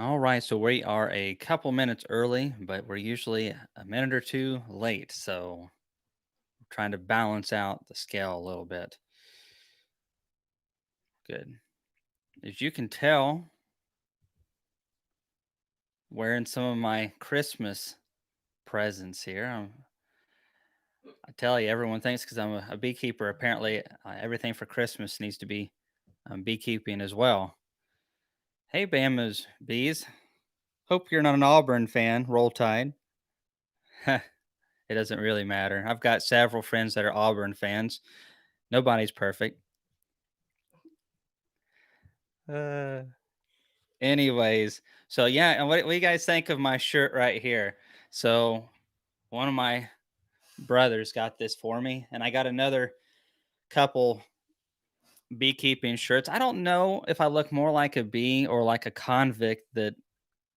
All right, so we are a couple minutes early, but we're usually a minute or two late. So trying to balance out the scale a little bit. Good. As you can tell, wearing some of my Christmas presents here. I tell you, everyone thinks because I'm a beekeeper, apparently everything for Christmas needs to be beekeeping as well. Hey, Bama's bees. Hope you're not an Auburn fan. Roll Tide. It doesn't really matter. I've got several friends that are Auburn fans. Nobody's perfect. Uh, Anyways, so yeah, and what do you guys think of my shirt right here? So one of my brothers got this for me, and I got another couple beekeeping shirts. I don't know if I look more like a bee or like a convict that,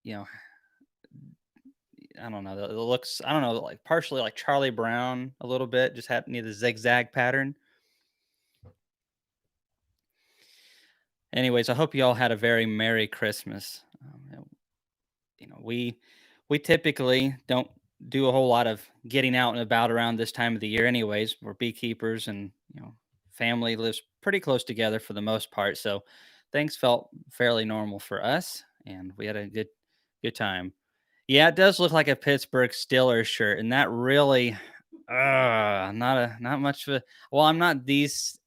you know, I don't know. It looks, I don't know, like partially like Charlie Brown a little bit, just had near the zigzag pattern. Anyways, I hope you all had a very Merry Christmas. We typically don't do a whole lot of getting out and about around this time of the year anyways. We're beekeepers and, family lives pretty close together for the most part, so things felt fairly normal for us and we had a good time. Yeah, it does look like a Pittsburgh Steelers shirt and that really not much of a well, I'm not these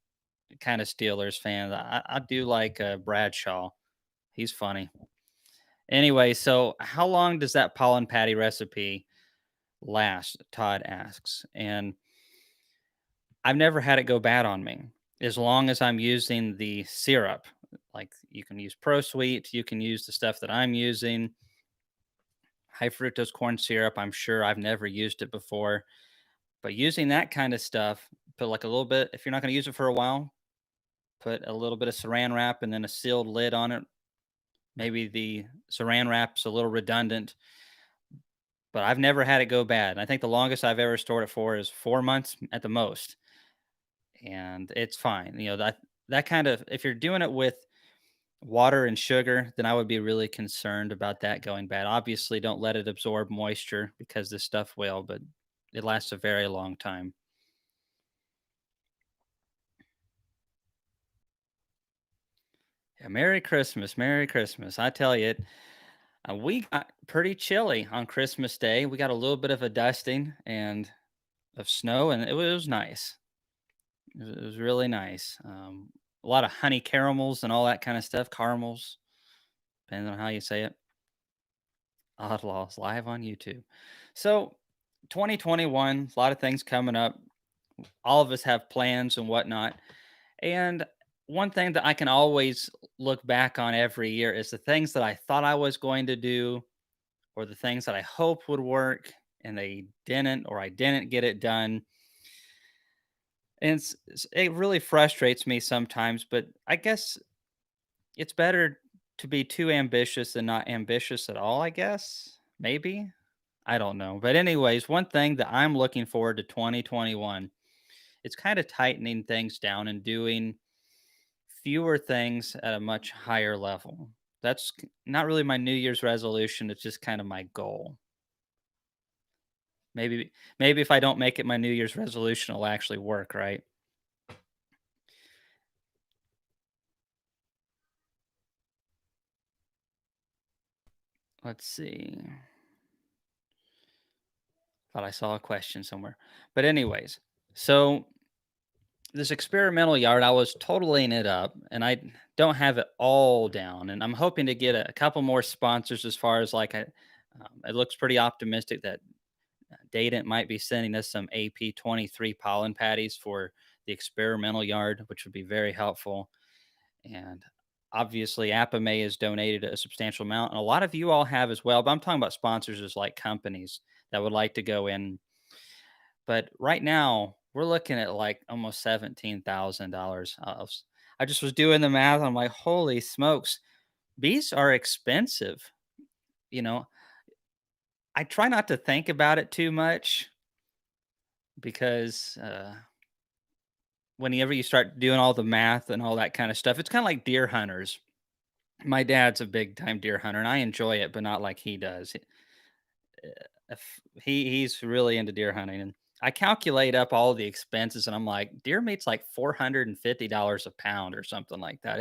kind of Steelers fan. I do like Bradshaw. He's funny. Anyway, so how long does that pollen patty recipe last? Todd asks. And I've never had it go bad on me as long as I'm using the syrup. Like you can use Pro Sweet, you can use the stuff that I'm using, high fructose corn syrup. I'm sure I've never used it before, but using that kind of stuff, put like a little bit, if you're not going to use it for a while, put a little bit of saran wrap and then a sealed lid on it. Maybe the saran wrap's a little redundant, but I've never had it go bad. I think the longest I've ever stored it for is 4 months at the most, and it's fine. That kind of if you're doing it with water and sugar, then I would be really concerned about that going bad. Obviously, don't let it absorb moisture because this stuff will, but it lasts a very long time. Yeah, Merry Christmas, Merry Christmas. I tell you, we got pretty chilly on Christmas Day. We got a little bit of a dusting and of snow, and it was nice. It was really nice. A lot of honey caramels and all that kind of stuff. Caramels, depending on how you say it. Odd Laws live on YouTube. So, 2021, a lot of things coming up. All of us have plans and whatnot. And one thing that I can always look back on every year is the things that I thought I was going to do or the things that I hoped would work and they didn't, or I didn't get it done. And it really frustrates me sometimes, but I guess it's better to be too ambitious than not ambitious at all, I guess. Maybe. I don't know. But anyways, one thing that I'm looking forward to 2021, it's kind of tightening things down and doing fewer things at a much higher level. That's not really my New Year's resolution, it's just kind of my goal. Maybe if I don't make it my New Year's resolution, it'll actually work, right? Let's see. Thought I saw a question somewhere. But anyways, so this experimental yard, I was totaling it up and I don't have it all down. And I'm hoping to get a couple more sponsors as far as it looks pretty optimistic that Dadent might be sending us some AP23 pollen patties for the experimental yard, which would be very helpful. And obviously, Apame has donated a substantial amount, and a lot of you all have as well. But I'm talking about sponsors as like companies that would like to go in. But right now, we're looking at like almost $17,000. I just was doing the math. I'm like, holy smokes, bees are expensive. You know, I try not to think about it too much because whenever you start doing all the math and all that kind of stuff, it's kind of like deer hunters. My dad's a big time deer hunter, and I enjoy it, but not like he does. He's really into deer hunting, and I calculate up all the expenses, and I'm like, deer meat's like $450 a pound or something like that.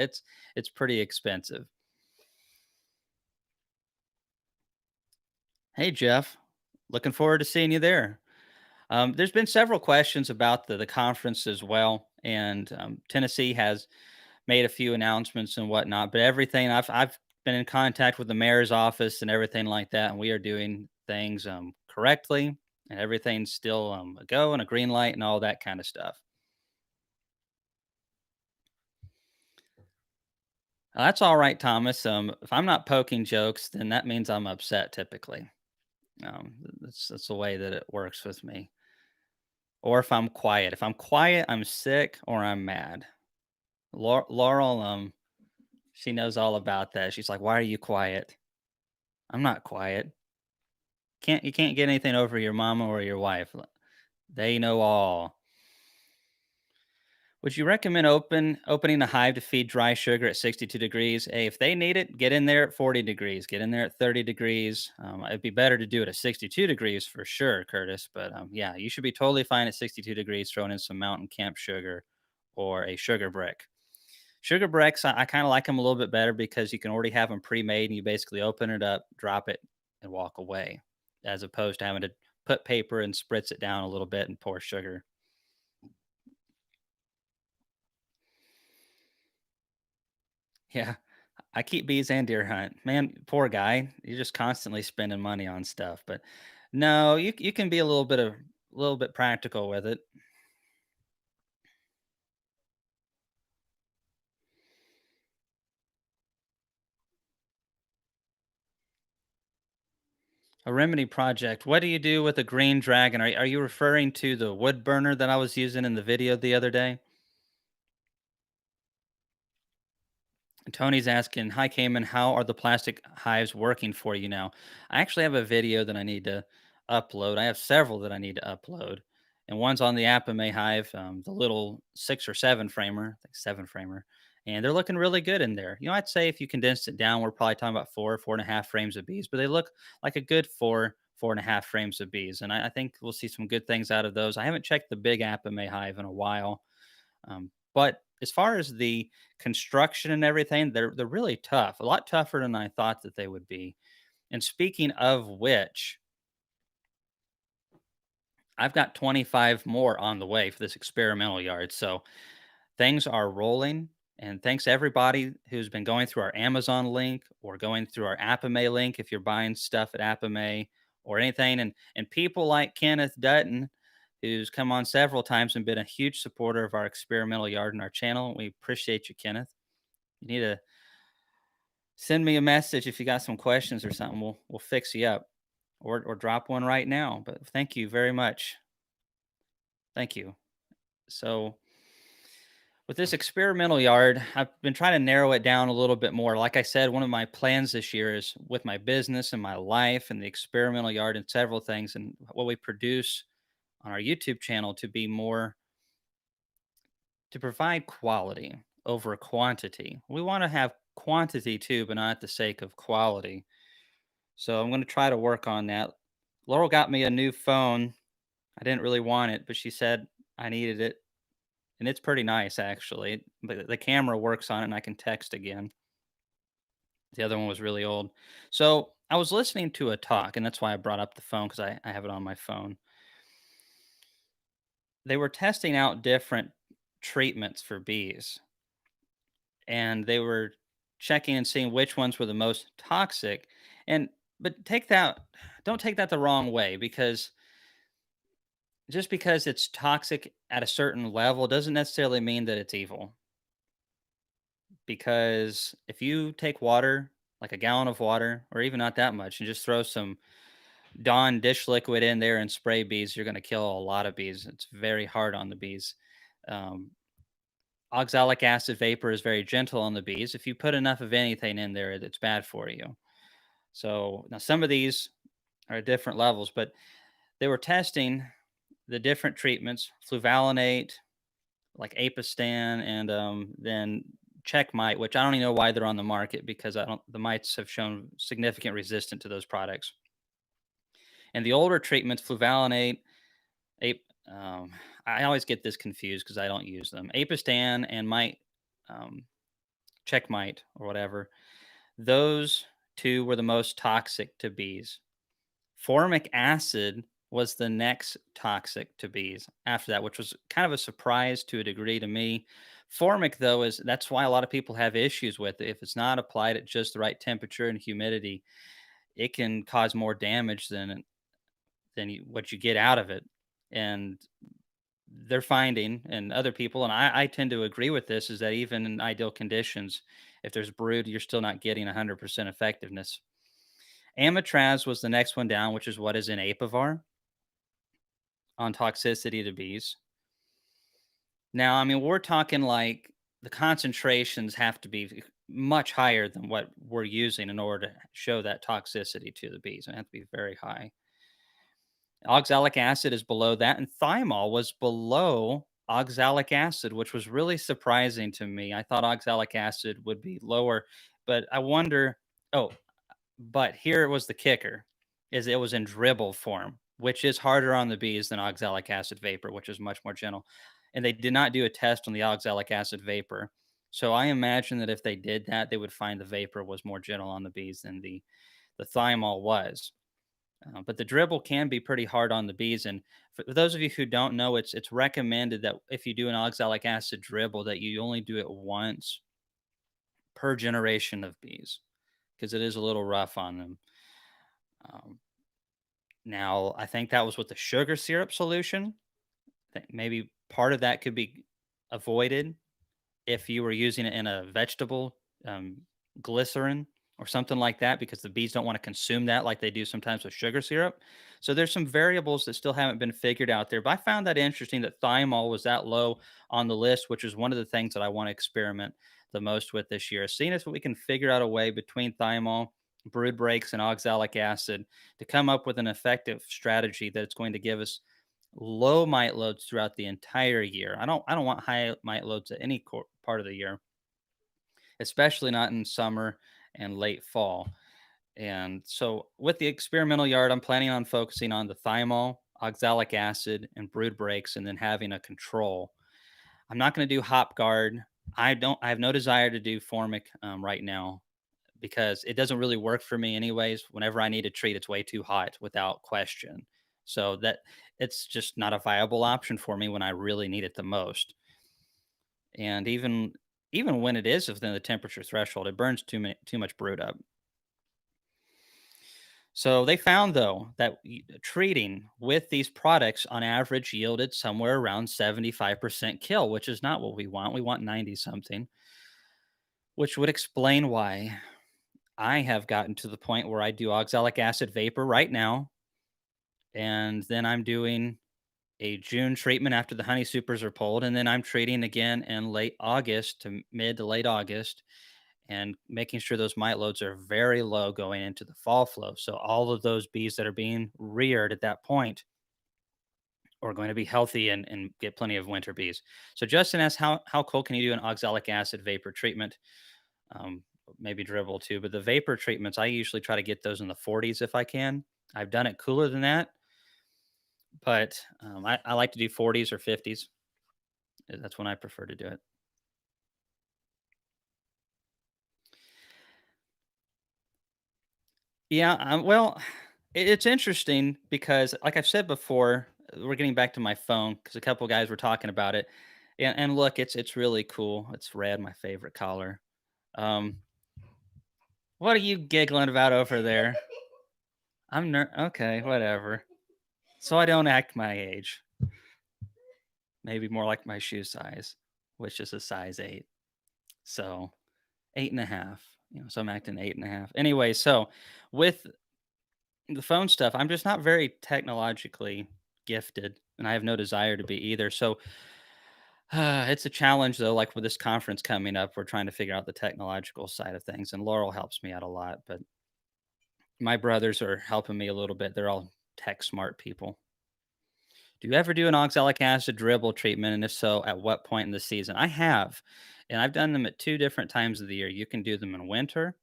It's pretty expensive. Hey Jeff, looking forward to seeing you there. There's been several questions about the conference as well, and Tennessee has made a few announcements and whatnot. But everything I've been in contact with the mayor's office and everything like that, and we are doing things correctly, and everything's still a go and a green light and all that kind of stuff. That's all right, Thomas. If I'm not poking jokes, then that means I'm upset typically. That's the way that it works with me. Or if I'm quiet. If I'm quiet, I'm sick or I'm mad. Laurel, she knows all about that. She's like, "Why are you quiet?" I'm not quiet. You can't get anything over your mama or your wife. They know all. Would you recommend opening a hive to feed dry sugar at 62 degrees? Hey, if they need it, get in there at 40 degrees. Get in there at 30 degrees. It'd be better to do it at 62 degrees for sure, Curtis. But yeah, you should be totally fine at 62 degrees throwing in some mountain camp sugar or a sugar brick. Sugar bricks, I kind of like them a little bit better because you can already have them pre-made and you basically open it up, drop it, and walk away, as opposed to having to put paper and spritz it down a little bit and pour sugar. Yeah, I keep bees and deer hunt. Man, poor guy, you're just constantly spending money on stuff. But no, you can be a little bit practical with it. A remedy project. What do you do with a green dragon? Are you referring to the wood burner that I was using in the video the other day? Tony's asking, "Hi, Cayman. How are the plastic hives working for you now?" I actually have a video that I need to upload. I have several that I need to upload, and one's on the Apame hive, the little 6 or 7 framer, I think 7 framer, and they're looking really good in there. I'd say if you condensed it down, we're probably talking about 4 and a half frames of bees, but they look like a good 4 and a half frames of bees, and I think we'll see some good things out of those. I haven't checked the big Apame hive in a while, but as far as the construction and everything, they're really tough, a lot tougher than I thought that they would be. And speaking of which, I've got 25 more on the way for this experimental yard. So things are rolling. And thanks everybody who's been going through our Amazon link or going through our Apame link if you're buying stuff at Apame or anything. And people like Kenneth Dutton, who's come on several times and been a huge supporter of our experimental yard and our channel. We appreciate you, Kenneth. You need to send me a message if you got some questions or something. We'll fix you up, or drop one right now. But thank you very much. Thank you. So with this experimental yard, I've been trying to narrow it down a little bit more. Like I said, one of my plans this year is with my business and my life and the experimental yard and several things and what we produce on our YouTube channel to be more to provide quality over quantity. We want to have quantity too, but not at the sake of quality. So I'm going to try to work on that. Laurel got me a new phone. I didn't really want it, but she said I needed it. And it's pretty nice, actually. But the camera works on it and I can text again. The other one was really old. So I was listening to a talk, and that's why I brought up the phone because I have it on my phone. They were testing out different treatments for bees, and they were checking and seeing which ones were the most toxic. And but don't take that the wrong way because just because it's toxic at a certain level doesn't necessarily mean that it's evil. Because if you take water, like a gallon of water, or even not that much, and just throw some Dawn dish liquid in there and spray bees, you're going to kill a lot of bees. It's very hard on the bees. Um, Oxalic acid vapor is very gentle on the bees. If you put enough of anything in there, it's bad for you. So now some of these are at different levels, but they were testing the different treatments, fluvalinate, like Apistan, and then check mite, which I don't even know why they're on the market because I don't the mites have shown significant resistance to those products. And the older treatments, fluvalinate, ape, I always get this confused because I don't use them. Apistan and mite, um, check mite or whatever. Those two were the most toxic to bees. Formic acid was the next toxic to bees after that, which was kind of a surprise to a degree to me. Formic, though, is that's why a lot of people have issues with it. If it's not applied at just the right temperature and humidity, it can cause more damage what you get out of it. And they're finding, and other people, and I tend to agree with this, is that even in ideal conditions, if there's brood, you're still not getting 100% effectiveness. Amitraz was the next one down, which is what is in Apivar on toxicity to bees. Now, I mean, we're talking like the concentrations have to be much higher than what we're using in order to show that toxicity to the bees. It have to be very high. Oxalic acid is below that, and thymol was below oxalic acid, which was really surprising to me. I thought oxalic acid would be lower, but I wonder. Oh, but here was the kicker: is it was in dribble form, which is harder on the bees than oxalic acid vapor, which is much more gentle. And they did not do a test on the oxalic acid vapor. So I imagine that if they did that, they would find the vapor was more gentle on the bees than the thymol was. But the dribble can be pretty hard on the bees. And for those of you who don't know, it's recommended that if you do an oxalic acid dribble, that you only do it once per generation of bees because it is a little rough on them. Um, Now, I think that was with the sugar syrup solution. I think maybe part of that could be avoided if you were using it in a vegetable um, glycerin or something like that, because the bees don't want to consume that like they do sometimes with sugar syrup. So there's some variables that still haven't been figured out there. But I found that interesting that thymol was that low on the list, which is one of the things that I want to experiment the most with this year. Seeing if we can figure out a way between thymol, brood breaks, and oxalic acid to come up with an effective strategy that's going to give us low mite loads throughout the entire year. I don't want high mite loads at any part of the year, especially not in summer and late fall. And so with the experimental yard, I'm planning on focusing on the thymol, oxalic acid, and brood breaks, and then having a control. I'm not going to do Hopguard. I have no desire to do formic right now because it doesn't really work for me anyways. Whenever I need a treat, it's way too hot without question. So that it's just not a viable option for me when I really need it the most. And even when it is within the temperature threshold, it burns too much brood up. So they found though that treating with these products on average yielded somewhere around 75% kill, which is not what we want. We want 90 something, which would explain why I have gotten to the point where I do oxalic acid vapor right now, and then I'm doing a June treatment after the honey supers are pulled, and then I'm treating again in late August to mid to late August, and making sure those mite loads are very low going into the fall flow. So all of those bees that are being reared at that point are going to be healthy and get plenty of winter bees. So Justin asks, how cold can you do an oxalic acid vapor treatment? Um, Maybe dribble too, but the vapor treatments, I usually try to get those in the 40s if I can. I've done it cooler than that, but I like to do 40s or 50s. That's when I prefer to do it. Yeah, well, it's interesting because, like I've said before, we're getting back to my phone because a couple guys were talking about it, and look, it's really cool. It's red, my favorite color. Um, what are you giggling about over there? Okay, whatever. So I don't act my age. Maybe more like my shoe size, which is a size 8. So 8.5. So I'm acting 8.5. Anyway, so with the phone stuff, I'm just not very technologically gifted, and I have no desire to be either. So it's a challenge, though. Like with this conference coming up, we're trying to figure out the technological side of things, and Laurel helps me out a lot. But my brothers are helping me a little bit. They're all tech smart people. Do you ever do an oxalic acid dribble treatment? And if so, at what point in the season? I have, and I've done them at two different times of the year. You can do them in winter,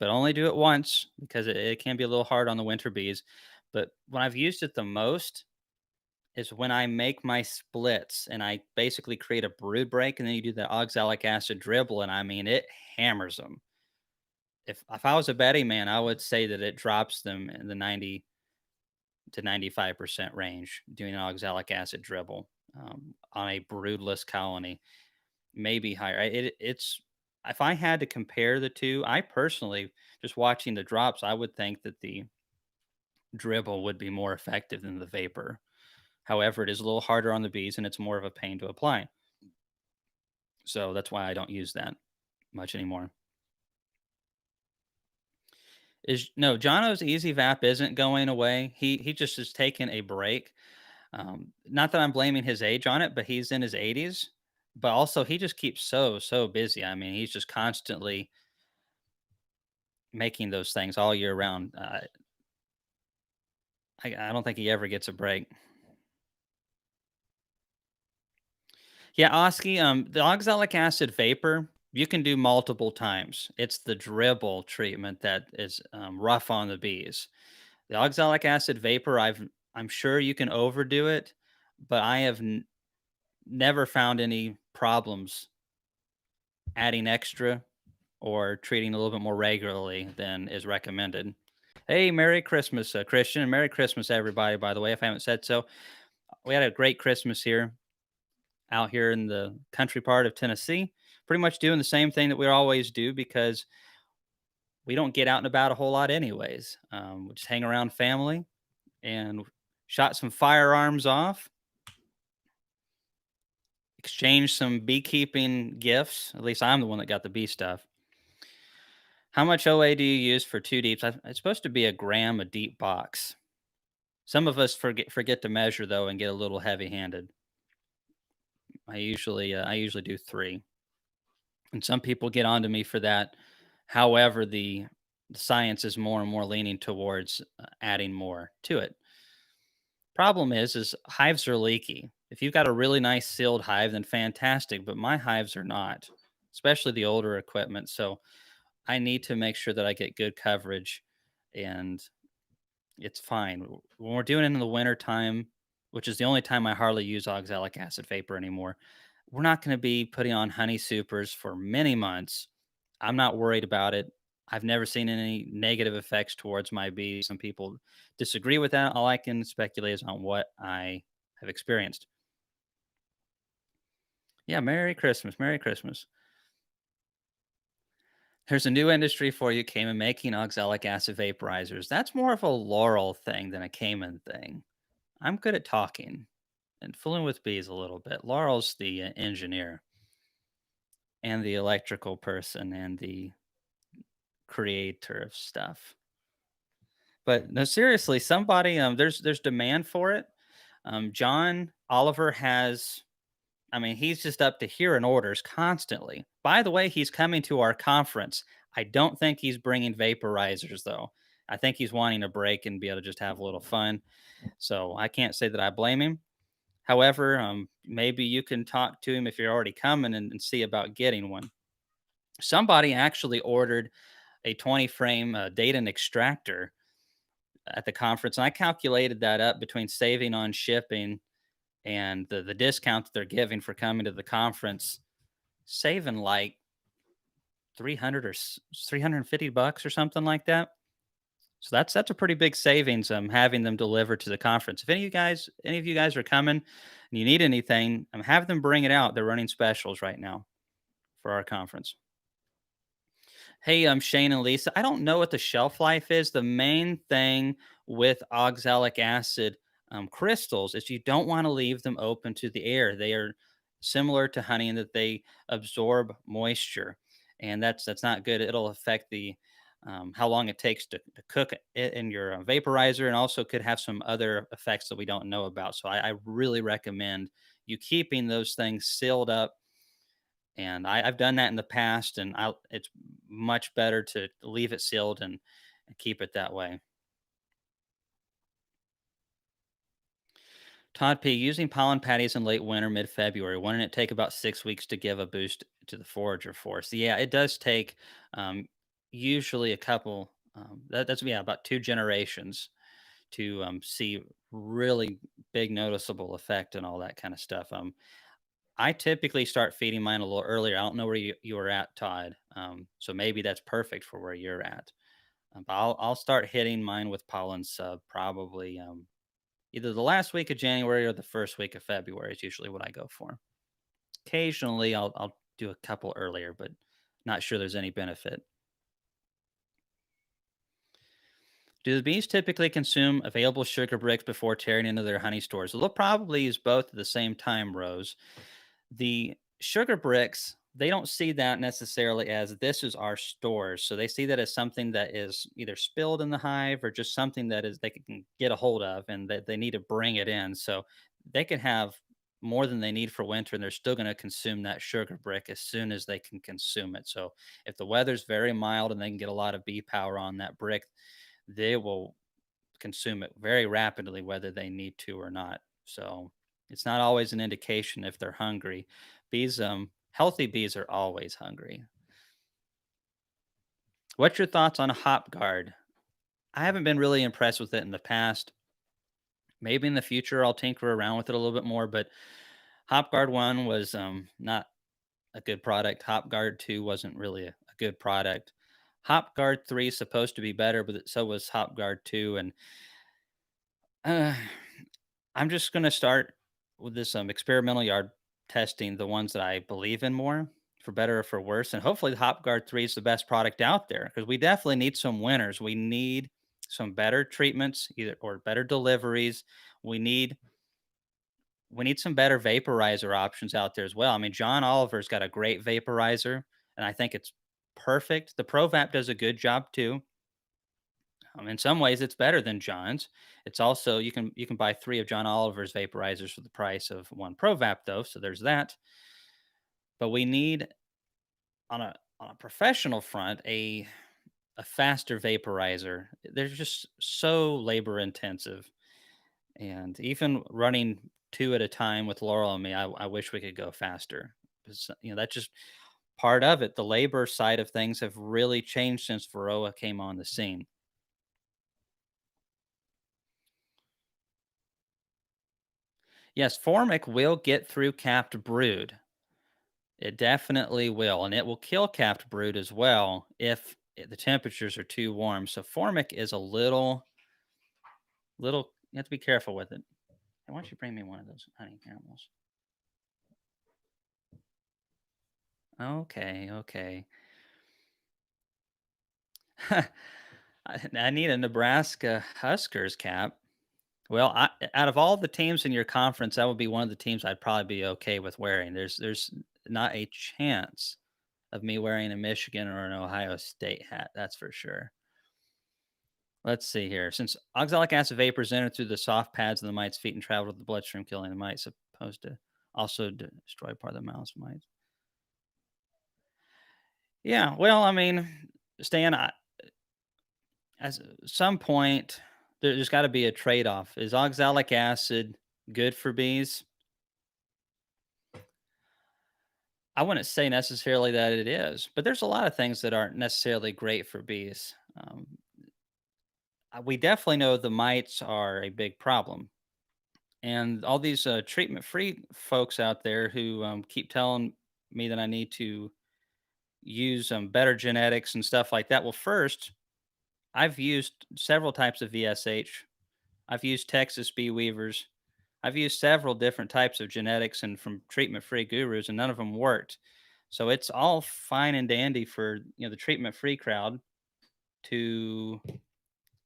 but only do it once because it can be a little hard on the winter bees. But when I've used it the most is when I make my splits and I basically create a brood break, and then you do the oxalic acid dribble, and I mean it hammers them. If I was a betting man, I would say that it drops them in the 90 to 95% range doing an oxalic acid dribble on a broodless colony, maybe higher. It's if I had to compare the two, I personally just watching the drops, I would think that the dribble would be more effective than the vapor. However, it is a little harder on the bees and it's more of a pain to apply. So that's why I don't use that much anymore. Is no, Jono's Easy Vap isn't going away. He just is taking a break. Not that I'm blaming his age on it, but he's in his 80s. But also, he just keeps so busy. I mean, he's just constantly making those things all year round. I don't think he ever gets a break. Yeah, Oski, the oxalic acid vapor you can do multiple times. It's the dribble treatment that is rough on the bees. The oxalic acid vapor, I'm sure you can overdo it, but I have never found any problems adding extra or treating a little bit more regularly than is recommended. Hey, Merry Christmas, Christian, and Merry Christmas, everybody, by the way, if I haven't said so. We had a great Christmas here, out here in the country part of Tennessee, pretty much doing the same thing that we always do because we don't get out and about a whole lot, anyways. We just hang around family and shot some firearms off, exchanged some beekeeping gifts. At least I'm the one that got the bee stuff. How much OA do you use for two deeps? It's supposed to be a gram a deep box. Some of us forget to measure though and get a little heavy handed. I usually do three, and some people get onto me for that. However, the science is more and more leaning towards adding more to it. Problem is hives are leaky. If you've got a really nice sealed hive, then fantastic. But my hives are not, especially the older equipment. So I need to make sure that I get good coverage, and it's fine. When we're doing it in the winter time, which is the only time I hardly use oxalic acid vapor anymore, we're not going to be putting on honey supers for many months. I'm not worried about it. I've never seen any negative effects towards my bees. Some people disagree with that. All I can speculate is on what I have experienced. Yeah, Merry Christmas. Merry Christmas. There's a new industry for you, Cayman, making oxalic acid vaporizers. That's more of a Laurel thing than a Cayman thing. I'm good at talking and fooling with bees a little bit. Laurel's the engineer and the electrical person and the creator of stuff. But no, seriously, somebody there's demand for it. John Oliver has, I mean, he's just up to here in orders constantly. By the way, he's coming to our conference. I don't think he's bringing vaporizers though. I think he's wanting a break and be able to just have a little fun. So I can't say that I blame him. However, maybe you can talk to him if you're already coming and see about getting one. Somebody actually ordered a 20 frame data and extractor at the conference, and I calculated that up between saving on shipping and the discount that they're giving for coming to the conference, saving like 300 or 350 bucks or something like that. So that's a pretty big savings. Having them delivered to the conference. If any of you guys are coming and you need anything, have them bring it out. They're running specials right now for our conference. Hey, I'm Shane and Lisa. I don't know what the shelf life is. The main thing with oxalic acid crystals is you don't want to leave them open to the air. They are similar to honey in that they absorb moisture, and that's not good. It'll affect the how long it takes to cook it in your vaporizer, and also could have some other effects that we don't know about. So I really recommend you keeping those things sealed up, and I've done that in the past, and it's much better to leave it sealed and keep it that way. Todd P. Using pollen patties in late winter, mid February. Wouldn't it take about 6 weeks to give a boost to the forager force? Yeah, it does take um, usually a couple. That's yeah, about 2 generations to see really big noticeable effect and all that kind of stuff. I typically start feeding mine a little earlier. I don't know where you are at, Todd. So maybe that's perfect for where you're at. But I'll start hitting mine with pollen sub probably either the last week of January or the first week of February is usually what I go for. Occasionally, I'll do a couple earlier, but not sure there's any benefit. Do the bees typically consume available sugar bricks before tearing into their honey stores? They'll probably use both at the same time, Rose. The sugar bricks, they don't see that necessarily as this is our stores. So they see that as something that is either spilled in the hive or just something that is they can get a hold of and that they need to bring it in. So they can have more than they need for winter and they're still going to consume that sugar brick as soon as they can consume it. So if the weather's very mild and they can get a lot of bee power on that brick, they will consume it very rapidly, whether they need to or not. So it's not always an indication if they're hungry. Healthy bees are always hungry. What's your thoughts on Hopguard? I haven't been really impressed with it in the past. Maybe in the future I'll tinker around with it a little bit more, but Hopguard 1 was not a good product. Hopguard 2 wasn't really a good product. Hopguard 3 is supposed to be better, but so was Hopguard 2. And uh, I'm just gonna start with this experimental yard testing the ones that I believe in more, for better or for worse, and hopefully the Hopguard 3 is the best product out there because we definitely need some winners. We need some better treatments, either or better deliveries. We need we need some better vaporizer options out there as well. I mean, John Oliver's got a great vaporizer, and I think it's perfect. The ProVap does a good job too. In some ways, it's better than John's. It's also you can buy 3 of John Oliver's vaporizers for the price of 1 ProVap, though, so there's that. But we need on a professional front a faster vaporizer. They're just so labor intensive, and even running 2 at a time with Laurel and me, I wish we could go faster. 'Cause, that's just part of it. The labor side of things have really changed since Varroa came on the scene. Yes, formic will get through capped brood. It definitely will, and it will kill capped brood as well if the temperatures are too warm. So formic is a little. You have to be careful with it. Hey, why don't you bring me one of those honey caramels? Okay, okay. I need a Nebraska Huskers cap. Well, out of all the teams in your conference, that would be one of the teams I'd probably be okay with wearing. There's not a chance of me wearing a Michigan or an Ohio State hat. That's for sure. Let's see here. Since oxalic acid vapors enter through the soft pads of the mite's feet and travel to the bloodstream, killing the mite, supposed to also destroy part of the mouse mites. Yeah, well, I mean, Stan, at some point, there's got to be a trade off. Is oxalic acid good for bees? I wouldn't say necessarily that it is, but there's a lot of things that aren't necessarily great for bees. We definitely know the mites are a big problem. And all these treatment free folks out there who keep telling me that I need to use better genetics and stuff like that. Well, first, I've used several types of VSH. I've used Texas bee weavers. I've used several different types of genetics and from treatment free gurus, and none of them worked. So it's all fine and dandy for the treatment free crowd to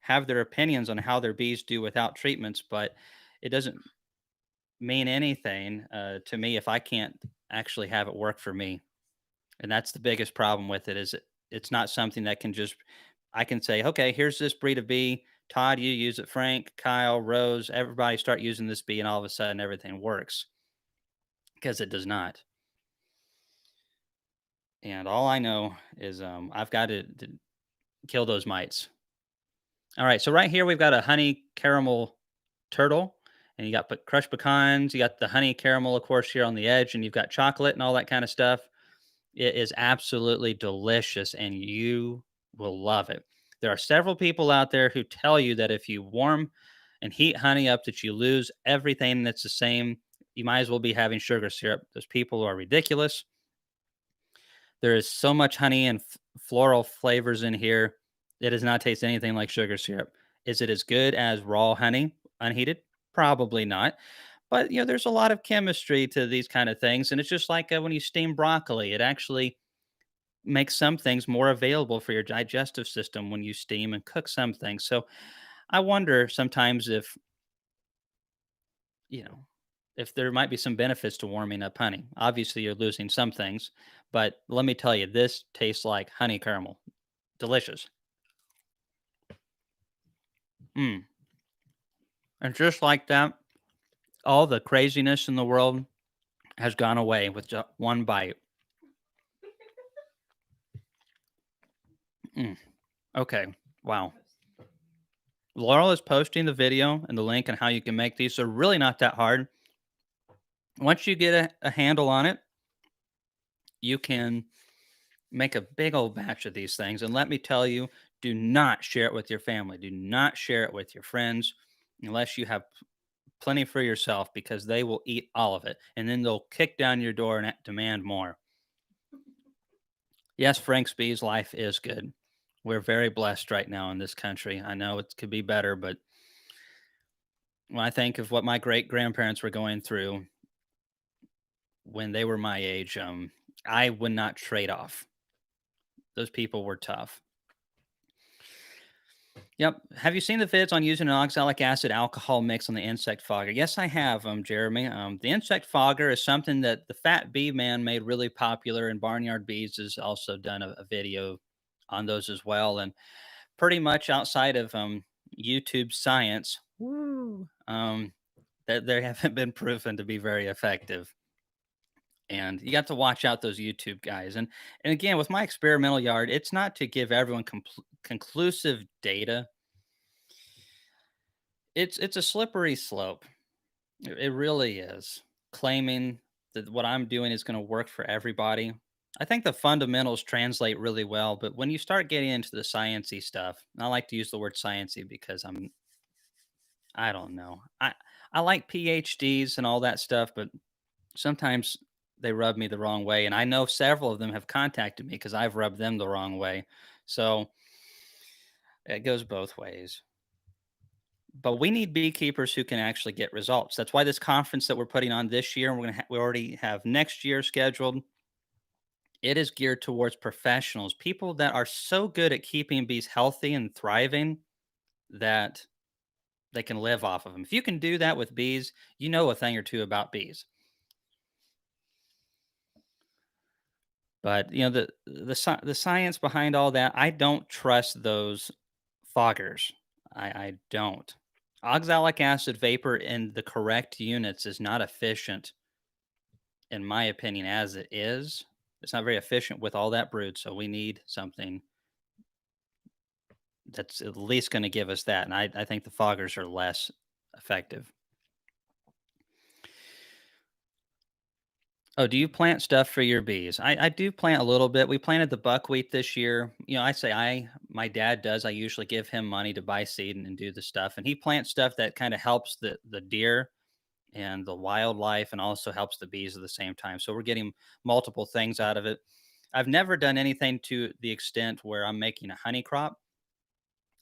have their opinions on how their bees do without treatments, but it doesn't mean anything to me if I can't actually have it work for me. And that's the biggest problem with it is it's not something that can just I can say, okay, here's this breed of bee. Todd, you use it. Frank, Kyle, Rose, everybody start using this bee, and all of a sudden everything works because it does not. And all I know is I've got to kill those mites. All right, so right here we've got a honey caramel turtle, and you got crushed pecans, you got the honey caramel, of course, here on the edge, and you've got chocolate and all that kind of stuff. It is absolutely delicious, and you will love it. There are several people out there who tell you that if you warm and heat honey up, that you lose everything that's the same. You might as well be having sugar syrup. Those people are ridiculous. There is so much honey and floral flavors in here. It does not taste anything like sugar syrup. Is it as good as raw honey, unheated? Probably not. But there's a lot of chemistry to these kind of things, and it's just like when you steam broccoli. It actually makes some things more available for your digestive system when you steam and cook some things. So I wonder sometimes you know, if there might be some benefits to warming up honey. Obviously, you're losing some things, but let me tell you, this tastes like honey caramel. Delicious. Mm. And just like that, all the craziness in the world has gone away with just one bite. Mm. Okay. Wow. Laurel is posting the video and the link and how you can make these. They're really not that hard. Once you get a handle on it, you can make a big old batch of these things. And let me tell you, do not share it with your family. Do not share it with your friends unless you have plenty for yourself because they will eat all of it. And then they'll kick down your door and demand more. Yes, Frank's Bees life is good. We're very blessed right now in this country. I know it could be better, but when I think of what my great grandparents were going through when they were my age, I would not trade off. Those people were tough. Yep. Have you seen the vids on using an oxalic acid alcohol mix on the insect fogger? Yes, I have, Jeremy. The insect fogger is something that the Fat Bee Man made really popular, and Barnyard Bees has also done a video on those as well. And pretty much outside of YouTube science, woo, that they haven't been proven to be very effective. And you got to watch out those YouTube guys. And again, with my experimental yard, it's not to give everyone conclusive data. It's a slippery slope. It really is. Claiming that what I'm doing is going to work for everybody. I think the fundamentals translate really well, but when you start getting into the sciencey stuff, and I like to use the word sciencey because I don't know. I like PhDs and all that stuff, but sometimes they rub me the wrong way, and I know several of them have contacted me because I've rubbed them the wrong way. So it goes both ways. But we need beekeepers who can actually get results. That's why this conference that we're putting on this year, and we already have next year scheduled. It is geared towards professionals, people that are so good at keeping bees healthy and thriving that they can live off of them. If you can do that with bees, you know a thing or two about bees. But the science behind all that, I don't trust those foggers. I don't. Oxalic acid vapor in the correct units is not efficient, in my opinion, as it is. It's not very efficient with all that brood. So we need something that's at least going to give us that. And I think the foggers are less effective. Oh, do you plant stuff for your bees? I do plant a little bit. We planted the buckwheat this year. My dad does. I usually give him money to buy seed and do the stuff. And he plants stuff that kind of helps the deer and the wildlife and also helps the bees at the same time. So we're getting multiple things out of it. I've never done anything to the extent where I'm making a honey crop.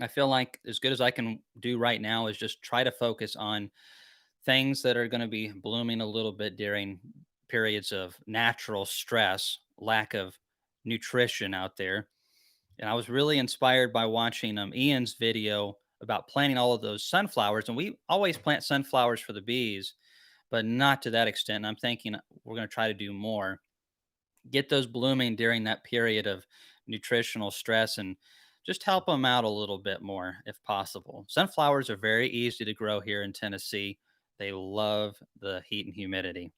I feel like as good as I can do right now is just try to focus on things that are going to be blooming a little bit during periods of natural stress, lack of nutrition out there. And I was really inspired by watching Ian's video about planting all of those sunflowers. And we always plant sunflowers for the bees, but not to that extent. And I'm thinking we're going to try to do more, get those blooming during that period of nutritional stress and just help them out a little bit more if possible. Sunflowers are very easy to grow here in Tennessee. They love the heat and humidity.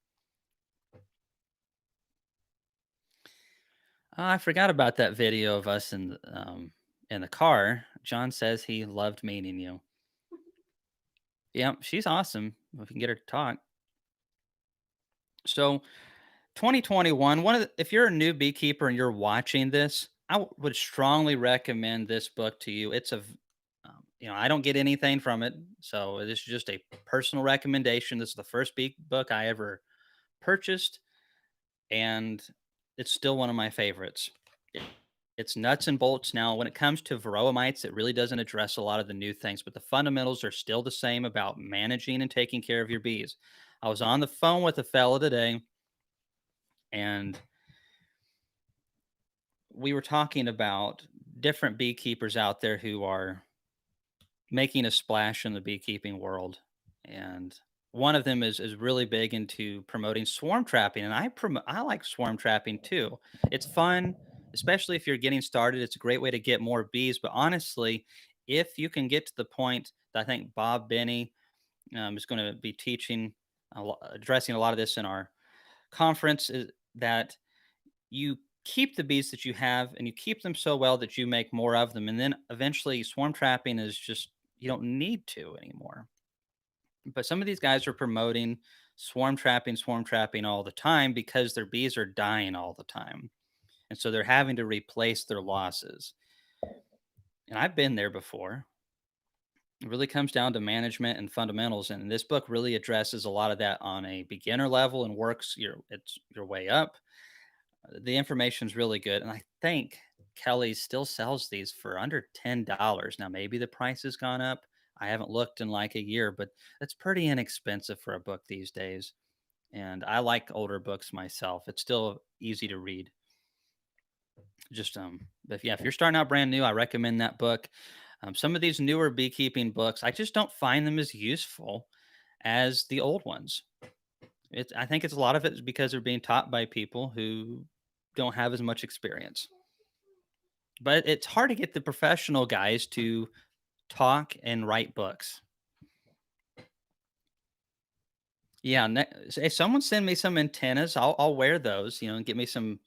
I forgot about that video of us in the car. John says he loved meeting you. Yep, she's awesome. if you can get her to talk. So 2021, if you're a new beekeeper and you're watching this, would strongly recommend this book to you. I don't get anything from it, so this is just a personal recommendation. This is the first bee book I ever purchased, and it's still one of my favorites. It- It's nuts and bolts. Now, when it comes to Varroa mites, it really doesn't address a lot of the new things, but the fundamentals are still the same about managing and taking care of your bees. I was on the phone with a fella today, and we were talking about different beekeepers out there who are making a splash in the beekeeping world. And one of them is really big into promoting swarm trapping, and I like swarm trapping too. It's fun, especially if you're getting started. It's a great way to get more bees. But honestly, if you can get to the point that I think Bob Benny is going to be teaching, addressing a lot of this in our conference, is that you keep the bees that you have and you keep them so well that you make more of them. And then eventually, swarm trapping is just, you don't need to anymore. But some of these guys are promoting swarm trapping all the time because their bees are dying all the time. And so they're having to replace their losses. And I've been there before. It really comes down to management and fundamentals. And this book really addresses a lot of that on a beginner level and works your way up. The information's really good, and I think Kelly still sells these for under $10. Now, maybe the price has gone up. I haven't looked in like a year, but that's pretty inexpensive for a book these days. And I like older books myself. It's still easy to read. But yeah, if you're starting out brand new, I recommend that book. Some of these newer beekeeping books, I just don't find them as useful as the old ones. I think it's a lot of it is because they're being taught by people who don't have as much experience. But it's hard to get the professional guys to talk and write books. Yeah, if someone send me some antennas, I'll wear those, and get me some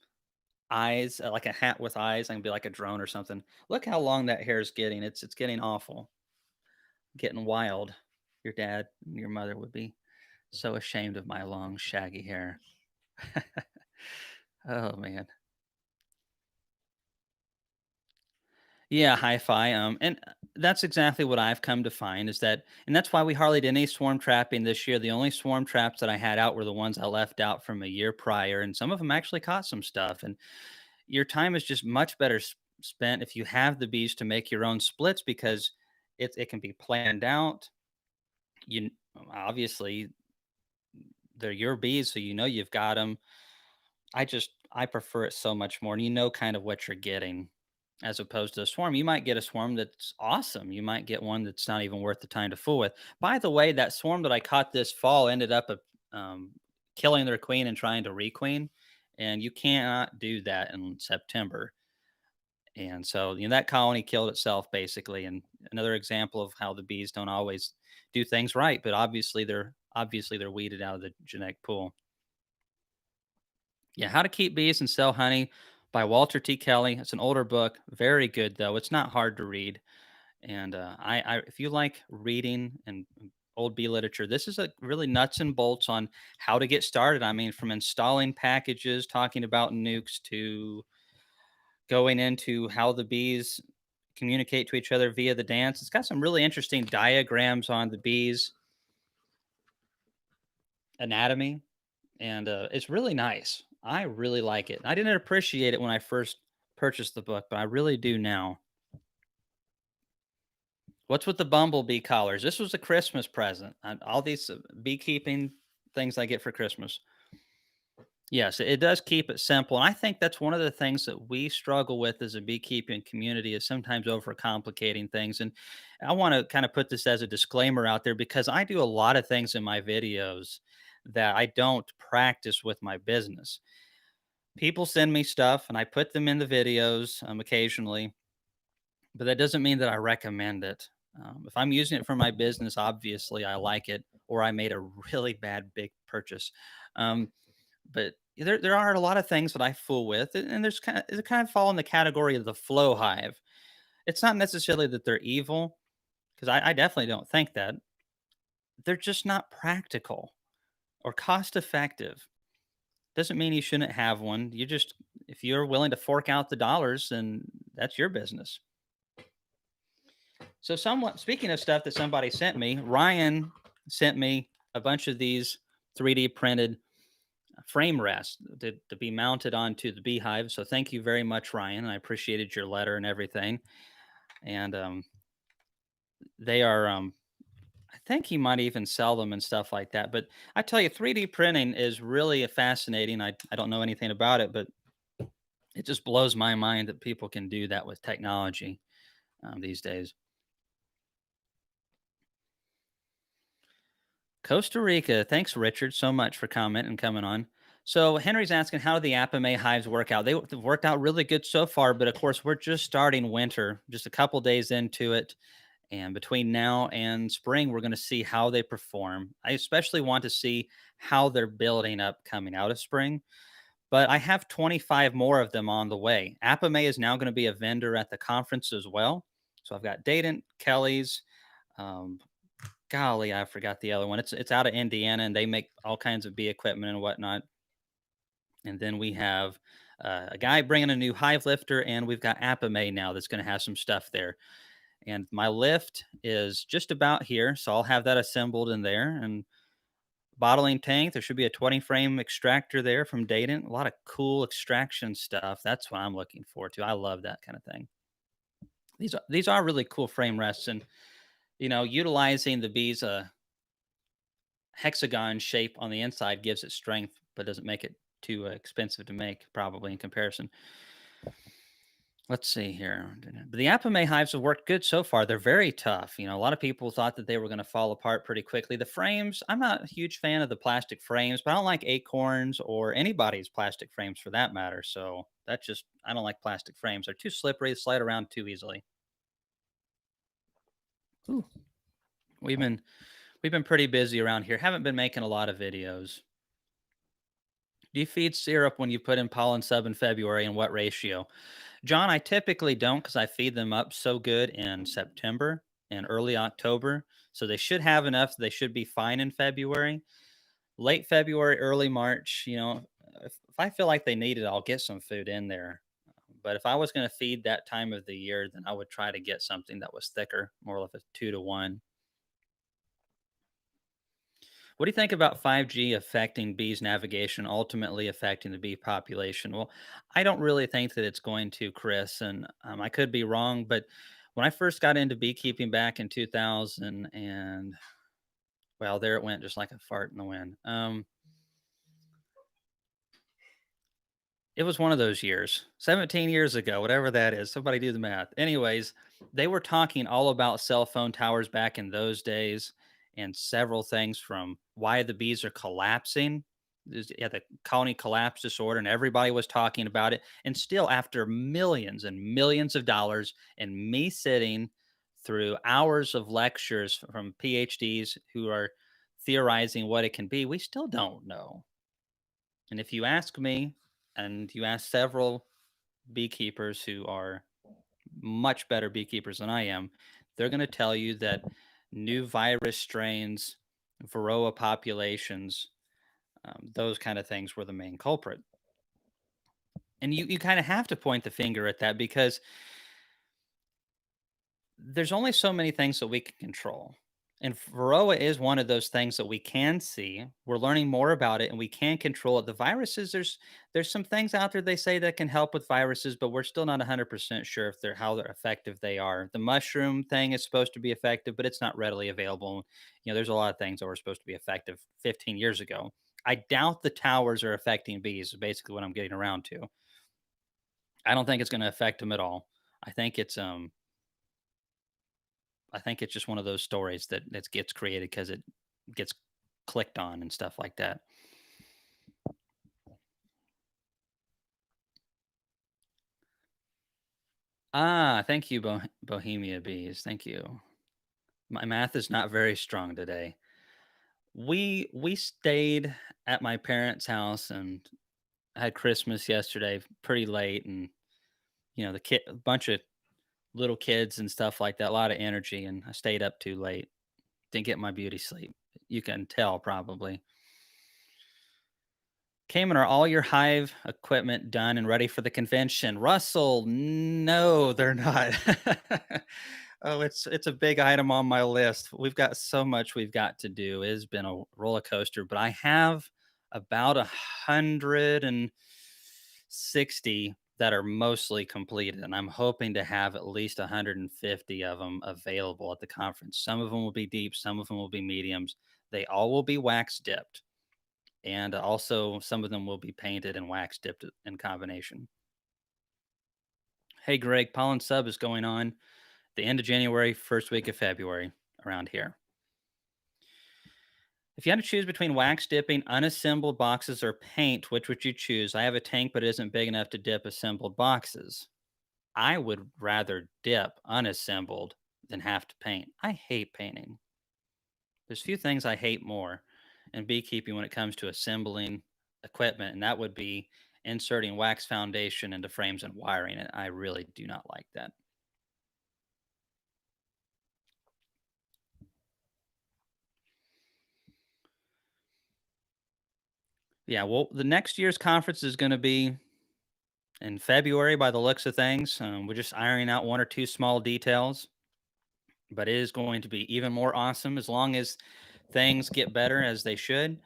eyes, like a hat with eyes. I can be like a drone or something. Look how long that hair is getting. It's getting awful, getting wild. Your dad and your mother would be so ashamed of my long, shaggy hair. Oh man. Yeah, hi-fi. And that's exactly what I've come to find is that, and that's why we hardly did any swarm trapping this year. The only swarm traps that I had out were the ones I left out from a year prior, and some of them actually caught some stuff. And your time is just much better spent if you have the bees to make your own splits because it can be planned out. You obviously they're your bees, so you've got them. I prefer it so much more, and you know kind of what you're getting as opposed to a swarm. You might get a swarm that's awesome. You might get one that's not even worth the time to fool with. By the way, that swarm that I caught this fall ended up killing their queen and trying to requeen, and you cannot do that in September. And so, that colony killed itself basically. And another example of how the bees don't always do things right, but obviously they're weeded out of the genetic pool. Yeah, How to Keep Bees and Sell Honey by Walter T. Kelly. It's an older book, very good though. It's not hard to read, and if you like reading and old bee literature, this is a really nuts and bolts on how to get started. I mean, from installing packages, talking about nukes, to going into how the bees communicate to each other via the dance. It's got some really interesting diagrams on the bees' anatomy, and it's really nice. I really like it. I didn't appreciate it when I first purchased the book, but I really do now. What's with the bumblebee collars? This was a Christmas present. All these beekeeping things I get for Christmas. Yes, it does keep it simple. And I think that's one of the things that we struggle with as a beekeeping community is sometimes overcomplicating things. And I want to kind of put this as a disclaimer out there because I do a lot of things in my videos that I don't practice with my business. People send me stuff and I put them in the videos occasionally, but that doesn't mean that I recommend it. If I'm using it for my business, obviously I like it, or I made a really bad big purchase. But there are a lot of things that I fool with, and they kind of fall in the category of the flow hive. It's not necessarily that they're evil, because I definitely don't think that. they're just not practical or cost effective. Doesn't mean you shouldn't have one. You just, if you're willing to fork out the dollars, then that's your business. So, someone, speaking of stuff that somebody sent me, Ryan sent me a bunch of these 3D printed frame rests to be mounted onto the beehive. So, thank you very much, Ryan. I appreciated your letter and everything. And they are, I think he might even sell them and stuff like that. But I tell you, 3D printing is really fascinating. I don't know anything about it, but it just blows my mind that people can do that with technology these days. Costa Rica. Thanks, Richard, so much for commenting and coming on. So Henry's asking, how do the Apame hives work out? They've worked out really good so far, but of course we're just starting winter, just a couple days into it, and between now and spring, we're going to see how they perform. I especially want to see how they're building up coming out of spring. But I have 25 more of them on the way. Apame is now going to be a vendor at the conference as well. So I've got Dayton, Kelly's, um, golly, I forgot the other one. It's out of Indiana, and they make all kinds of bee equipment and whatnot. And then we have a guy bringing a new hive lifter, and we've got Apame now that's going to have some stuff there. And my lift is just about here, so I'll have that assembled in there. And bottling tank, there should be a 20 frame extractor there from Dayton. A lot of cool extraction stuff. That's what I'm looking forward to. I love that kind of thing. These are really cool frame rests, and utilizing the bees hexagon shape on the inside gives it strength, but doesn't make it too expensive to make, probably in comparison. Let's see here. But the Apame hives have worked good so far. They're very tough. A lot of people thought that they were going to fall apart pretty quickly. The frames, I'm not a huge fan of the plastic frames, but I don't like acorns or anybody's plastic frames for that matter. So that's just, I don't like plastic frames. They're too slippery, they slide around too easily. Ooh. We've been we've been pretty busy around here. Haven't been making a lot of videos. Do you feed syrup when you put in pollen sub in February, and what ratio? John, I typically don't because I feed them up so good in September and early October. So they should have enough. They should be fine in February. Late February, early March, if I feel like they need it, I'll get some food in there. But if I was going to feed that time of the year, then I would try to get something that was thicker, more like a 2 to 1. What do you think about 5G affecting bees navigation, ultimately affecting the bee population? Well, I don't really think that it's going to, Chris, and I could be wrong, but when I first got into beekeeping back in 2000, and well, there it went just like a fart in the wind. It was one of those years, 17 years ago, whatever that is. Somebody do the math. Anyways, they were talking all about cell phone towers back in those days and several things from why the bees are collapsing. Yeah, the colony collapse disorder, and everybody was talking about it. And still, after millions and millions of dollars, and me sitting through hours of lectures from PhDs who are theorizing what it can be, we still don't know. And if you ask me, and you ask several beekeepers who are much better beekeepers than I am, they're going to tell you that new virus strains, Varroa populations, those kind of things were the main culprit. And you kind of have to point the finger at that because there's only so many things that we can control. And Varroa is one of those things that we can see. We're learning more about it and we can control it. The viruses, there's some things out there they say that can help with viruses, but we're still not 100% sure if they're how they're effective they are. The mushroom thing is supposed to be effective, but it's not readily available. There's a lot of things that were supposed to be effective 15 years ago. I doubt the towers are affecting bees, is basically what I'm getting around to. I don't think it's going to affect them at all. I think it's um I think it's just one of those stories that gets created because it gets clicked on and stuff like that. Ah, thank you, Bohemia Bees. Thank you. My math is not very strong today. We stayed at my parents' house and had Christmas yesterday pretty late, and the kid, a bunch of little kids and stuff like that, a lot of energy, and I stayed up too late. Didn't get my beauty sleep. You can tell probably. Cayman, are all your Hive equipment done and ready for the convention? Russell, no, they're not. Oh, it's a big item on my list. We've got so much we've got to do. It has been a roller coaster, but I have about 160 that are mostly completed, and I'm hoping to have at least 150 of them available at the conference. Some of them will be deep, some of them will be mediums. They all will be wax dipped, and also some of them will be painted and wax dipped in combination. Hey, Greg, pollen sub is going on the end of January, first week of February around here. If you had to choose between wax dipping, unassembled boxes, or paint, which would you choose? I have a tank, but it isn't big enough to dip assembled boxes. I would rather dip unassembled than have to paint. I hate painting. There's few things I hate more in beekeeping when it comes to assembling equipment, and that would be inserting wax foundation into frames and wiring it. I really do not like that. Yeah, well, the next year's conference is going to be in February by the looks of things. We're just ironing out one or two small details, but it is going to be even more awesome as long as things get better as they should.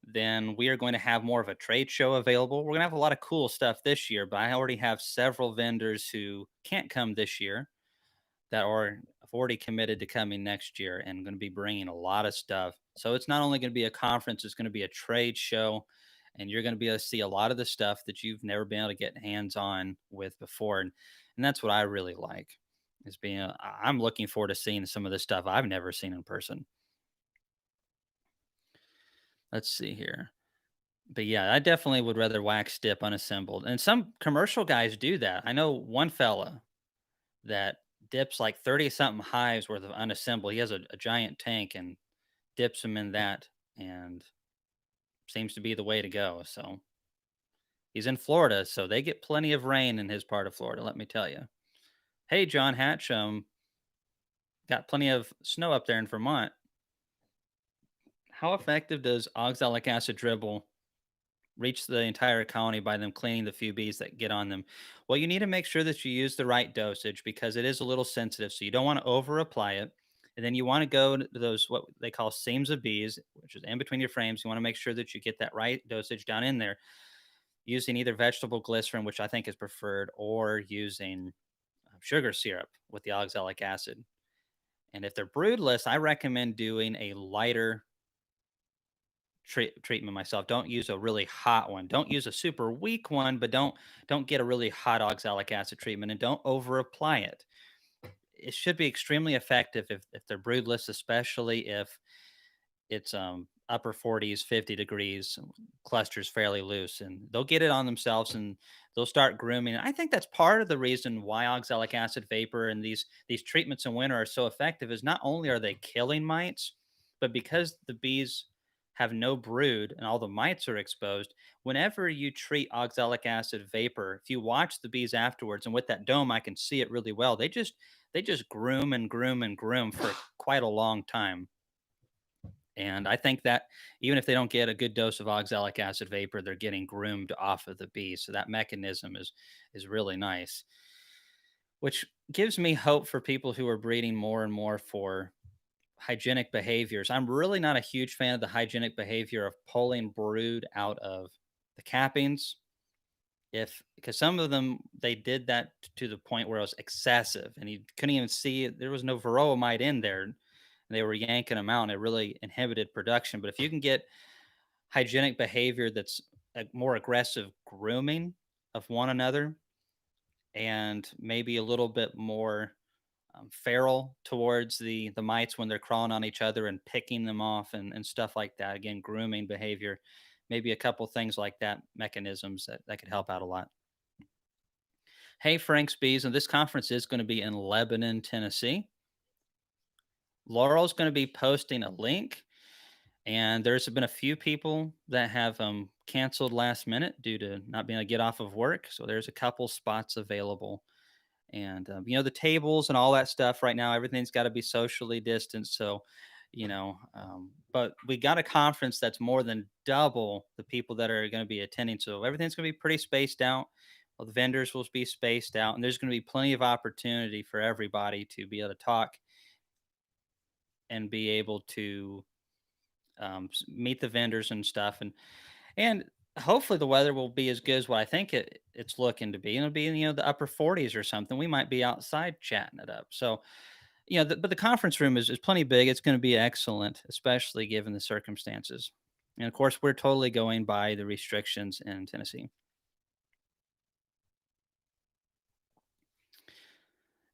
Then we are going to have more of a trade show available. We're going to have a lot of cool stuff this year, but I already have several vendors who can't come this year that are have already committed to coming next year and going to be bringing a lot of stuff. So it's not only going to be a conference, it's going to be a trade show, and you're going to be able to see a lot of the stuff that you've never been able to get hands on with before. And that's what I really like is being. I'm looking forward to seeing some of the stuff I've never seen in person. Let's see here. But yeah, I definitely would rather wax dip unassembled. And some commercial guys do that. I know one fella that dips like 30 something hives worth of unassembled. He has a giant tank and dips them in that and seems to be the way to go. So he's in Florida, so they get plenty of rain in his part of Florida, let me tell you. Hey, John Hatch, got plenty of snow up there in Vermont. How effective does oxalic acid dribble reach the entire colony by them cleaning the few bees that get on them? Well, you need to make sure that you use the right dosage because it is a little sensitive. So you don't want to over apply it. And then you want to go to those, what they call seams of bees, which is in between your frames. You want to make sure that you get that right dosage down in there using either vegetable glycerin, which I think is preferred, or using sugar syrup with the oxalic acid. And if they're broodless, I recommend doing a lighter treatment myself. Don't use a really hot one. Don't use a super weak one, but don't get a really hot oxalic acid treatment and don't over apply it. It should be extremely effective if they're broodless, especially if it's upper 40s, 50 degrees, clusters fairly loose, and they'll get it on themselves and they'll start grooming. And I think that's part of the reason why oxalic acid vapor and these treatments in winter are so effective is not only are they killing mites, but because the bees have no brood and all the mites are exposed, whenever you treat oxalic acid vapor, if you watch the bees afterwards, and with that dome I can see it really well, they just groom and groom and groom for quite a long time. And I think that even if they don't get a good dose of oxalic acid vapor, they're getting groomed off of the bee. So that mechanism is really nice, which gives me hope for people who are breeding more and more for hygienic behaviors. I'm really not a huge fan of the hygienic behavior of pulling brood out of the cappings. If because some of them they did that to the point where it was excessive and you couldn't even see it. There was no varroa mite in there. And they were yanking them out and it really inhibited production. But if you can get hygienic behavior that's a more aggressive grooming of one another and maybe a little bit more feral towards the mites when they're crawling on each other and picking them off and stuff like that. Again, grooming behavior, maybe a couple things like that, mechanisms that could help out a lot. Hey, Frank's Bees, and this conference is going to be in Lebanon, Tennessee. Laurel's going to be posting a link. And there's been a few people that have canceled last minute due to not being able to get off of work. So there's a couple spots available. And, the tables and all that stuff right now, everything's got to be socially distanced. So But we got a conference that's more than double the people that are going to be attending. So everything's going to be pretty spaced out. Well, the vendors will be spaced out, and there's going to be plenty of opportunity for everybody to be able to talk and be able to meet the vendors and stuff. And hopefully the weather will be as good as what I think it's looking to be. It'll be in, the upper 40s or something. We might be outside chatting it up. So, but the conference room is plenty big. It's going to be excellent, especially given the circumstances. And of course, we're totally going by the restrictions in Tennessee.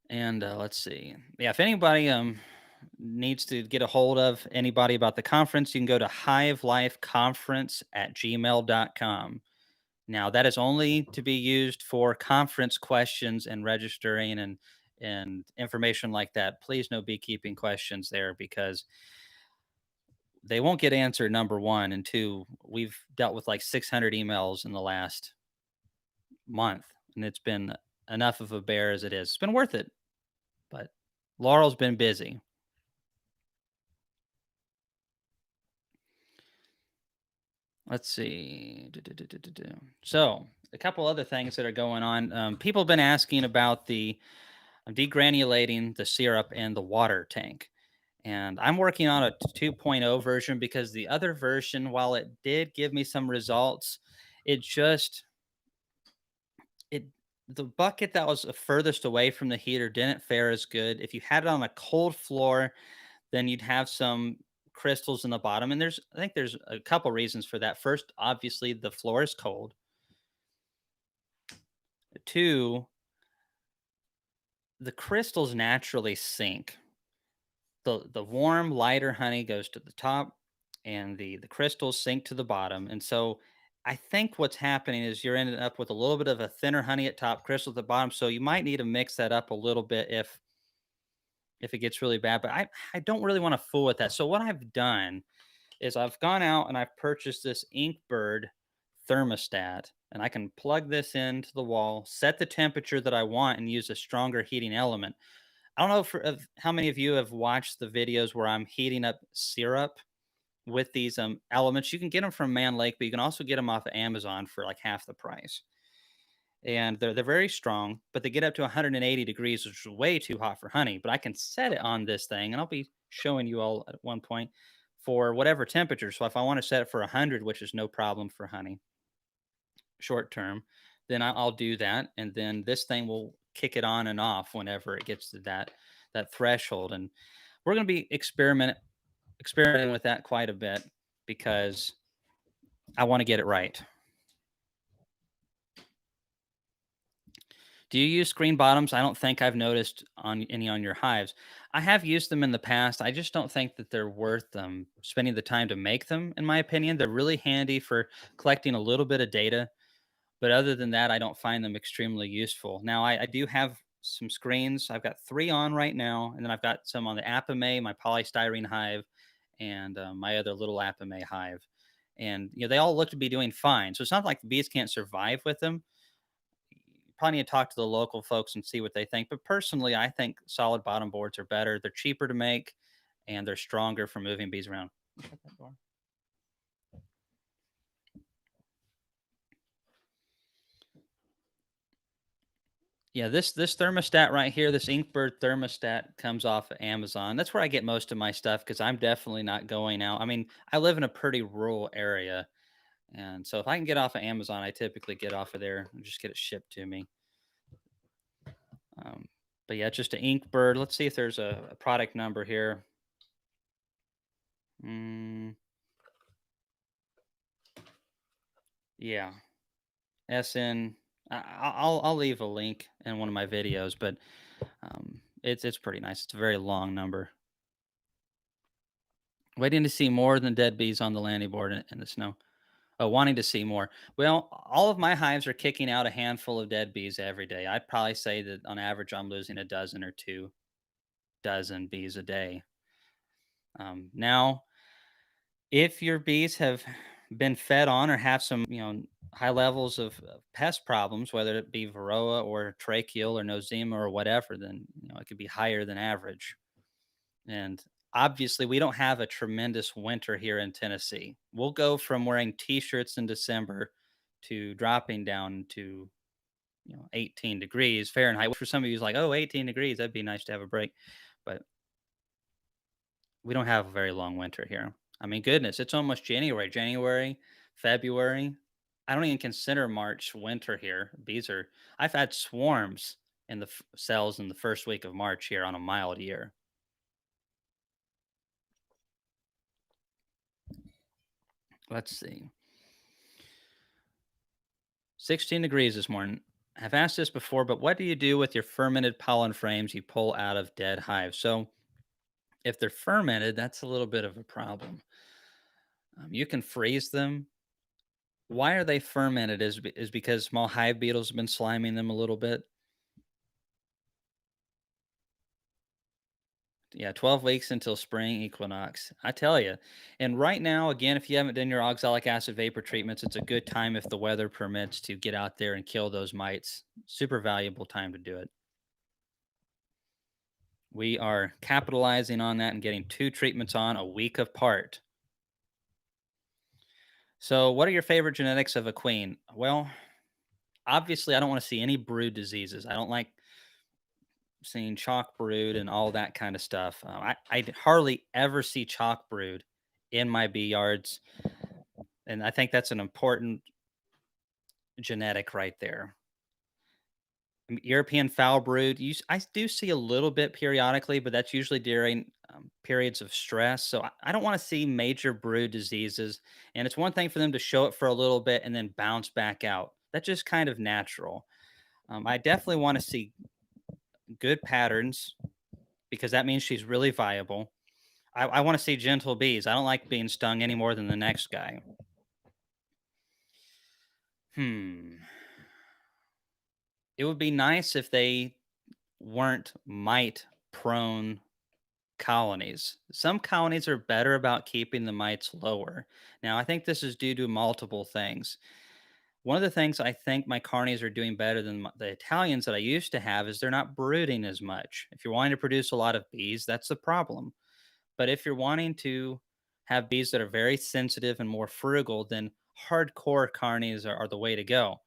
And let's see. Yeah, if anybody needs to get a hold of anybody about the conference, you can go to hivelifeconference@gmail.com. Now, that is only to be used for conference questions and registering and information like that. Please no beekeeping questions there because they won't get answered, number one. And two, we've dealt with like 600 emails in the last month, and it's been enough of a bear as it is. It's been worth it, but Laurel's been busy. Let's see. So, a couple other things that are going on. People have been asking about the degranulating the syrup in the water tank. And I'm working on a 2.0 version because the other version, while it did give me some results, it just it the bucket that was furthest away from the heater didn't fare as good. If you had it on a cold floor, then you'd have some crystals in the bottom. And I think there's a couple reasons for that. First, obviously, the floor is cold. Two, the crystals naturally sink. The warm, lighter honey goes to the top, and the crystals sink to the bottom. And so, I think what's happening is you're ending up with a little bit of a thinner honey at top, crystal at the bottom. So you might need to mix that up a little bit if it gets really bad. But I don't really want to fool with that. So what I've done is I've gone out and I've purchased this Inkbird thermostat, and I can plug this into the wall, set the temperature that I want, and use a stronger heating element. I don't know how many of you have watched the videos where I'm heating up syrup with these elements. You can get them from Man Lake, but you can also get them off of Amazon for like half the price. And they're very strong, but they get up to 180 degrees, which is way too hot for honey. But I can set it on this thing, and I'll be showing you all at one point for whatever temperature. So if I want to set it for 100, which is no problem for honey, short term, then I'll do that, and then this thing will kick it on and off whenever it gets to that threshold. And we're going to be experimenting with that quite a bit because I want to get it right. Do you use screen bottoms? I don't think I've noticed on any on your hives. I have used them in the past. I just don't think that they're worth spending the time to make them. In my opinion, they're really handy for collecting a little bit of data. But other than that, I don't find them extremely useful. Now, I do have some screens. I've got three on right now, and then I've got some on the Apame, my polystyrene hive, and my other little Apame hive. And they all look to be doing fine. So it's not like the bees can't survive with them. You probably need to talk to the local folks and see what they think. But personally, I think solid bottom boards are better. They're cheaper to make, and they're stronger for moving bees around. Shut that door. Yeah, this thermostat right here, this Inkbird thermostat comes off of Amazon. That's where I get most of my stuff because I'm definitely not going out. I mean, I live in a pretty rural area, and so if I can get off of Amazon, I typically get off of there and just get it shipped to me. Um, but yeah, it's just an Inkbird. Let's see if there's a product number here. Mm, yeah, SN. I'll leave a link in one of my videos, but it's pretty nice. It's a very long number. Waiting to see more than dead bees on the landing board in the snow. Oh, wanting to see more. Well, all of my hives are kicking out a handful of dead bees every day. I'd probably say that on average, I'm losing a dozen or 2 dozen bees a day. Now, if your bees have been fed on or have some, high levels of pest problems, whether it be Varroa or tracheal or nosema or whatever, then it could be higher than average. And Obviously, we don't have a tremendous winter here in Tennessee. We'll go from wearing t-shirts in December to dropping down to 18 degrees Fahrenheit. Which for some of you is like, oh, 18 degrees, that'd be nice to have a break. But we don't have a very long winter here. I mean, goodness, it's almost January. January, February. I don't even consider March winter here. Bees are. I've had swarms in the cells in the first week of March here on a mild year. Let's see. 16 degrees this morning. I've asked this before, but what do you do with your fermented pollen frames you pull out of dead hives? So, if they're fermented, that's a little bit of a problem. You can freeze them. Why are they fermented? Is because small hive beetles have been sliming them a little bit. Yeah, 12 weeks until spring equinox. I tell you. And right now, again, if you haven't done your oxalic acid vapor treatments, it's a good time if the weather permits to get out there and kill those mites. Super valuable time to do it. We are capitalizing on that and getting two treatments on a week apart. So, what are your favorite genetics of a queen? Well, obviously, I don't want to see any brood diseases. I don't like seeing chalk brood and all that kind of stuff. I hardly ever see chalk brood in my bee yards, and I think that's an important genetic right there. European foul brood, I do see a little bit periodically, but that's usually during periods of stress. So I don't want to see major brood diseases. And it's one thing for them to show it for a little bit and then bounce back out. That's just kind of natural. I definitely want to see good patterns because that means she's really viable. I want to see gentle bees. I don't like being stung any more than the next guy. Hmm. It would be nice if they weren't mite prone colonies. Some colonies are better about keeping the mites lower. Now, I think this is due to multiple things. One of the things I think my carnies are doing better than the Italians that I used to have is they're not brooding as much. If you're wanting to produce a lot of bees, that's the problem. But if you're wanting to have bees that are very sensitive and more frugal, then hardcore carnies are the way to go.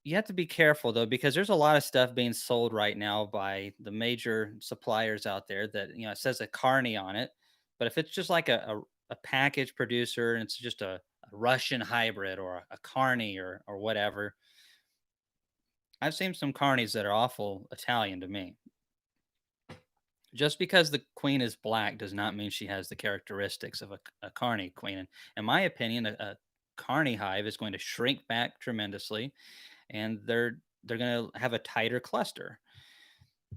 You have to be careful though, because there's a lot of stuff being sold right now by the major suppliers out there that it says a carny on it, but if it's just like a package producer and it's just a Russian hybrid or a carny or whatever, I've seen some carnies that are awful Italian to me. Just because the queen is black does not mean she has the characteristics of a carny queen. And in my opinion, a carny hive is going to shrink back tremendously and they're going to have a tighter cluster.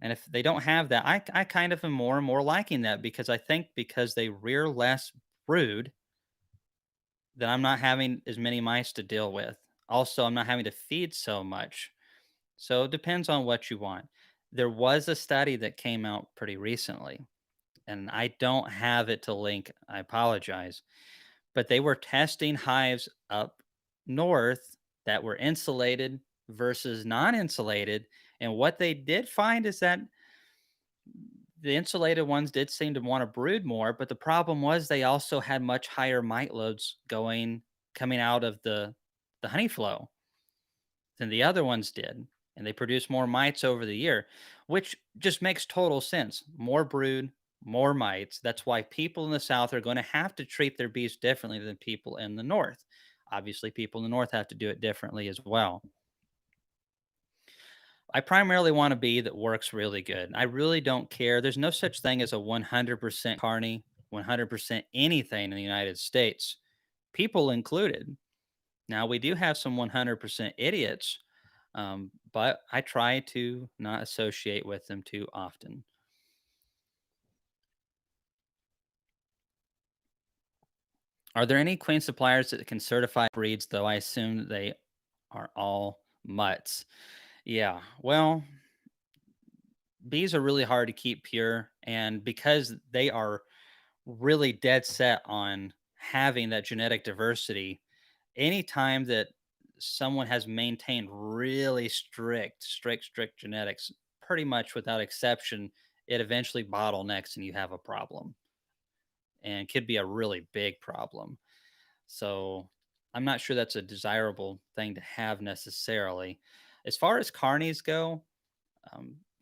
And if they don't have that, I kind of am more and more liking that because I think because they rear less brood, that I'm not having as many mice to deal with. Also, I'm not having to feed so much. So it depends on what you want. There was a study that came out pretty recently, and I don't have it to link. I apologize. But they were testing hives up north that were insulated versus non-insulated, and what they did find is that the insulated ones did seem to want to brood more, but the problem was they also had much higher mite loads coming out of the honey flow than the other ones did, and they produced more mites over the year, which just makes total sense. More brood, more mites. That's why people in the South are going to have to treat their bees differently than people in the North. Obviously, people in the North have to do it differently as well. I primarily want a bee that works really good. I really don't care. There's no such thing as a 100% carny, 100% anything in the United States, people included. Now, we do have some 100% idiots, but I try to not associate with them too often. Are there any queen suppliers that can certify breeds, though I assume they are all mutts? Yeah, well, bees are really hard to keep pure. And because they are really dead set on having that genetic diversity, anytime that someone has maintained really strict genetics, pretty much without exception, it eventually bottlenecks and you have a problem, and could be a really big problem. So I'm not sure that's a desirable thing to have necessarily. As far as carnies go,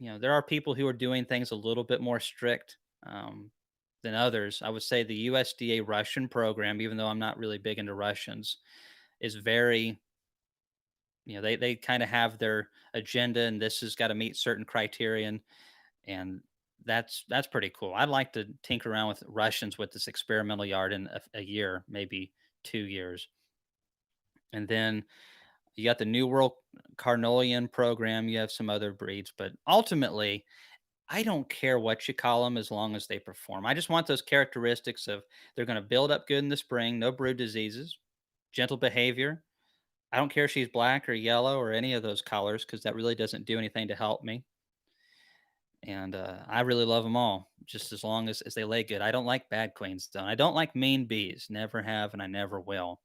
there are people who are doing things a little bit more strict than others. I would say the USDA Russian program, even though I'm not really big into Russians, is very, they kind of have their agenda, and this has got to meet certain criterion, and that's pretty cool. I'd like to tinker around with Russians with this experimental yard in a year, maybe 2 years, and then you got the New World Carnolian program. You have some other breeds, but ultimately, I don't care what you call them as long as they perform. I just want those characteristics of they're going to build up good in the spring, no brood diseases, gentle behavior. I don't care if she's black or yellow or any of those colors because that really doesn't do anything to help me. And I really love them all, just as long as they lay good. I don't like bad queens, though. I don't like mean bees. Never have, and I never will.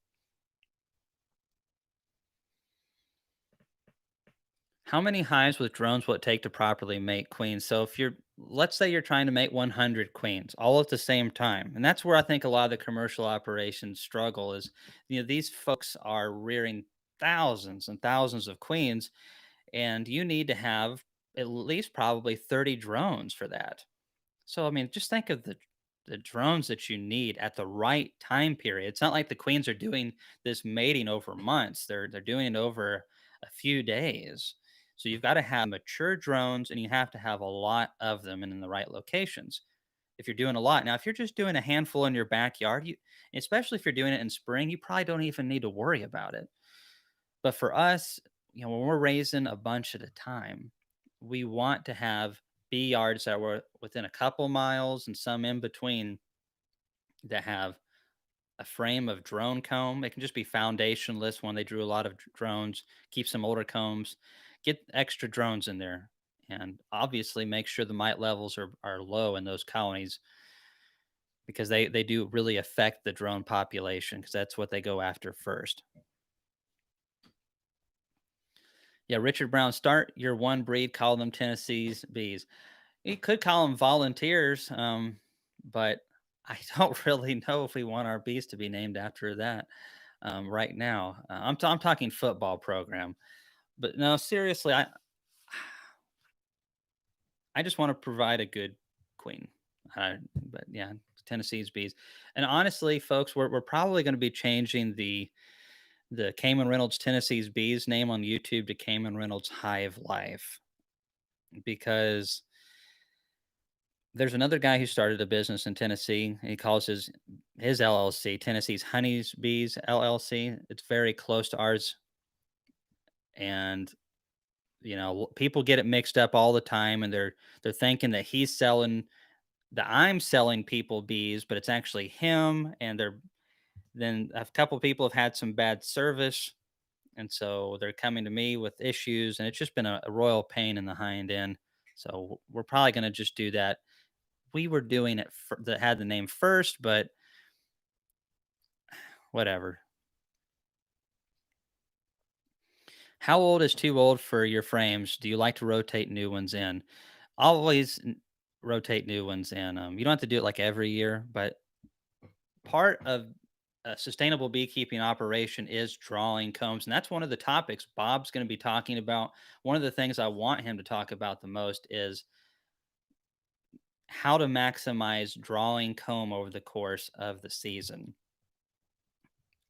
How many hives with drones will it take to properly make queens? So if let's say you're trying to make 100 queens all at the same time, and that's where I think a lot of the commercial operations struggle is, these folks are rearing thousands and thousands of queens, and you need to have at least probably 30 drones for that. So I mean, just think of the drones that you need at the right time period. It's not like the queens are doing this mating over months. They're doing it over a few days. So you've got to have mature drones and you have to have a lot of them and in the right locations. If you're doing a lot. Now, if you're just doing a handful in your backyard, especially if you're doing it in spring, you probably don't even need to worry about it. But for us, when we're raising a bunch at a time, we want to have bee yards that were within a couple miles and some in between that have a frame of drone comb. It can just be foundationless when they drew a lot of drones, keep some older combs, get extra drones in there. And obviously make sure the mite levels are low in those colonies because they do really affect the drone population because that's what they go after first. Yeah, Richard Brown, start your one breed, call them Tennessee's bees. You could call them volunteers, but I don't really know if we want our bees to be named after that right now. I'm talking football program, but no, seriously, I just want to provide a good queen. But yeah, Tennessee's bees, and honestly, folks, we're probably going to be changing the Kamon Reynolds Tennessee's bees name on YouTube to Kamon Reynolds Hive Life because there's another guy who started a business in Tennessee. He calls his LLC Tennessee's Honeys Bees LLC. It's very close to ours, and people get it mixed up all the time, and they're thinking that I'm selling people bees, but it's actually him. And then a couple people have had some bad service, and so they're coming to me with issues, and it's just been a royal pain in the hind end. So we're probably going to just do that. We were doing it that had the name first, but whatever. How old is too old for your frames? Do you like to rotate new ones in? Always rotate new ones in. You don't have to do it like every year, but part of a sustainable beekeeping operation is drawing combs. And that's one of the topics Bob's going to be talking about. One of the things I want him to talk about the most is how to maximize drawing comb over the course of the season.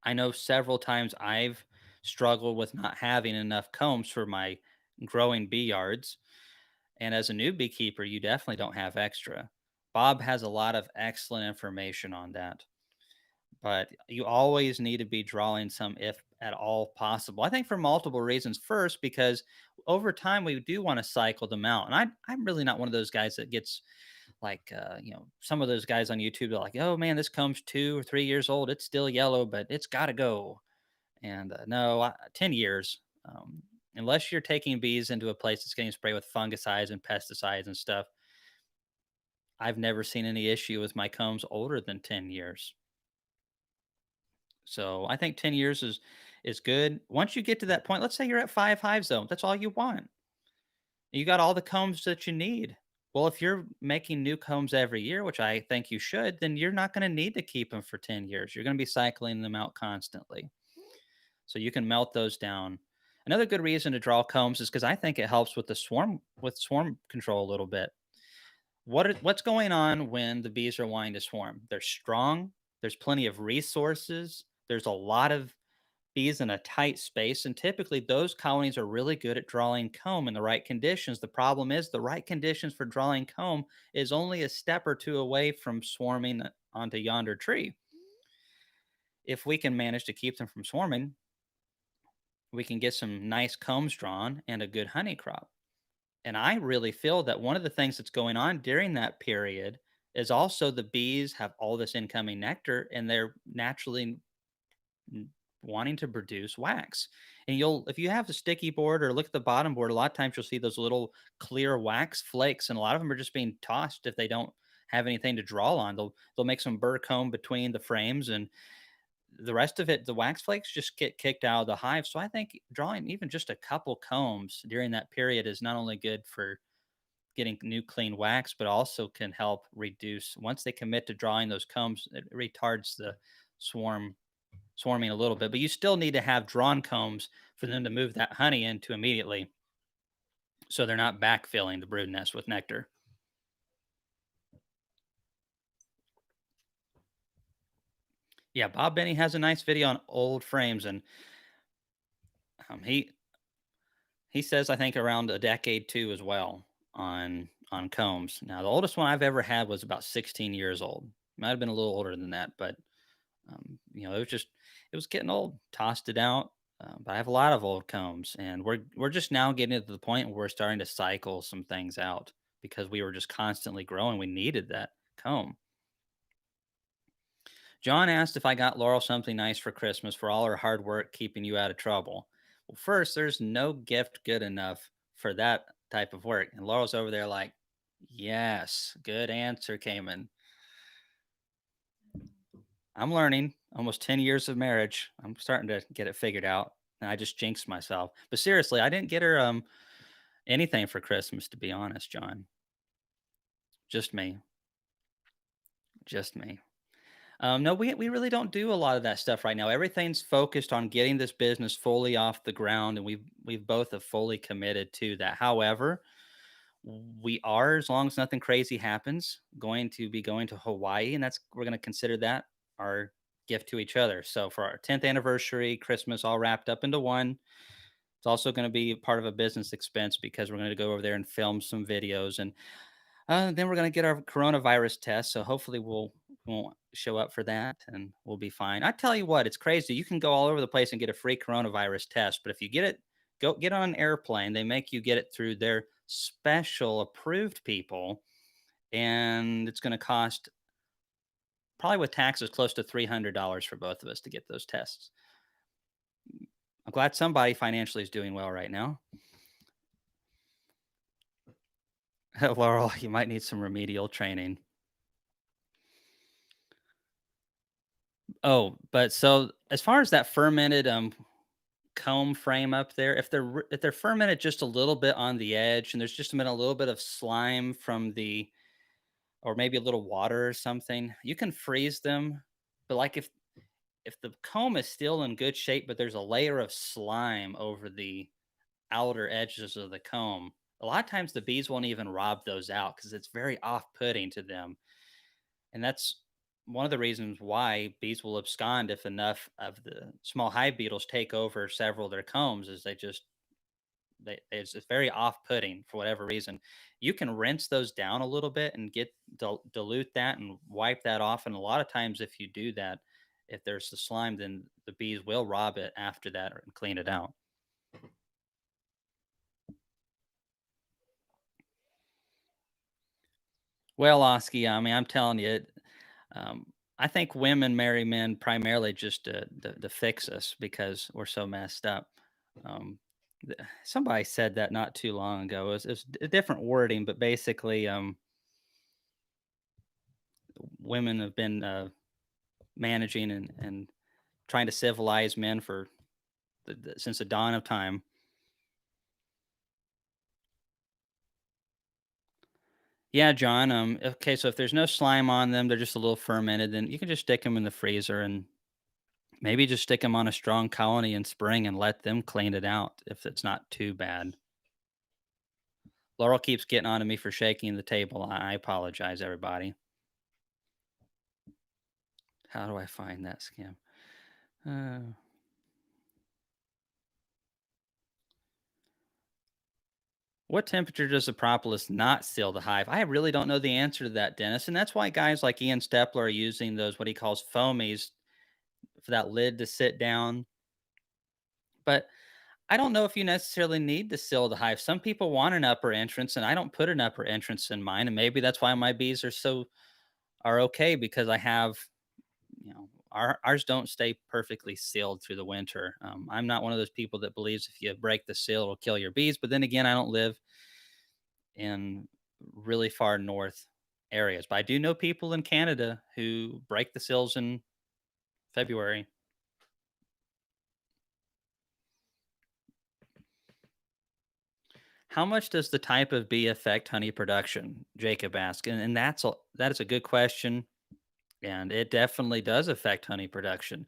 I know several times I've struggled with not having enough combs for my growing bee yards. And as a new beekeeper, you definitely don't have extra. Bob has a lot of excellent information on that, but you always need to be drawing some if at all possible. I think for multiple reasons. First, because over time we do want to cycle them out. And I'm really not one of those guys that gets like some of those guys on YouTube are like, oh man, this comb's 2 or 3 years old. It's still yellow, but it's got to go. And no, 10 years. Unless you're taking bees into a place that's getting sprayed with fungicides and pesticides and stuff, I've never seen any issue with my combs older than 10 years. So I think 10 years is good. Once you get to that point, let's say you're at 5 hives though. That's all you want. You got all the combs that you need. Well, if you're making new combs every year, which I think you should, then you're not going to need to keep them for 10 years. You're going to be cycling them out constantly. So you can melt those down. Another good reason to draw combs is because I think it helps with the swarm control a little bit. What's going on when the bees are wanting to swarm? They're strong. There's plenty of resources. There's a lot of bees in a tight space, and typically those colonies are really good at drawing comb in the right conditions. The problem is the right conditions for drawing comb is only a step or two away from swarming onto yonder tree. If we can manage to keep them from swarming, we can get some nice combs drawn and a good honey crop. And I really feel that one of the things that's going on during that period is also the bees have all this incoming nectar and they're naturally n- wanting to produce wax. And if you have the sticky board or look at the bottom board, a lot of times you'll see those little clear wax flakes, and a lot of them are just being tossed if they don't have anything to draw on. They'll make some burr comb between the frames, and the rest of it, the wax flakes just get kicked out of the hive. So I think drawing even just a couple combs during that period is not only good for getting new clean wax, but also can help reduce once they commit to drawing those combs, it retards the swarm swarming a little bit. But you still need to have drawn combs for them to move that honey into immediately so they're not backfilling the brood nest with nectar. Yeah, Bob Benny has a nice video on old frames, and um, he he says I think around a decade too as well on combs. Now the oldest one I've ever had was about 16 years old. Might have been a little older than that, but it was getting old. Tossed it out. But I have a lot of old combs, and we're just now getting to the point where we're starting to cycle some things out because we were just constantly growing. We needed that comb. John asked if I got Laurel something nice for Christmas for all her hard work keeping you out of trouble. Well, first, there's no gift good enough for that type of work. And Laurel's over there like, yes, good answer, Kamon. I'm learning. Almost 10 years of marriage. I'm starting to get it figured out. And I just jinxed myself. But seriously, I didn't get her anything for Christmas, to be honest, John. Just me. Just me. No, we really don't do a lot of that stuff right now. Everything's focused on getting this business fully off the ground, and we've both have fully committed to that. However, we are, as long as nothing crazy happens, going to be going to Hawaii, and that's we're going to consider that our gift to each other. So for our 10th anniversary, Christmas, all wrapped up into one. It's also going to be part of a business expense because we're going to go over there and film some videos, and then we're going to get our coronavirus test. So hopefully we won't show up for that, and we'll be fine. I tell you what, it's crazy. You can go all over the place and get a free coronavirus test, but if you get it, go get on an airplane. They make you get it through their special approved people, and it's going to cost probably with taxes close to $300 for both of us to get those tests. I'm glad somebody financially is doing well right now. Laurel, you might need some remedial training. Oh, but so as far as that fermented comb frame up there, if they're fermented just a little bit on the edge and there's just been a little bit of slime from the or maybe a little water or something, you can freeze them. But like if the comb is still in good shape, but there's a layer of slime over the outer edges of the comb, a lot of times the bees won't even rob those out because it's very off-putting to them. And that's one of the reasons why bees will abscond if enough of the small hive beetles take over several of their combs is it's very off-putting for whatever reason. You can rinse those down a little bit and dilute that and wipe that off. And a lot of times, if you do that, if there's the slime, then the bees will rob it after that and clean it out. Well, Oski, I mean, I'm telling you, I think women marry men primarily just to fix us because we're so messed up. Um, Somebody said that not too long ago. It was a different wording, but basically, women have been managing and trying to civilize men for since the dawn of time. Yeah, John. Okay, so if there's no slime on them, they're just a little fermented, then you can just stick them in the freezer and maybe just stick them on a strong colony in spring and let them clean it out if it's not too bad. Laurel keeps getting on to me for shaking the table. I apologize, everybody. How do I find that scam? Uh, what temperature does the propolis not seal the hive? I really don't know the answer to that, Dennis. And that's why guys like Ian Stepler are using those, what he calls foamies, for that lid to sit down. But I don't know if you necessarily need to seal the hive. Some people want an upper entrance, and I don't put an upper entrance in mine. And maybe that's why my bees are okay because I have, ours don't stay perfectly sealed through the winter. I'm not one of those people that believes if you break the seal, it'll kill your bees. But then again, I don't live in really far north areas. But I do know people in Canada who break the seals in February. How much does the type of bee affect honey production? Jacob asked, and that is a good question, and it definitely does affect honey production.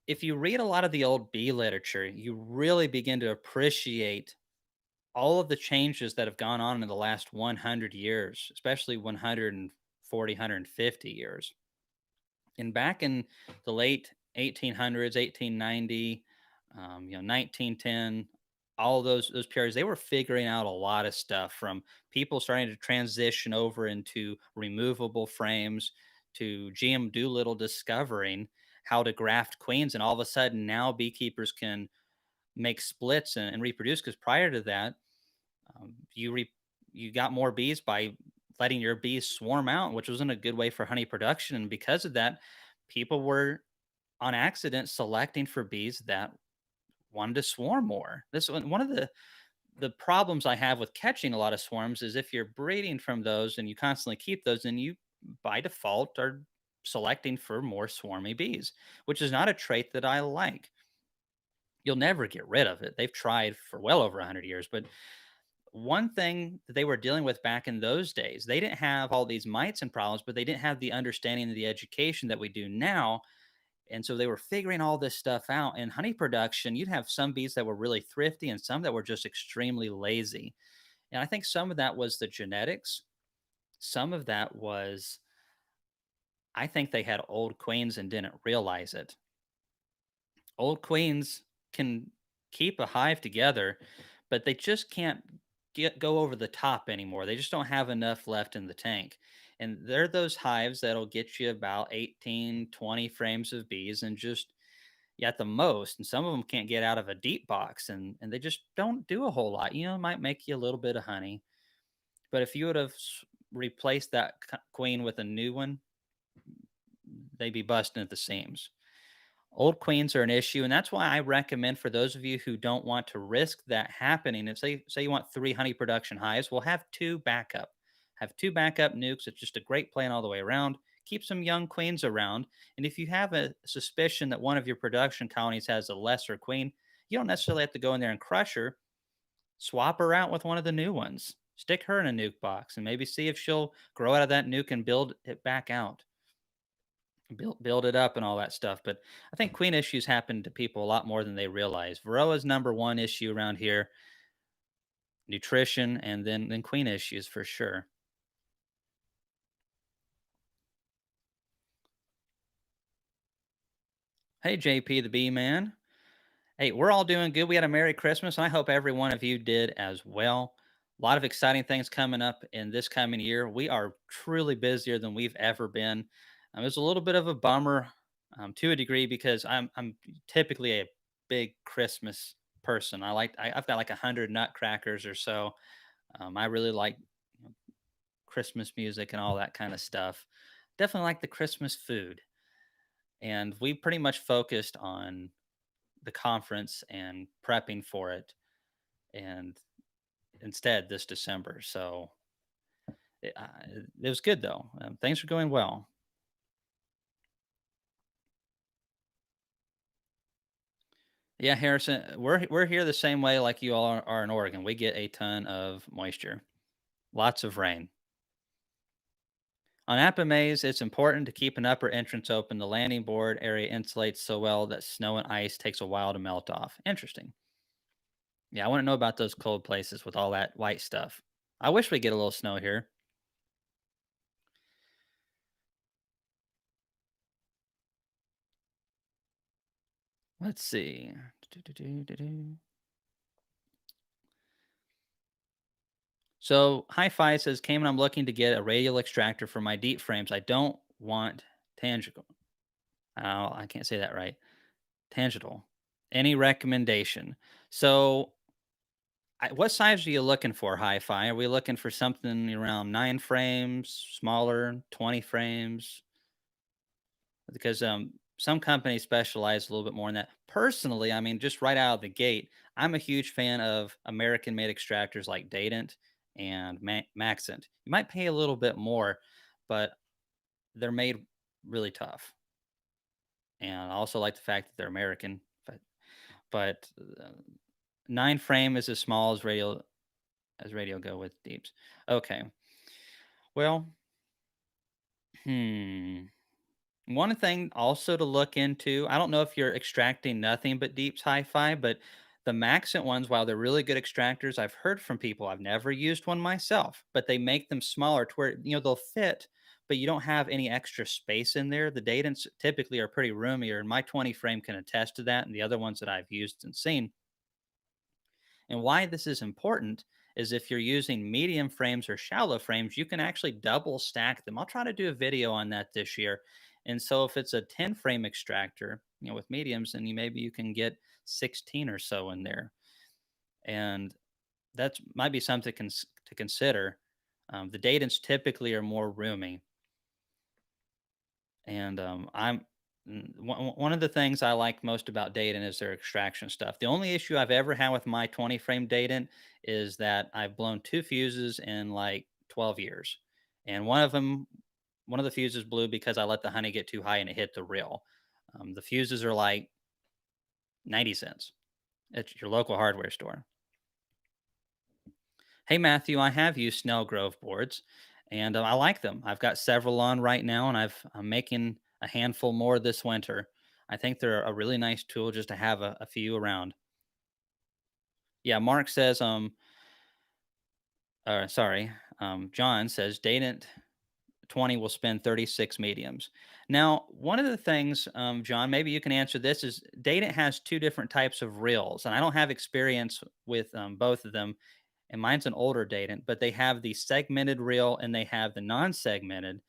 If you read a lot of the old bee literature, you really begin to appreciate all of the changes that have gone on in the last 100 years, especially 140, 150 years. And back in the late 1800s, 1890, 1910, all those periods, they were figuring out a lot of stuff from people starting to transition over into removable frames to GM Doolittle discovering how to graft queens. And all of a sudden, now beekeepers can make splits and reproduce. Because prior to that, you got more bees by letting your bees swarm out, which wasn't a good way for honey production. And because of that, people were on accident selecting for bees that wanted to swarm more. This one of the problems I have with catching a lot of swarms is if you're breeding from those and you constantly keep those, then you by default are selecting for more swarmy bees, which is not a trait that I like. You'll never get rid of it. They've tried for well over 100 years, but one thing that they were dealing with back in those days, they didn't have all these mites and problems, but they didn't have the understanding of the education that we do now. And so they were figuring all this stuff out. In honey production, you'd have some bees that were really thrifty and some that were just extremely lazy. And I think some of that was the genetics. Some of that was, I think they had old queens and didn't realize it. Old queens can keep a hive together, but they just can't go over the top anymore. They just don't have enough left in the tank. And they're those hives that'll get you about 18, 20 frames of bees and just at the most. And some of them can't get out of a deep box and they just don't do a whole lot. It might make you a little bit of honey. But if you would have replaced that queen with a new one, they'd be busting at the seams. Old queens are an issue, and that's why I recommend for those of you who don't want to risk that happening, and say you want 3 honey production hives, well, have 2 backup. Have 2 backup nukes. It's just a great plan all the way around. Keep some young queens around, and if you have a suspicion that one of your production colonies has a lesser queen, you don't necessarily have to go in there and crush her. Swap her out with one of the new ones. Stick her in a nuke box and maybe see if she'll grow out of that nuke and build it back out, build it up and all that stuff. But I think queen issues happen to people a lot more than they realize. Varroa's number one issue around here, nutrition, and then queen issues for sure. Hey, JP the Bee Man. Hey, we're all doing good. We had a Merry Christmas, and I hope every one of you did as well. A lot of exciting things coming up in this coming year. We are truly busier than we've ever been. It was a little bit of a bummer to a degree because I'm typically a big Christmas person. I've got like 100 nutcrackers or so. I really like Christmas music and all that kind of stuff. Definitely like the Christmas food, and we pretty much focused on the conference and prepping for it and instead this December. So it was good though. Things are going well. Yeah, Harrison, we're here the same way like you all are in Oregon. We get a ton of moisture, lots of rain. On Apamaze, it's important to keep an upper entrance open. The landing board area insulates so well that snow and ice takes a while to melt off. Interesting. Yeah, I want to know about those cold places with all that white stuff. I wish we get a little snow here. Let's see. Do-do-do-do-do. So, Hi Fi says, Cayman, I'm looking to get a radial extractor for my deep frames. I don't want tangible. Oh, I can't say that right. Tangible. Any recommendation? So, what size are you looking for, Hi-Fi? Are we looking for something around 9 frames, smaller, 20 frames? Because some companies specialize a little bit more in that. Personally, I mean, just right out of the gate, I'm a huge fan of American-made extractors like Dadent and Maxent. You might pay a little bit more, but they're made really tough. And I also like the fact that they're American. But 9 frame is as small as radio go with deeps. Okay. Well, hmm. One thing also to look into, I don't know if you're extracting nothing but deeps hi-fi, but the Maxent ones, while they're really good extractors, I've heard from people, I've never used one myself, but they make them smaller to where, they'll fit, but you don't have any extra space in there. The Datans typically are pretty roomier, and my 20 frame can attest to that, and the other ones that I've used and seen. And why this is important is if you're using medium frames or shallow frames, you can actually double stack them. I'll try to do a video on that this year. And so if it's a 10 frame extractor, with mediums, then maybe you can get 16 or so in there. And that might be something to consider. The Datans typically are more roomy. And one of the things I like most about Dayton is their extraction stuff. The only issue I've ever had with my 20 frame Dayton is that I've blown two fuses in like 12 years. And one of the fuses blew because I let the honey get too high and it hit the reel. The fuses are like 90 cents at your local hardware store. Hey, Matthew, I have used Snell Grove boards and I like them. I've got several on right now and I'm making a handful more this winter. I think they're a really nice tool just to have a few around. Yeah, Mark says, sorry, John says, Dadent 20 will spend 36 mediums. Now, one of the things, John, maybe you can answer this is Dadent has two different types of reels, and I don't have experience with both of them and mine's an older Dadent, but they have the segmented reel and they have the non-segmented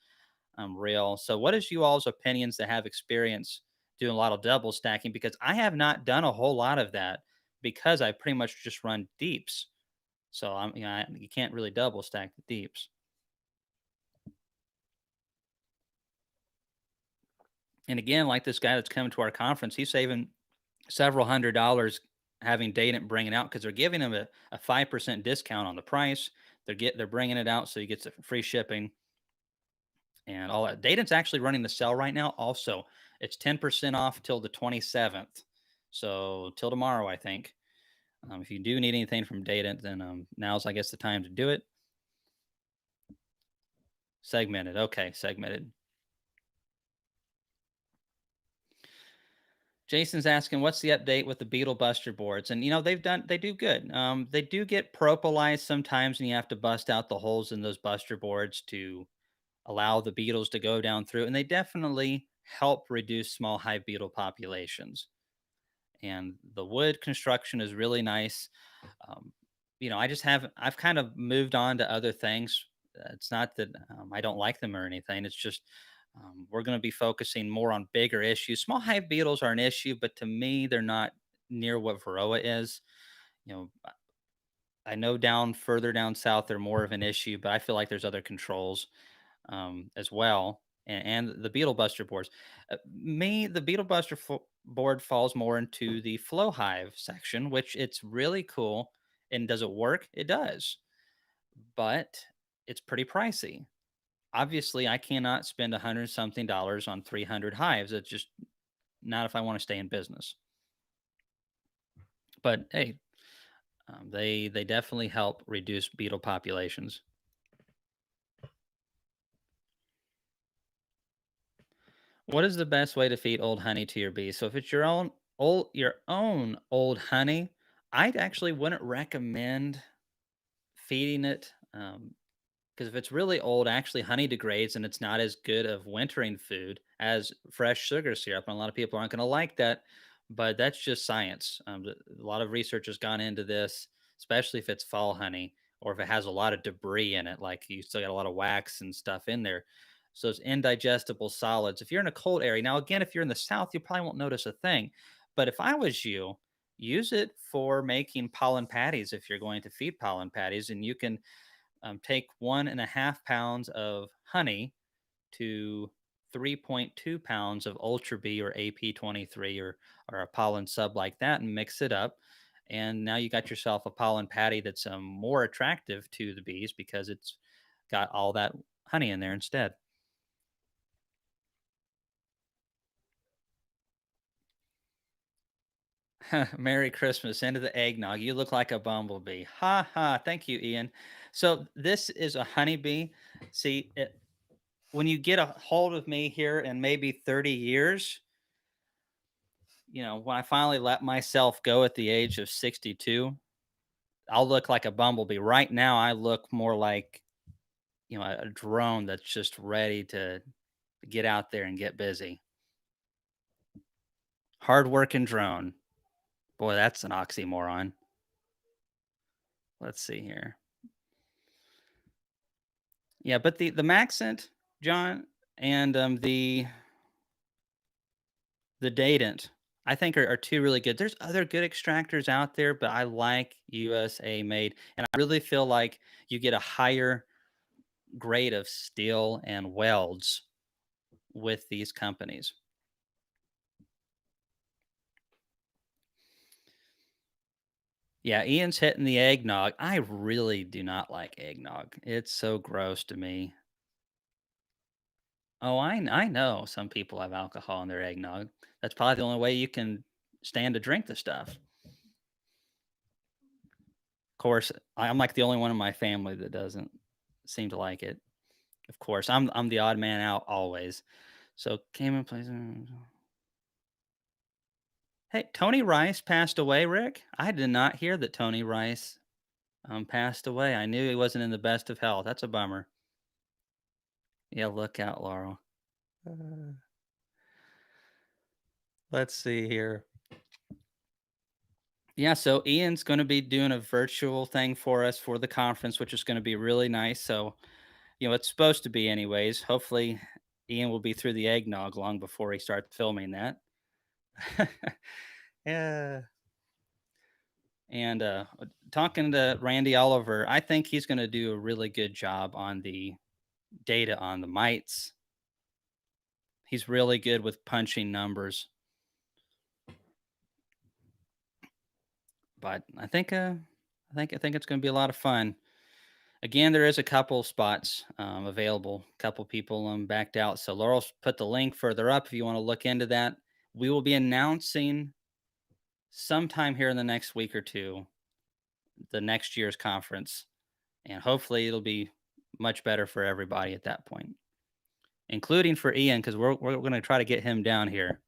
reel. So, what is you all's opinions that have experience doing a lot of double stacking? Because I have not done a whole lot of that because I pretty much just run deeps. So you can't really double stack the deeps. And again, like this guy that's coming to our conference, he's saving several $100 having Dadent bring it out because they're giving him a 5% discount on the price. They're bringing it out so he gets free shipping and all that. Dayton's actually running the sale right now. Also, it's 10% off till the 27th. So till tomorrow, I think. If you do need anything from Dayton, then now's, I guess, the time to do it. Segmented. Okay, segmented. Jason's asking, what's the update with the Beetle Buster boards? And they do good. They do get propolized sometimes, and you have to bust out the holes in those Buster boards to allow the beetles to go down through, and they definitely help reduce small hive beetle populations. And the wood construction is really nice. Um, I've kind of moved on to other things. It's not that I don't like them or anything. It's just we're going to be focusing more on bigger issues. Small hive beetles are an issue, but to me, they're not near what Varroa is. You know, I know down further down south, they're more of an issue, but I feel like there's other controls as well. And the Beetle Buster boards. The Beetle Buster board falls more into the Flow Hive section, which it's really cool. And does it work? It does, but it's pretty pricey. Obviously, I cannot spend 100 something dollars on 300 hives. It's just not if I want to stay in business. But hey, they definitely help reduce beetle populations. What is the best way to feed old honey to your bees? So if it's your own old honey, I actually wouldn't recommend feeding it. Because if it's really old, actually honey degrades and it's not as good of wintering food as fresh sugar syrup. And a lot of people aren't going to like that, but that's just science. A lot of research has gone into this, especially if it's fall honey or if it has a lot of debris in it, like you still got a lot of wax and stuff in there. So it's indigestible solids. If you're in a cold area, now again, if you're in the south, you probably won't notice a thing. But if I was you, use it for making pollen patties if you're going to feed pollen patties, and you can take 1.5 pounds of honey to 3.2 pounds of Ultra B or AP23 or a pollen sub like that and mix it up. And now you got yourself a pollen patty that's more attractive to the bees because it's got all that honey in there instead. Merry Christmas into the eggnog. You look like a bumblebee. Ha ha. Thank you, Ian. So this is a honeybee. See, when you get a hold of me here in maybe 30 years, when I finally let myself go at the age of 62, I'll look like a bumblebee. Right now, I look more like, a drone that's just ready to get out there and get busy. Hardworking drone. Boy, that's an oxymoron. Let's see here. Yeah, but the Maxent, John, and the Dadant, I think are two really good. There's other good extractors out there, but I like USA made, and I really feel like you get a higher grade of steel and welds with these companies. Yeah, Ian's hitting the eggnog. I really do not like eggnog. It's so gross to me. Oh, I know some people have alcohol in their eggnog. That's probably the only way you can stand to drink the stuff. Of course, I'm like the only one in my family that doesn't seem to like it. Of course, I'm the odd man out always. So came in place. Hey, Tony Rice passed away, Rick. I did not hear that Tony Rice passed away. I knew he wasn't in the best of health. That's a bummer. Yeah, look out, Laurel. Uh, let's see here. Yeah, so Ian's going to be doing a virtual thing for us for the conference, which is going to be really nice. So, it's supposed to be, anyways. Hopefully, Ian will be through the eggnog long before he starts filming that. Yeah. And talking to Randy Oliver, I think he's going to do a really good job on the data on the mites. He's really good with punching numbers. But I think it's going to be a lot of fun. Again, there is a couple spots available. A couple people backed out. So Laurel's put the link further up if you want to look into that. We will be announcing sometime here in the next week or two the next year's conference, and hopefully it'll be much better for everybody at that point, including for Ian, because we're going to try to get him down here.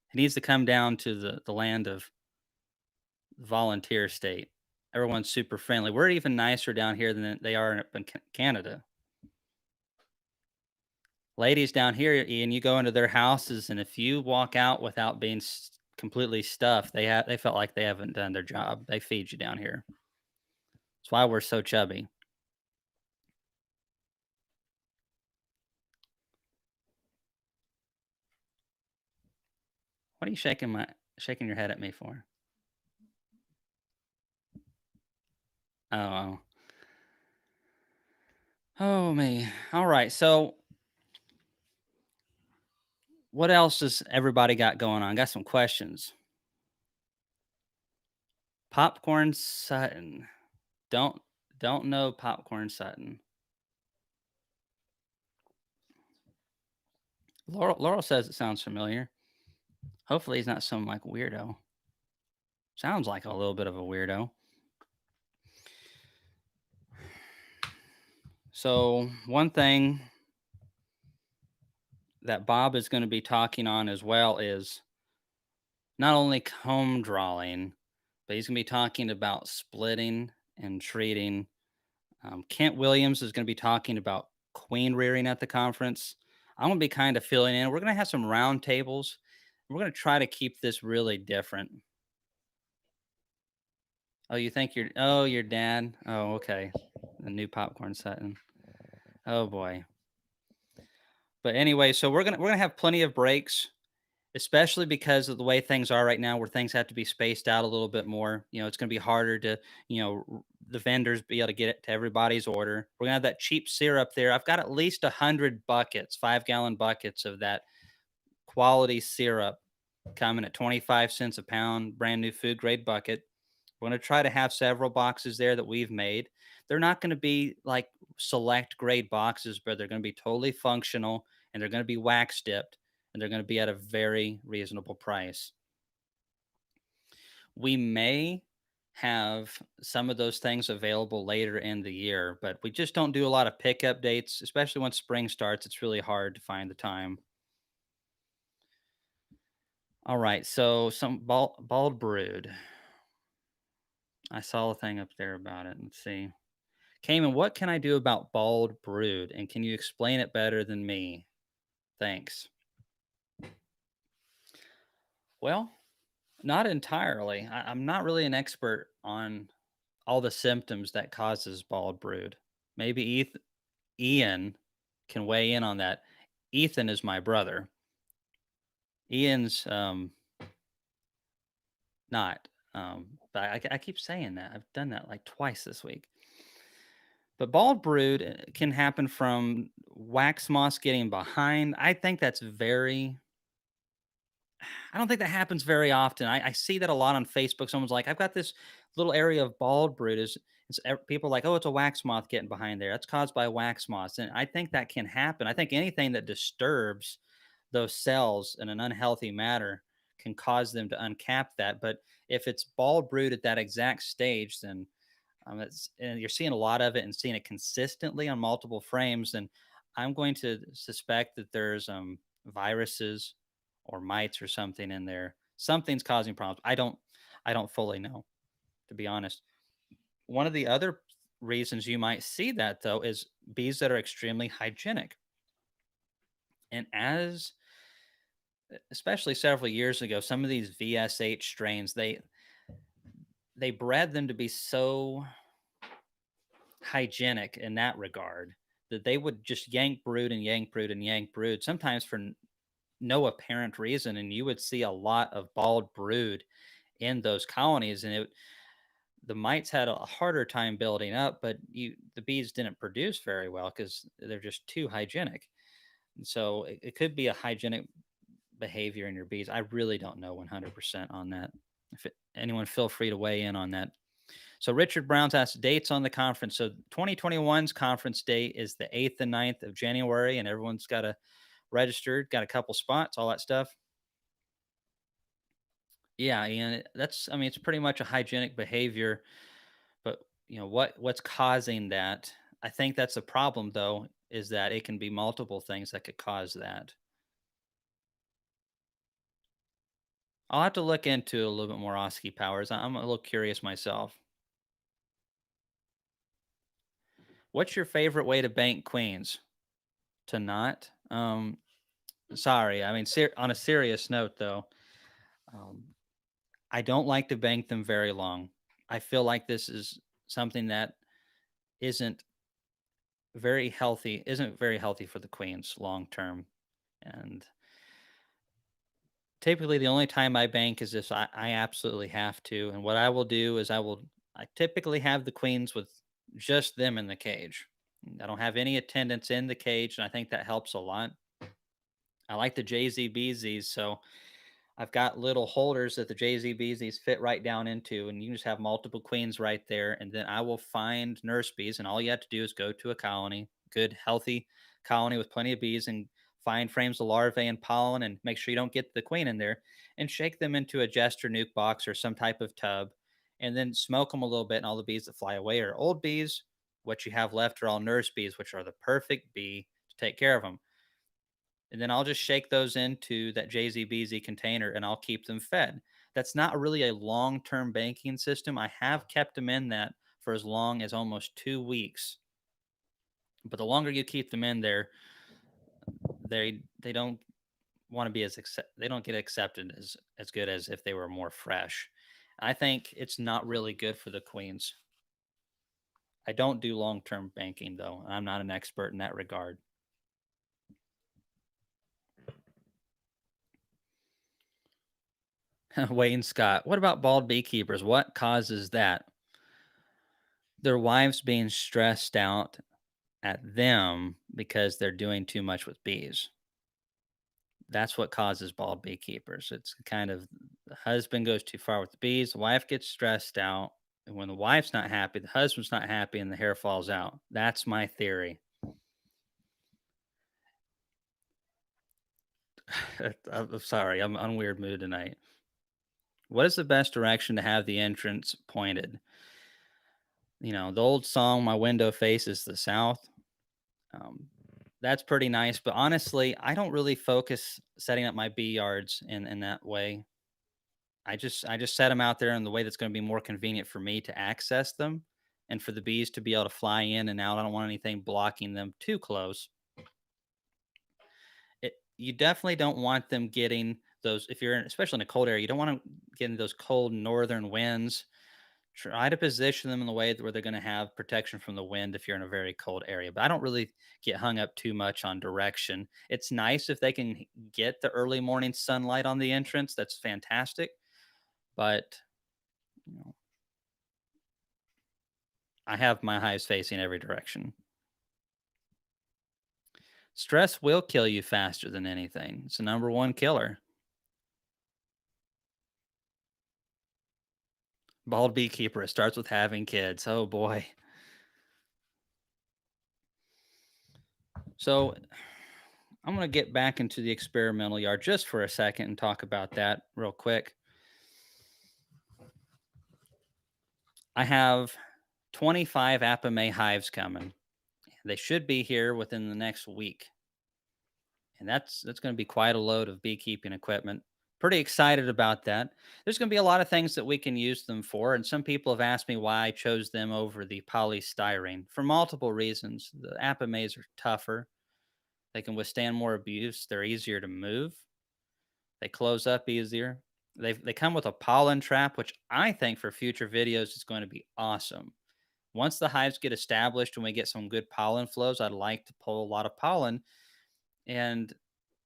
He needs to come down to the land of volunteer state. Everyone's super friendly. We're even nicer down here than they are in Canada. Ladies down here, Ian, you go into their houses, and if you walk out without being completely stuffed, they felt like they haven't done their job. They feed you down here. That's why we're so chubby. What are you shaking your head at me for? Oh, oh me. All right. So, what else does everybody got going on? Got some questions. Popcorn Sutton. Don't don't know Popcorn Sutton. Laurel says it sounds familiar. Hopefully he's not some like weirdo. Sounds like a little bit of a weirdo. So one thing that Bob is going to be talking on as well is not only comb drawing, but he's going to be talking about splitting and treating. Kent Williams is going to be talking about queen rearing at the conference. I'm going to be kind of filling in. We're going to have some round tables. We're going to try to keep this really different. Oh, you think your dad? Oh, okay. The new popcorn setting. Oh boy. But anyway, so we're gonna have plenty of breaks, especially because of the way things are right now, where things have to be spaced out a little bit more. It's gonna be harder to, the vendors be able to get it to everybody's order. We're gonna have that cheap syrup there. I've got at least 100 buckets, 5-gallon buckets of that quality syrup coming at 25 cents a pound, brand new food grade bucket. We're going to try to have several boxes there that we've made. They're not going to be like select grade boxes, but they're going to be totally functional, and they're going to be wax dipped, and they're going to be at a very reasonable price. We may have some of those things available later in the year, but we just don't do a lot of pickup dates, especially when spring starts. It's really hard to find the time. All right, so some bald brood. I saw a thing up there about it. Let's see. Cayman, what can I do about bald brood? And can you explain it better than me? Thanks. Well, not entirely. I'm not really an expert on all the symptoms that causes bald brood. Maybe Ian can weigh in on that. Ethan is my brother. Ian's not. But I keep saying that. I've done that like twice this week. But bald brood can happen from wax moss getting behind. I don't think that happens very often. I see that a lot on Facebook. Someone's like, I've got this little area of bald brood. People are like, oh, it's a wax moth getting behind there. That's caused by wax moths. And I think that can happen. I think anything that disturbs those cells in an unhealthy manner can cause them to uncap that. But if it's bald brood at that exact stage, then and you're seeing a lot of it and seeing it consistently on multiple frames, and I'm going to suspect that there's viruses or mites or something in there. Something's causing problems. I don't fully know, to be honest. One of the other reasons you might see that though is bees that are extremely hygienic. And as especially several years ago, some of these VSH strains, they bred them to be so hygienic in that regard that they would just yank brood and yank brood and yank brood, sometimes for no apparent reason. And you would see a lot of bald brood in those colonies. And the mites had a harder time building up, but the bees didn't produce very well because they're just too hygienic. And so it could be a hygienic behavior in your bees. I really don't know 100% on that. Anyone feel free to weigh in on that. So Richard Brown's asked dates on the conference. So 2021's conference date is the 8th and 9th of January, and everyone's got a registered, got a couple spots, all that stuff. Yeah, and it's pretty much a hygienic behavior, but what's causing that? I think that's the problem though, is that it can be multiple things that could cause that. I'll have to look into a little bit more Oski powers. I'm a little curious myself. What's your favorite way to bank queens? To not? Sorry. I mean, on a serious note, though, um, I don't like to bank them very long. I feel like this is something that isn't isn't very healthy for the queens long term. And typically, the only time I bank is if I absolutely have to. And what I will do is I typically have the queens with just them in the cage. I don't have any attendants in the cage, and I think that helps a lot. I like the JZBZs, so I've got little holders that the JZBZs fit right down into, and you can just have multiple queens right there. And then I will find nurse bees, and all you have to do is go to a colony, good, healthy colony with plenty of bees, and find frames of larvae and pollen, and make sure you don't get the queen in there, and shake them into a Jester nuke box or some type of tub, and then smoke them a little bit. And all the bees that fly away are old bees. What you have left are all nurse bees, which are the perfect bee to take care of them. and then I'll just shake those into that JZBZ container and I'll keep them fed. That's not really a long-term banking system. I have kept them in that for as long as almost 2 weeks. But the longer you keep them in there, they don't want to be they don't get accepted as good as if they were more fresh. I think it's not really good for the queens. I don't do long-term banking though, and I'm not an expert in that regard. Wayne Scott, what about bald beekeepers? What causes that? Their wives being stressed out at them because they're doing too much with bees. That's what causes bald beekeepers. It's kind of the husband goes too far with the bees, the wife gets stressed out. And when the wife's not happy, the husband's not happy, and the hair falls out. That's my theory. I'm sorry, I'm on weird mood tonight. What is the best direction to have the entrance pointed? The old song, My Window Faces the South. Um, that's pretty nice. But honestly, I don't really focus setting up my bee yards in that way. I just set them out there in the way that's going to be more convenient for me to access them and for the bees to be able to fly in and out. I don't want anything blocking them too close. You definitely don't want them getting those if you're especially in a cold area. You don't want them getting those cold northern winds. Try to position them in the way where they're going to have protection from the wind if you're in a very cold area. But I don't really get hung up too much on direction. It's nice if they can get the early morning sunlight on the entrance. That's fantastic. But you know, I have my hives facing every direction. Stress will kill you faster than anything. It's the number one killer. Bald beekeeper. It starts with having kids. Oh boy. So I'm going to get back into the experimental yard just for a second and talk about that real quick. I have 25 Apame hives coming. They should be here within the next week. And that's going to be quite a load of beekeeping equipment. Pretty excited about that. There's going to be a lot of things that we can use them for, and some people have asked me why I chose them over the polystyrene for multiple reasons. The Apames are tougher. They can withstand more abuse. They're easier to move. They close up easier. They come with a pollen trap, which I think for future videos is going to be awesome. Once the hives get established and we get some good pollen flows, I'd like to pull a lot of pollen and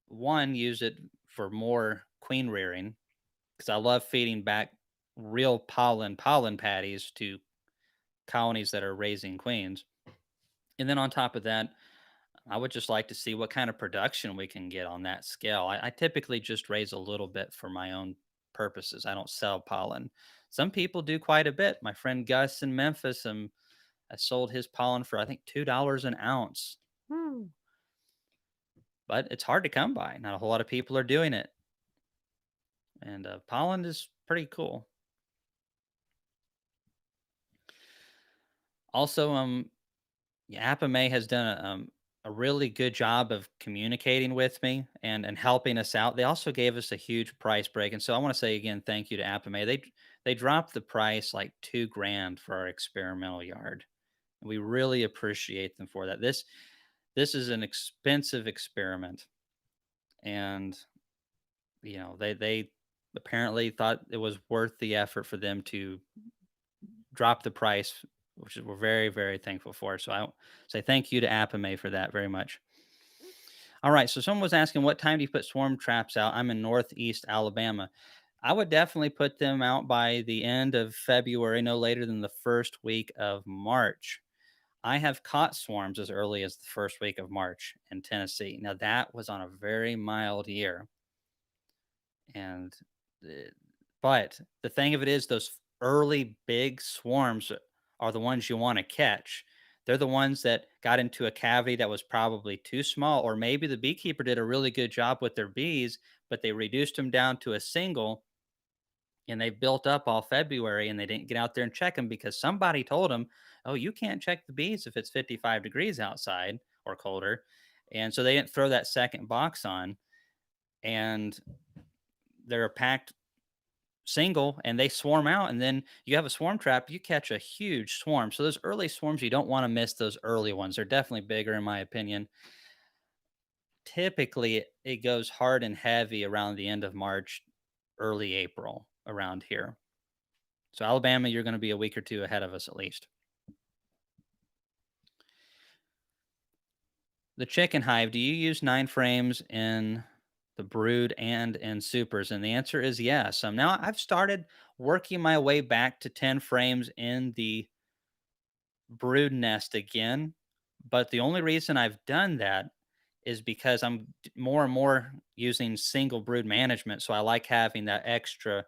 one use it for more queen rearing because I love feeding back real pollen patties to colonies that are raising queens. And then on top of that, I would just like to see what kind of production we can get on that scale. I typically just raise a little bit for my own purposes. I don't sell pollen. Some people do quite a bit. My friend Gus in Memphis, I sold his pollen for I think $2 an ounce. Woo. But it's hard to come by. Not a whole lot of people are doing it, and pollen is pretty cool. Also, yeah, Apame has done a really good job of communicating with me and helping us out. They also gave us a huge price break, and so I want to say again, thank you to Apame. They dropped the price like 2 grand for our experimental yard. And we really appreciate them for that. This is an expensive experiment, and they apparently thought it was worth the effort for them to drop the price, which is we're very, very thankful for. So I say thank you to Apame for that very much. All right. So someone was asking, what time do you put swarm traps out? I'm in Northeast Alabama. I would definitely put them out by the end of February, no later than the first week of March. I have caught swarms as early as the first week of March in Tennessee. Now, that was on a very mild year. And uh, but the thing of it is those early big swarms are the ones you want to catch. They're the ones that got into a cavity that was probably too small, or maybe the beekeeper did a really good job with their bees, but they reduced them down to a single and they built up all February and they didn't get out there and check them because somebody told them, "Oh, you can't check the bees if it's 55 degrees outside or colder." And so they didn't throw that second box on, and they're packed single and they swarm out. And then you have a swarm trap, you catch a huge swarm. So those early swarms, you don't want to miss those early ones. They're definitely bigger, in my opinion. Typically, it goes hard and heavy around the end of March, early April around here. So Alabama, you're going to be a week or two ahead of us at least. The chicken hive, do you use 9 frames in the brood and in supers? And the answer is yes. Now I've started working my way back to 10 frames in the brood nest again. But the only reason I've done that is because more and more using single brood management. So I like having that extra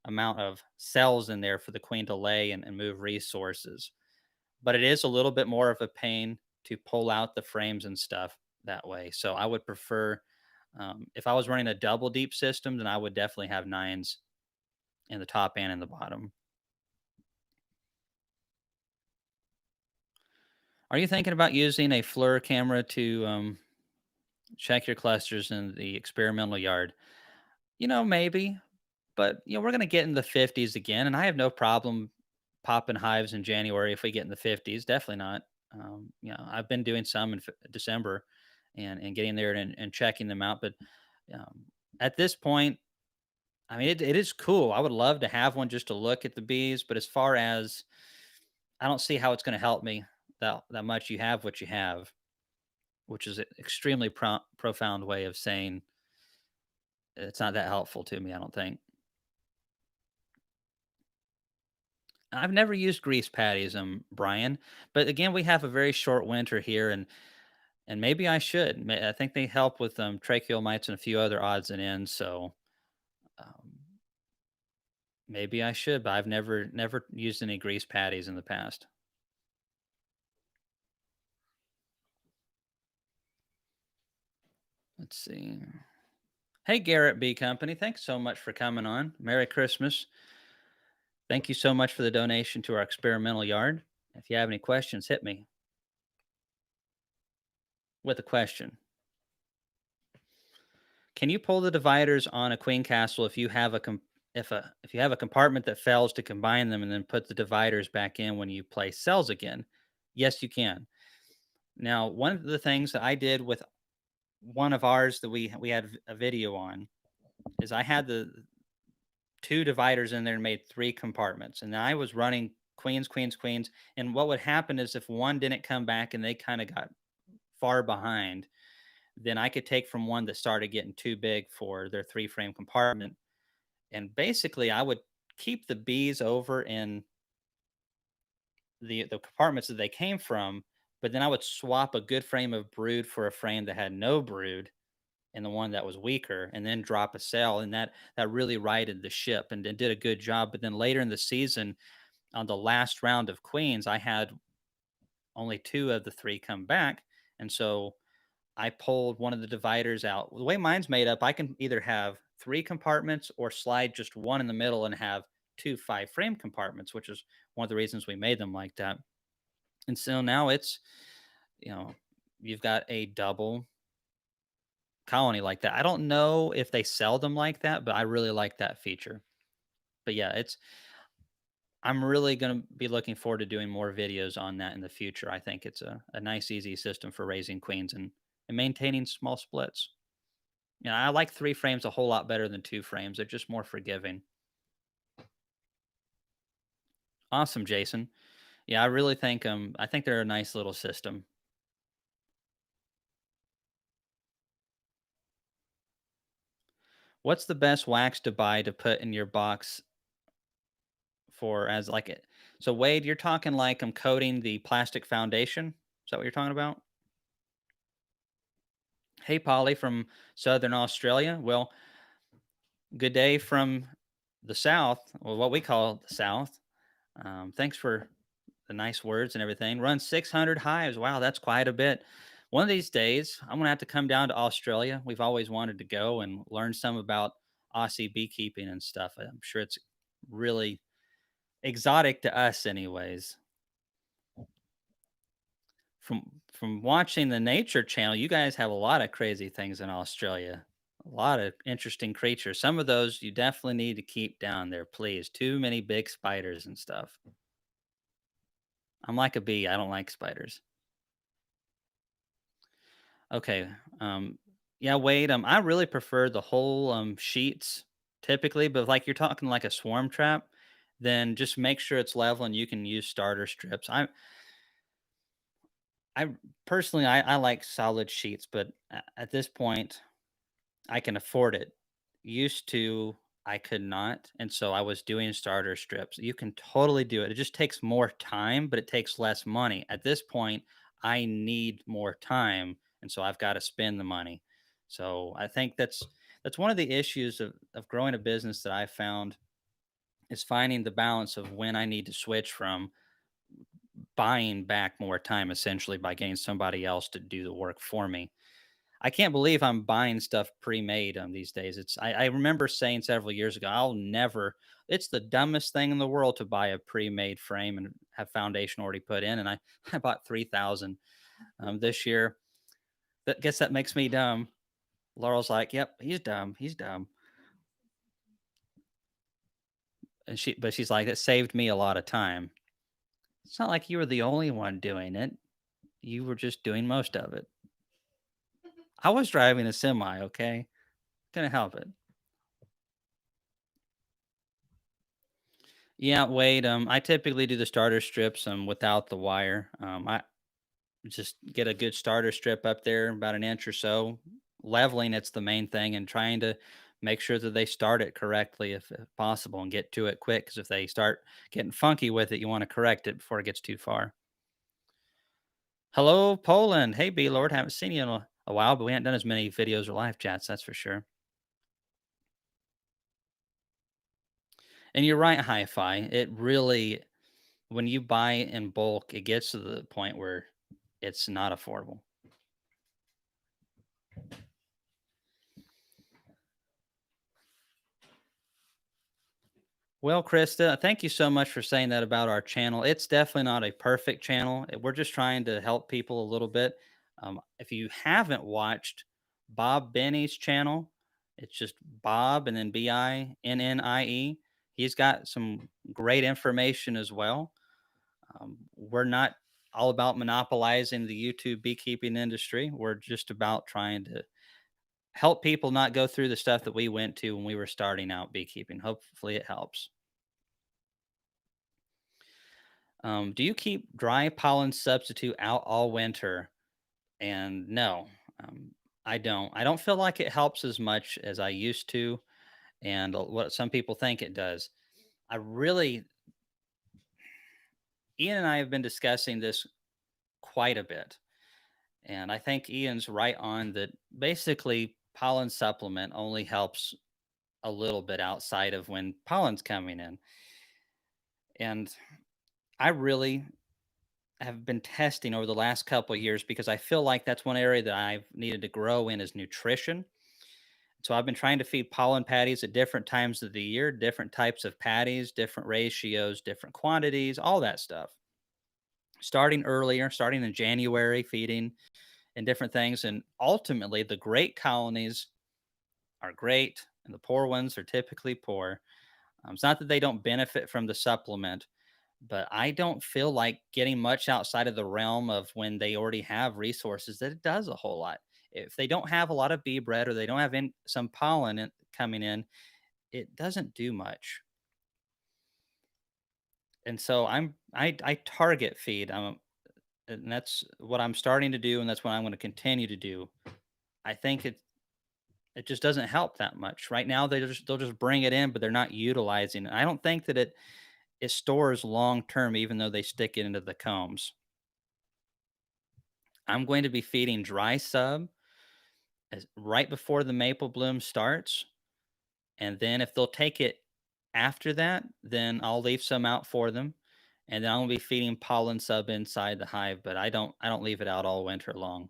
amount of cells in there for the queen to lay and move resources. But it is a little bit more of a pain to pull out the frames and stuff that way. So I would prefer, if I was running a double deep system, then I would definitely have nines in the top and in the bottom. Are you thinking about using a FLIR camera to check your clusters in the experimental yard? Maybe, but we're going to get in the 50s again, and I have no problem popping hives in January if we get in the 50s. Definitely not. I've been doing some in December, and getting there and checking them out. But um, at this point, I mean, it is cool. I would love to have one just to look at the bees, but as far as I don't see how it's going to help me that much. You have what you have, which is an extremely profound way of saying it's not that helpful to me. I don't think. I've never used grease patties, Brian, but again, we have a very short winter here, and maybe I should. I think they help with tracheal mites and a few other odds and ends. So um, maybe I should, but I've never used any grease patties in the past. Let's see. Hey, Garrett B Company, thanks so much for coming on. Merry Christmas. Thank you so much for the donation to our experimental yard. If you have any questions, hit me with a question. Can you pull the dividers on a queen castle if you have if you have a compartment that fails to combine them and then put the dividers back in when you place cells again? Yes, you can. Now, one of the things that I did with one of ours that we had a video on is I had the two dividers in there and made three compartments, and I was running queens, queens, queens. And what would happen is if one didn't come back and they kind of got far behind, then I could take from one that started getting too big for their 3 frame compartment. And basically, I would keep the bees over in the compartments that they came from, but then I would swap a good frame of brood for a frame that had no brood and the one that was weaker, and then drop a cell, and that really righted the ship and did a good job. But then later in the season, on the last round of queens, I had only 2 of the 3 come back, and so I pulled one of the dividers out. The way mine's made up, I can either have 3 compartments or slide just one in the middle and have 2 5 frame compartments, which is one of the reasons we made them like that. And so now it's, you know, you've got a double colony like that. I don't know if they sell them like that, but I really like that feature. But yeah, I'm really going to be looking forward to doing more videos on that in the future. I think it's a nice, easy system for raising queens and maintaining small splits. I like 3 frames a whole lot better than 2 frames. They're just more forgiving. Awesome, Jason. Yeah, I think they're a nice little system. What's the best wax to buy to put in your box for as like it? So Wade, you're talking like I'm coating the plastic foundation. Is that what you're talking about? Hey, Polly from Southern Australia. Well, good day from the South, or what we call the South. Thanks for the nice words and everything. Run 600 hives. Wow, that's quite a bit. One of these days, I'm going to have to come down to Australia. We've always wanted to go and learn some about Aussie beekeeping and stuff. I'm sure it's really exotic to us, anyways. from watching the nature channel, you guys have a lot of crazy things in Australia. A lot of interesting creatures. Some of those you definitely need to keep down there, please. Too many big spiders and stuff. I'm like a bee. I don't like spiders. Okay. Yeah, wait. I really prefer the whole sheets typically, but like you're talking like a swarm trap, then just make sure it's level and you can use starter strips. I personally I like solid sheets, but at this point I can afford it. Used to, I could not, and so I was doing starter strips. You can totally do it. It just takes more time, but it takes less money. At this point, I need more time, and so I've got to spend the money. So I think that's one of the issues of growing a business that I found is finding the balance of when I need to switch from buying back more time essentially by getting somebody else to do the work for me. I can't believe I'm buying stuff pre-made these days. I remember saying several years ago, I'll never. It's the dumbest thing in the world to buy a pre-made frame and have foundation already put in. And I I bought 3,000 this year. That guess that makes me dumb. Laurel's like, "Yep, he's dumb. He's dumb." And she's like, "It saved me a lot of time." It's not like you were the only one doing it. You were just doing most of it. I was driving a semi. Okay, couldn't help it. Yeah, wait. I typically do the starter strips without the wire. I just get a good starter strip up there, about an inch or so. Leveling, it's the main thing, and trying to make sure that they start it correctly if possible and get to it quick. Because if they start getting funky with it, you want to correct it before it gets too far. Hello, Poland. Hey, B Lord. Haven't seen you in a while, but we haven't done as many videos or live chats, that's for sure. And you're right, hi fi. It really, when you buy in bulk, it gets to the point where it's not affordable. Well, Krista, thank you so much for saying that about our channel. It's definitely not a perfect channel. We're just trying to help people a little bit. If you haven't watched Bob Benny's channel, it's just Bob and then Binnie. He's got some great information as well. We're not all about monopolizing the YouTube beekeeping industry. We're just about trying to help people not go through the stuff that we went to when we were starting out beekeeping. Hopefully, it helps. Do you keep dry pollen substitute out all winter? And no, um, I don't. I don't feel like it helps as much as I used to, and what some people think it does. I really, Ian and I have been discussing this quite a bit, and I think Ian's right on that. Basically, pollen supplement only helps a little bit outside of when pollen's coming in, and I really have been testing over the last couple of years because I feel like that's one area that I've needed to grow in is nutrition. So I've been trying to feed pollen patties at different times of the year, different types of patties, different ratios, different quantities, all that stuff. Starting earlier, starting in January, feeding and different things. And ultimately, the great colonies are great and the poor ones are typically poor. It's not that they don't benefit from the supplement, but I don't feel like getting much outside of the realm of when they already have resources that it does a whole lot. If they don't have a lot of bee bread or they don't have some pollen coming in, it doesn't do much. And so I target feed, and that's what I'm starting to do, and that's what I'm going to continue to do. I think it just doesn't help that much right now. They'll just bring it in, but they're not utilizing it. I don't think that it stores long term, even though they stick it into the combs. I'm going to be feeding dry sub right before the maple bloom starts. And then if they'll take it after that, then I'll leave some out for them. And then I'll be feeding pollen sub inside the hive, but I don't leave it out all winter long.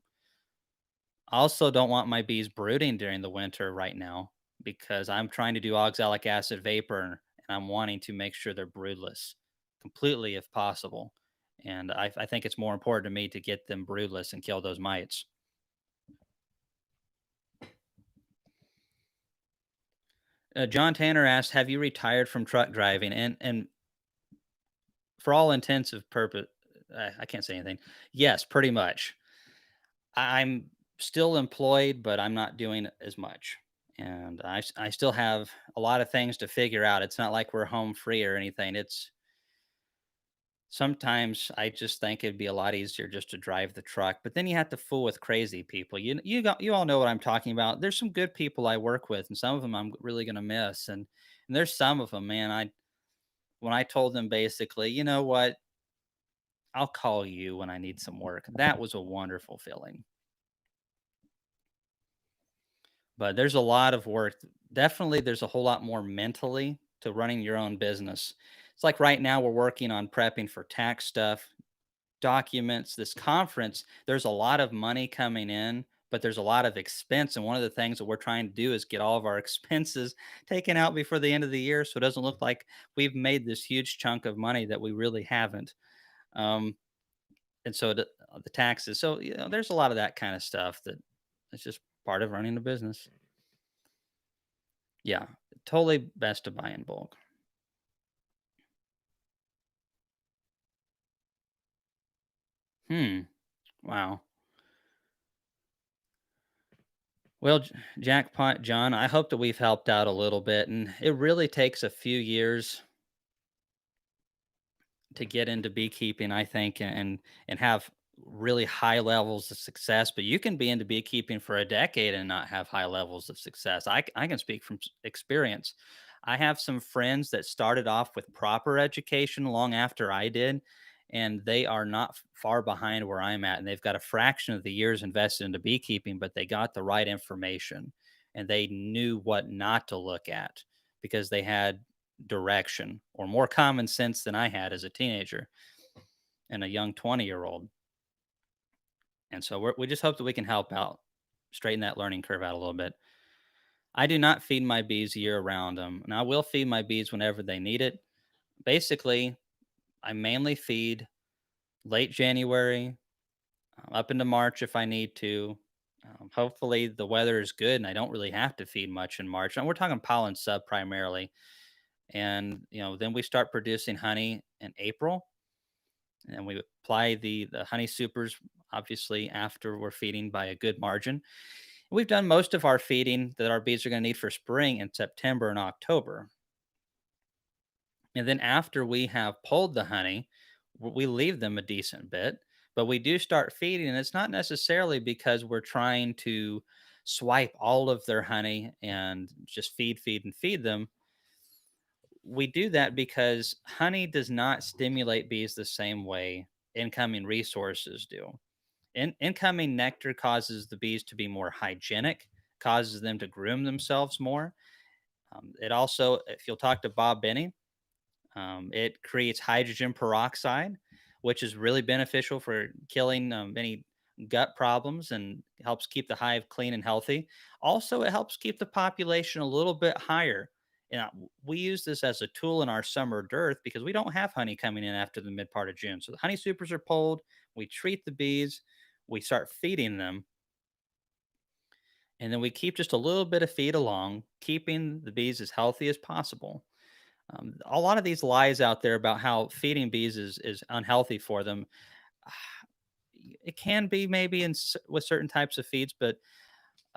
I also don't want my bees brooding during the winter right now because I'm trying to do oxalic acid vapor and I'm wanting to make sure they're broodless completely if possible. And I think it's more important to me to get them broodless and kill those mites. John Tanner asked, "Have you retired from truck driving?" And for all intensive purpose, I can't say anything. Yes, pretty much. I'm still employed, but I'm not doing as much. And I still have a lot of things to figure out. It's not like we're home free or anything. It's sometimes I just think it'd be a lot easier just to drive the truck, but then you have to fool with crazy people. You all know what I'm talking about. There's some good people I work with, and some of them I'm really gonna miss. And there's some of them, man. I When I told them basically, you know what, I'll call you when I need some work. That was a wonderful feeling. But there's a lot of work. Definitely, there's a whole lot more mentally to running your own business. It's like right now we're working on prepping for tax stuff, documents, this conference. There's a lot of money coming in, but there's a lot of expense. And one of the things that we're trying to do is get all of our expenses taken out before the end of the year, so it doesn't look like we've made this huge chunk of money that we really haven't. Um, and so the taxes. So there's a lot of that kind of stuff that it's just part of running a business. Yeah, totally best to buy in bulk. Hmm. Wow. Well, jackpot, John. I hope that we've helped out a little bit, and it really takes a few years to get into beekeeping, I think, and have really high levels of success. But you can be into beekeeping for a decade and not have high levels of success. I can speak from experience. I have some friends that started off with proper education long after I did, and they are not far behind where I'm at. And they've got a fraction of the years invested into beekeeping, but they got the right information and they knew what not to look at because they had direction or more common sense than I had as a teenager and a young 20-year-old. And so we just hope that we can help out, straighten that learning curve out a little bit. I do not feed my bees year round. And I will feed my bees whenever they need it. Basically, I mainly feed late January up into March if I need to. Hopefully, the weather is good and I don't really have to feed much in March. And we're talking pollen sub primarily. And then we start producing honey in April, and we apply the honey supers obviously after we're feeding by a good margin. We've done most of our feeding that our bees are going to need for spring in September and October. And then after we have pulled the honey, we leave them a decent bit, but we do start feeding. And it's not necessarily because we're trying to swipe all of their honey and just feed, and feed them. We do that because honey does not stimulate bees the same way incoming resources do. Incoming nectar causes the bees to be more hygienic, causes them to groom themselves more. It also, if you'll talk to Bob Benny, it creates hydrogen peroxide, which is really beneficial for killing any gut problems and helps keep the hive clean and healthy. Also, it helps keep the population a little bit higher. And we use this as a tool in our summer dearth because we don't have honey coming in after the mid part of June. So the honey supers are pulled, we treat the bees, we start feeding them, and then we keep just a little bit of feed along, keeping the bees as healthy as possible. A lot of these lies out there about how feeding bees is unhealthy for them. It can be maybe with certain types of feeds, but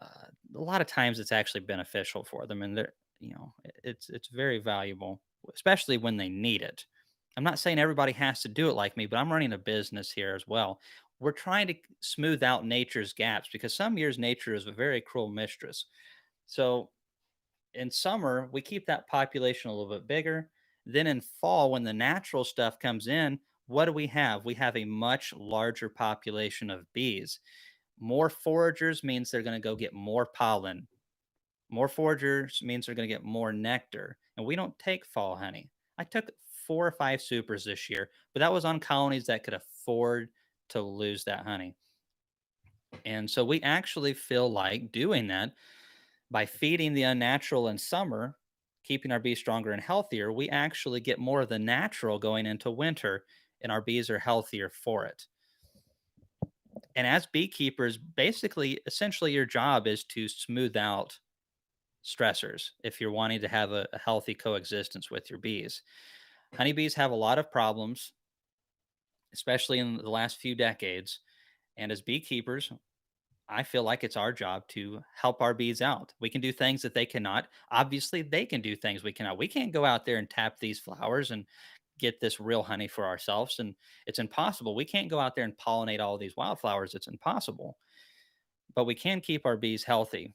a lot of times it's actually beneficial for them, and it's very valuable, especially when they need it. I'm not saying everybody has to do it like me, but I'm running a business here as well. We're trying to smooth out nature's gaps because some years nature is a very cruel mistress. So in summer, we keep that population a little bit bigger. Then in fall, when the natural stuff comes in, what do we have? We have a much larger population of bees. More foragers means they're going to go get more pollen. More foragers means they're going to get more nectar. And we don't take fall honey. I took 4 or 5 supers this year, but that was on colonies that could afford to lose that honey. And so we actually feel like doing that by feeding the unnatural in summer, keeping our bees stronger and healthier. We actually get more of the natural going into winter. and our bees are healthier for it. And as beekeepers, basically, essentially, your job is to smooth out stressors if you're wanting to have a healthy coexistence with your bees. Honeybees have a lot of problems, especially in the last few decades. And as beekeepers, I feel like it's our job to help our bees out. We can do things that they cannot. Obviously, they can do things we cannot. We can't go out there and tap these flowers and get this real honey for ourselves. And it's impossible. We can't go out there and pollinate all these wildflowers. It's impossible. But we can keep our bees healthy.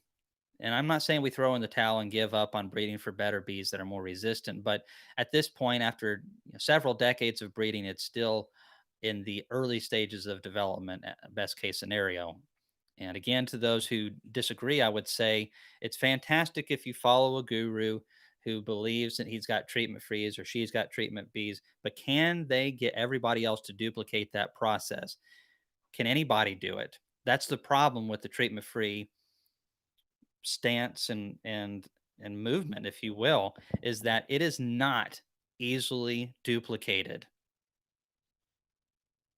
And I'm not saying we throw in the towel and give up on breeding for better bees that are more resistant. But at this point, after several decades of breeding, it's still in the early stages of development, best case scenario. And again, to those who disagree, I would say it's fantastic if you follow a guru who believes that he's got treatment frees or she's got treatment bees, but can they get everybody else to duplicate that process? Can anybody do it? That's the problem with the treatment free stance and movement, if you will, is that it is not easily duplicated.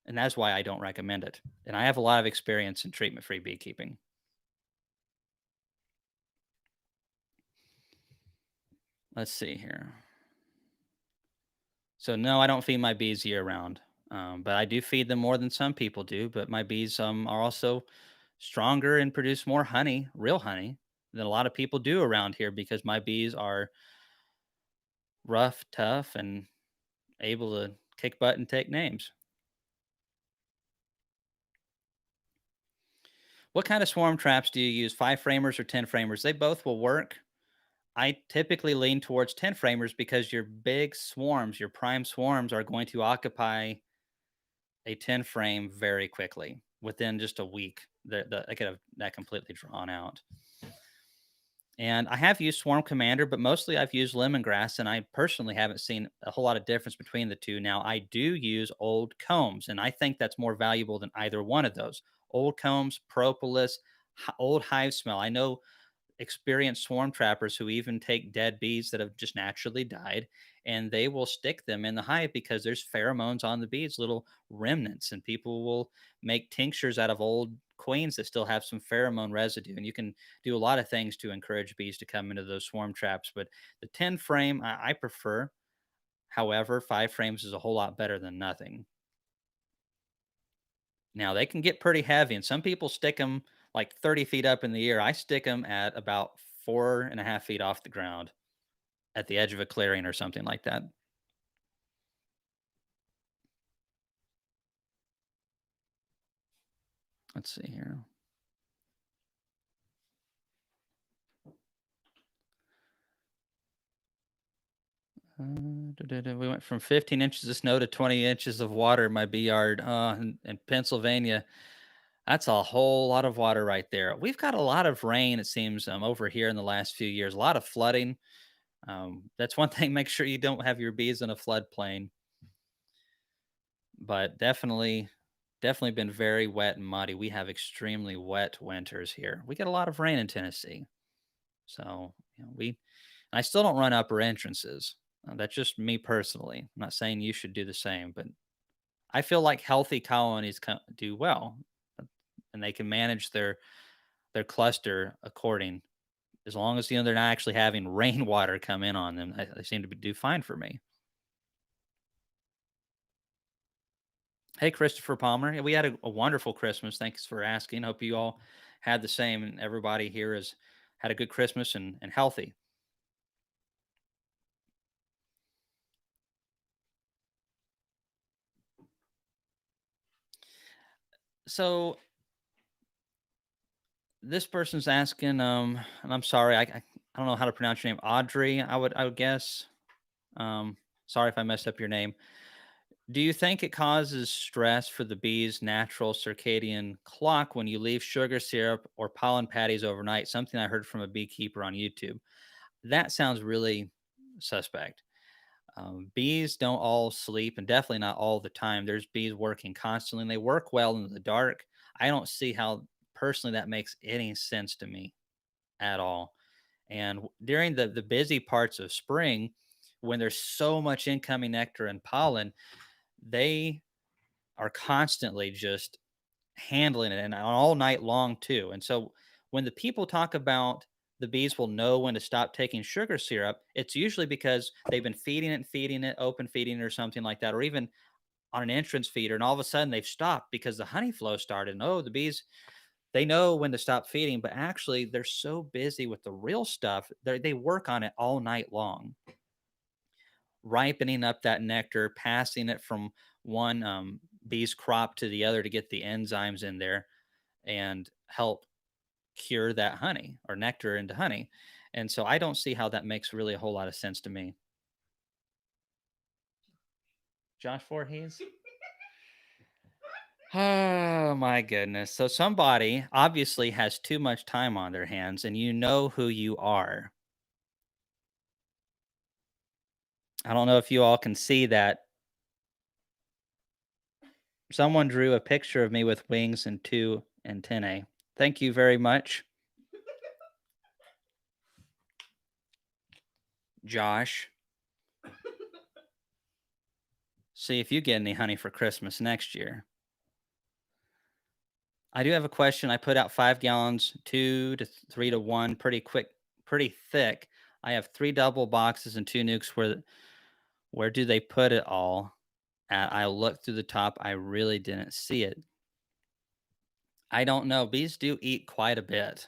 And that's why I don't recommend it. And I have a lot of experience in treatment free beekeeping. Let's see here. So no, I don't feed my bees year round, but I do feed them more than some people do. But my bees are also stronger and produce more honey, real honey, than a lot of people do around here because my bees are rough, tough, and able to kick butt and take names. What kind of swarm traps do you use? Five framers or 10 framers? They both will work. I typically lean towards 10 framers because your big swarms, your prime swarms, are going to occupy a 10 frame very quickly within just a week. I could have that completely drawn out. And I have used Swarm Commander, but mostly I've used lemongrass, and I personally haven't seen a whole lot of difference between the two. Now, I do use old combs, and I think that's more valuable than either one of those. Old combs, propolis, old hive smell. I know experienced swarm trappers who even take dead bees that have just naturally died and they will stick them in the hive because there's pheromones on the bees, little remnants, and people will make tinctures out of old queens that still have some pheromone residue. And you can do a lot of things to encourage bees to come into those swarm traps. But the 10 frame, I prefer. However, five frames is a whole lot better than nothing. Now they can get pretty heavy, and some people stick them like 30 feet up in the air. I stick them at about 4.5 feet off the ground at the edge of a clearing or something like that. Let's see here. We went from 15 inches of snow to 20 inches of water in my bee yard in Pennsylvania. That's a whole lot of water right there. We've got a lot of rain, it seems, over here in the last few years. A lot of flooding. That's one thing. Make sure you don't have your bees in a floodplain. But definitely been very wet and muddy. We have extremely wet winters here. We get a lot of rain in Tennessee. So, I still don't run upper entrances. That's just me personally. I'm not saying you should do the same, but I feel like healthy colonies do well, uh, and they can manage their cluster according as long as they're not actually having rainwater come in on them. They seem to do fine for me. Hey, Christopher Palmer. Yeah, we had a wonderful Christmas. Thanks for asking. Hope you all had the same, and everybody here has had a good Christmas and healthy. So this person's asking, and I'm sorry, I don't know how to pronounce your name. Audrey, I would guess. Um, Sorry if I messed up your name. Do you think it causes stress for the bee's natural circadian clock when you leave sugar syrup or pollen patties overnight? Something I heard from a beekeeper on YouTube. That sounds really suspect. Bees don't all sleep, and definitely not all the time. There's bees working constantly, and they work well in the dark. I don't see how personally that makes any sense to me at all. And during the busy parts of spring, when there's so much incoming nectar and pollen, they are constantly just handling it and all night long too. And so when the people talk about the bees will know when to stop taking sugar syrup, it's usually because they've been feeding it, open feeding it or something like that, or even on an entrance feeder, and all of a sudden they've stopped because the honey flow started. And oh, the bees, they know when to stop feeding, but actually they're so busy with the real stuff, they work on it all night long, ripening up that nectar, passing it from one bee's crop to the other to get the enzymes in there and help cure that honey or nectar into honey. And so I don't see how that makes really a whole lot of sense to me. Josh Voorhees? Oh my goodness. So somebody obviously has too much time on their hands and you know who you are. I don't know if you all can see that. Someone drew a picture of me with wings and two antennae. Thank you very much, Josh. See if you get any honey for Christmas next year. I do have a question. I put out 5 gallons, 2 to 3 to 1, pretty quick, pretty thick. I have three double boxes and two nukes. Where do they put it all? I looked through the top. I really didn't see it. I don't know. Bees do eat quite a bit.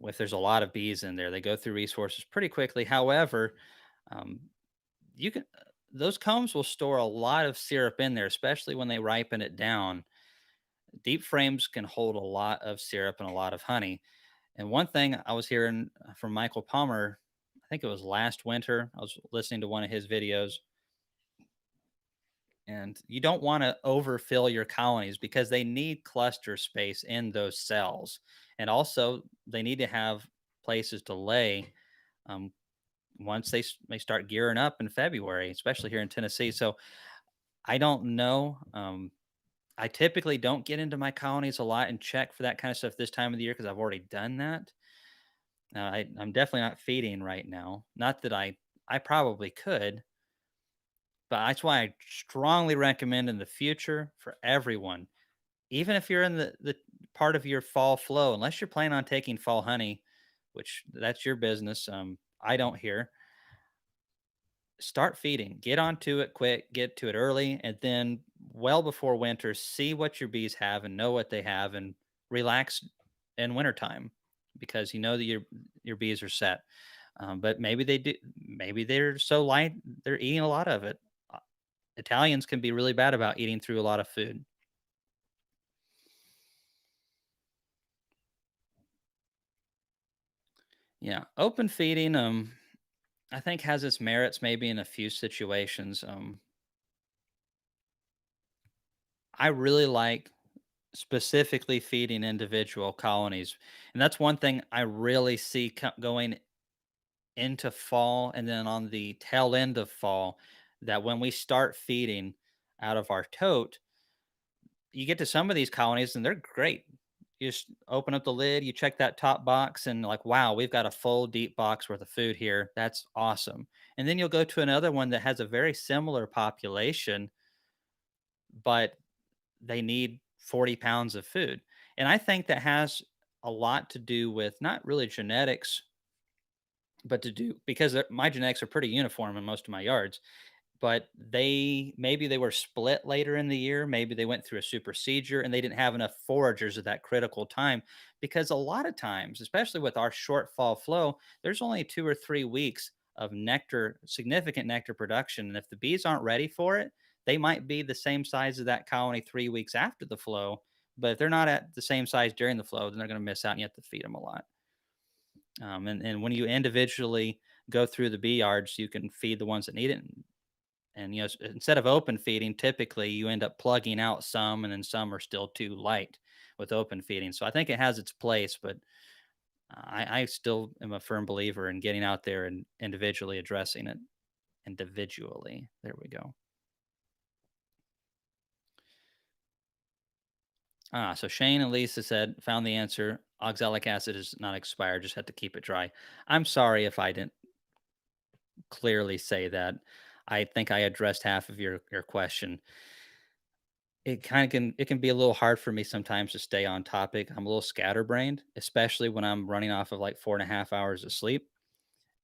If there's a lot of bees in there, they go through resources pretty quickly. However, um, you can those combs will store a lot of syrup in there, especially when they ripen it down. Deep frames can hold a lot of syrup and a lot of honey. And one thing I was hearing from Michael Palmer, I think it was last winter, I was listening to one of his videos, and you don't want to overfill your colonies because they need cluster space in those cells. And also, they need to have places to lay um, once they start gearing up in February, especially here in Tennessee. So I don't know. I typically don't get into my colonies a lot and check for that kind of stuff this time of the year because I've already done that. I'm definitely not feeding right now. Not that I probably could, but that's why I strongly recommend in the future for everyone, even if you're in the part of your fall flow, unless you're planning on taking fall honey, which that's your business. I don't here. Start feeding. Get onto it quick. Get to it early, and then well before winter, see what your bees have and know what they have, and relax in wintertime because you know that your bees are set. But maybe they do. Maybe they're so light they're eating a lot of it. Uh, Italians can be really bad about eating through a lot of food. Yeah, open feeding. I think has its merits maybe in a few situations. I really like specifically feeding individual colonies, and that's one thing I really see going into fall, and then on the tail end of fall, that when we start feeding out of our tote, you get to some of these colonies and they're great. You just open up the lid, you check that top box, and like, wow, we've got a full deep box worth of food here. That's awesome. And then you'll go to another one that has a very similar population, but they need 40 pounds of food. And I think that has a lot to do with not really genetics, but to do because my genetics are pretty uniform in most of my yards, but maybe they were split later in the year. Maybe they went through a supersedure and they didn't have enough foragers at that critical time. Because a lot of times, especially with our short fall flow, there's only 2 or 3 weeks of nectar, significant nectar production. And if the bees aren't ready for it, they might be the same size as that colony 3 weeks after the flow. But if they're not at the same size during the flow, then they're going to miss out and you have to feed them a lot. And when you individually go through the bee yards, you can feed the ones that need it, and instead of open feeding, typically you end up plugging out some, and then some are still too light with open feeding. So I think it has its place, but I still am a firm believer in getting out there and individually addressing it individually. There we go. So Shane and Lisa said, found the answer. Oxalic acid is not expired, just had to keep it dry. I'm sorry if I didn't clearly say that. I think I addressed half of your question. It can be a little hard for me sometimes to stay on topic. I'm a little scatterbrained, especially when I'm running off of like 4.5 hours of sleep,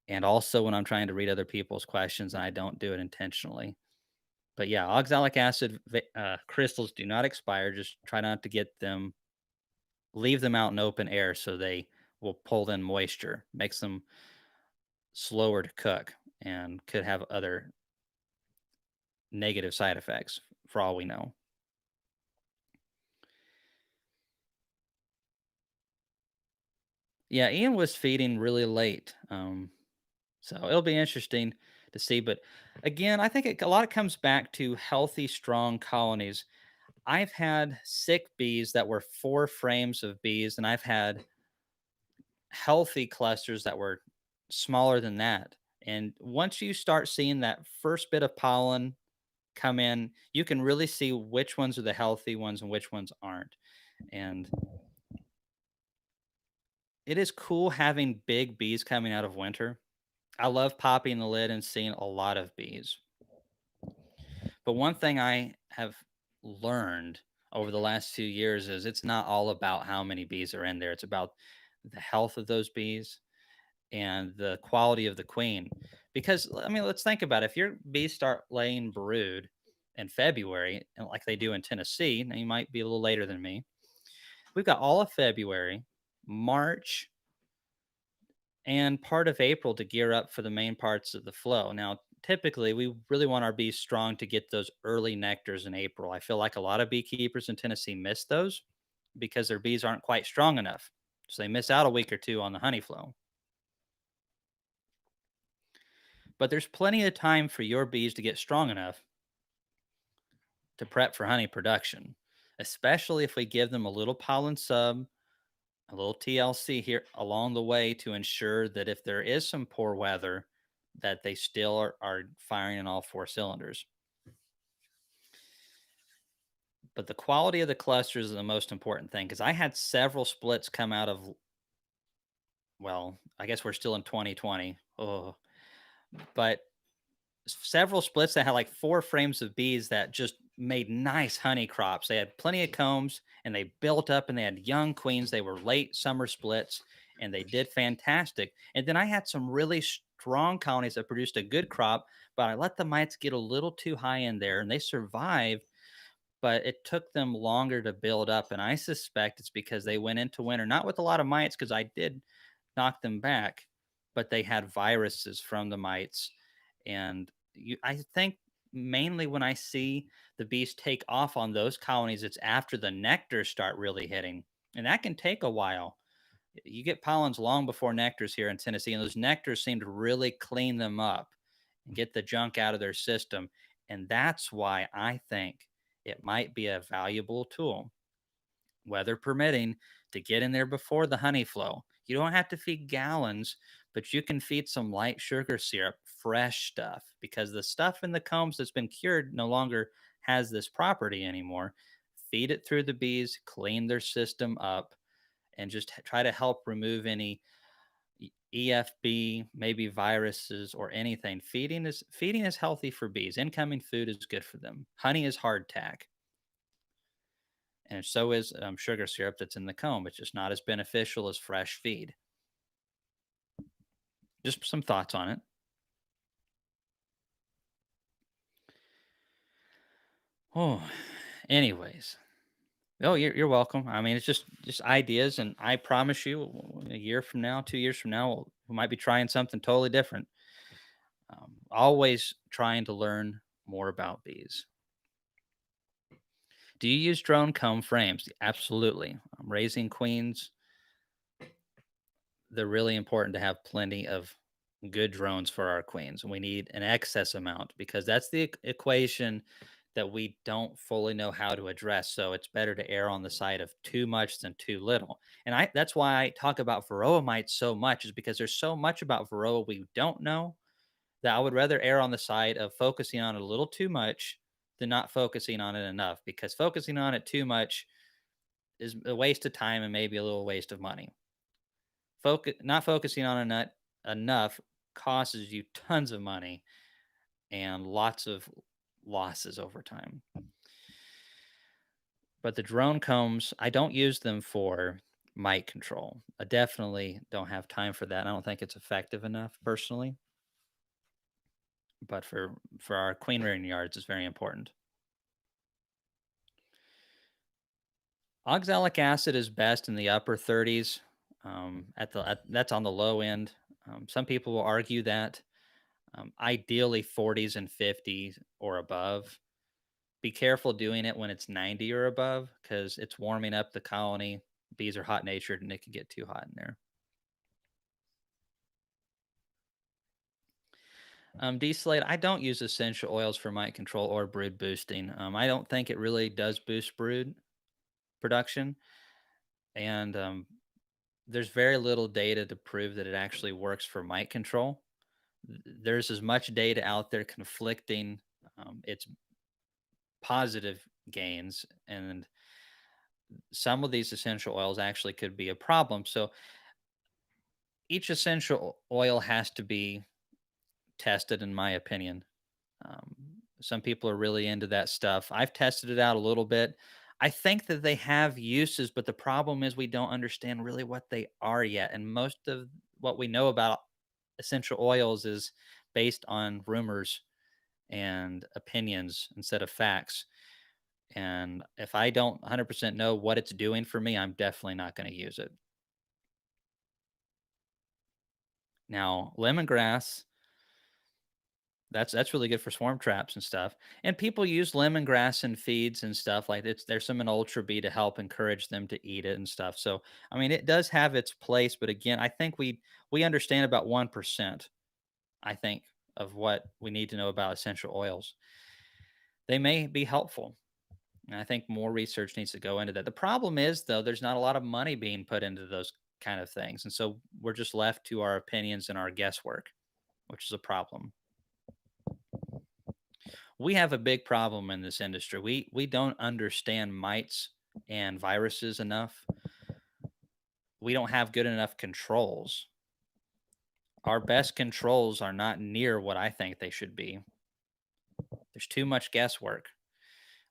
and also when I'm trying to read other people's questions and I don't do it intentionally. But yeah, oxalic acid crystals do not expire. Just try not to get them, leave them out in open air so they will pull in moisture, makes them slower to cook, and could have other negative side effects for all we know. Yeah, Ian was feeding really late. So it'll be interesting to see. But again, I think a lot of comes back to healthy, strong colonies. I've had sick bees that were 4 frames of bees, and I've had healthy clusters that were smaller than that. And once you start seeing that first bit of pollen come in, you can really see which ones are the healthy ones and which ones aren't. And it is cool having big bees coming out of winter. I love popping the lid and seeing a lot of bees. But one thing I have learned over the last few years is it's not all about how many bees are in there. It's about the health of those bees and the quality of the queen. Because I mean, let's think about it. If your bees start laying brood in February, and like they do in Tennessee, now you might be a little later than me. We've got all of February, March, and part of April to gear up for the main parts of the flow. Now, typically, we really want our bees strong to get those early nectars in April. I feel like a lot of beekeepers in Tennessee miss those because their bees aren't quite strong enough. So they miss out a week or two on the honey flow. But there's plenty of time for your bees to get strong enough to prep for honey production, especially if we give them a little pollen sub, a little TLC here along the way to ensure that if there is some poor weather, that they still are firing in all 4 cylinders. But the quality of the clusters is the most important thing because I had several splits come out of, well, I guess we're still in 2020. Oh, but several splits that had like 4 frames of bees that just made nice honey crops. They had plenty of combs and they built up and they had young queens. They were late summer splits and they did fantastic. And then I had some really strong colonies that produced a good crop, but I let the mites get a little too high in there and they survived, but it took them longer to build up. And I suspect it's because they went into winter, not with a lot of mites, because I did knock them back, but they had viruses from the mites. And I think mainly when I see the bees take off on those colonies, it's after the nectars start really hitting. And that can take a while. You get pollens long before nectars here in Tennessee, and those nectars seem to really clean them up and get the junk out of their system. And that's why I think it might be a valuable tool, weather permitting, to get in there before the honey flow. You don't have to feed gallons, but you can feed some light sugar syrup, fresh stuff, because the stuff in the combs that's been cured no longer has this property anymore. Feed it through the bees, clean their system up, and just try to help remove any EFB, maybe viruses or anything. Feeding is healthy for bees. Incoming food is good for them. Honey is hardtack, and so is sugar syrup that's in the comb. It's just not as beneficial as fresh feed. Just some thoughts on it. Oh, anyways. Oh, you're welcome. I mean, it's just ideas, and I promise you, a year from now, 2 years from now, we might be trying something totally different. Always trying to learn more about bees. Do you use drone comb frames? Absolutely. Raising queens, they're really important to have plenty of good drones for our queens. We need an excess amount because that's the equation that we don't fully know how to address. So it's better to err on the side of too much than too little. And I that's why I talk about Varroa mites so much, is because there's so much about Varroa we don't know, that I would rather err on the side of focusing on it a little too much than not focusing on it enough, because focusing on it too much is a waste of time and maybe a little waste of money. Not focusing on it enough causes you tons of money and lots of losses over time. But the drone combs, I don't use them for mite control. I definitely don't have time for that. I don't think it's effective enough personally, but for our queen rearing yards, it's very important. Oxalic acid is best in the upper 30s. That's on the low end. Some people will argue that ideally 40s and 50s or above. Be careful doing it when it's 90 or above because it's warming up the colony. Bees are hot natured and it can get too hot in there. Deslate, I don't use essential oils for mite control or brood boosting. I don't think it really does boost brood production. And there's very little data to prove that it actually works for mite control. There's as much data out there conflicting its positive gains, and some of these essential oils actually could be a problem. So each essential oil has to be tested, in my opinion. Um, some people are really into that stuff. I've tested it out a little bit. I think that they have uses, but the problem is we don't understand really what they are yet. And most of what we know about essential oils is based on rumors and opinions instead of facts. And if I don't 100% know what it's doing for me, I'm definitely not going to use it. Now, lemongrass, that's really good for swarm traps and stuff. And people use lemongrass in feeds and stuff like it's there's some in Ultra B to help encourage them to eat it and stuff. So I mean it does have its place, but again, I think we understand about 1%, I think, of what we need to know about essential oils. They may be helpful. And I think more research needs to go into that. The problem is though, there's not a lot of money being put into those kind of things. And so we're just left to our opinions and our guesswork, which is a problem. We have a big problem in this industry. We don't understand mites and viruses enough. We don't have good enough controls. Our best controls are not near what I think they should be. There's too much guesswork.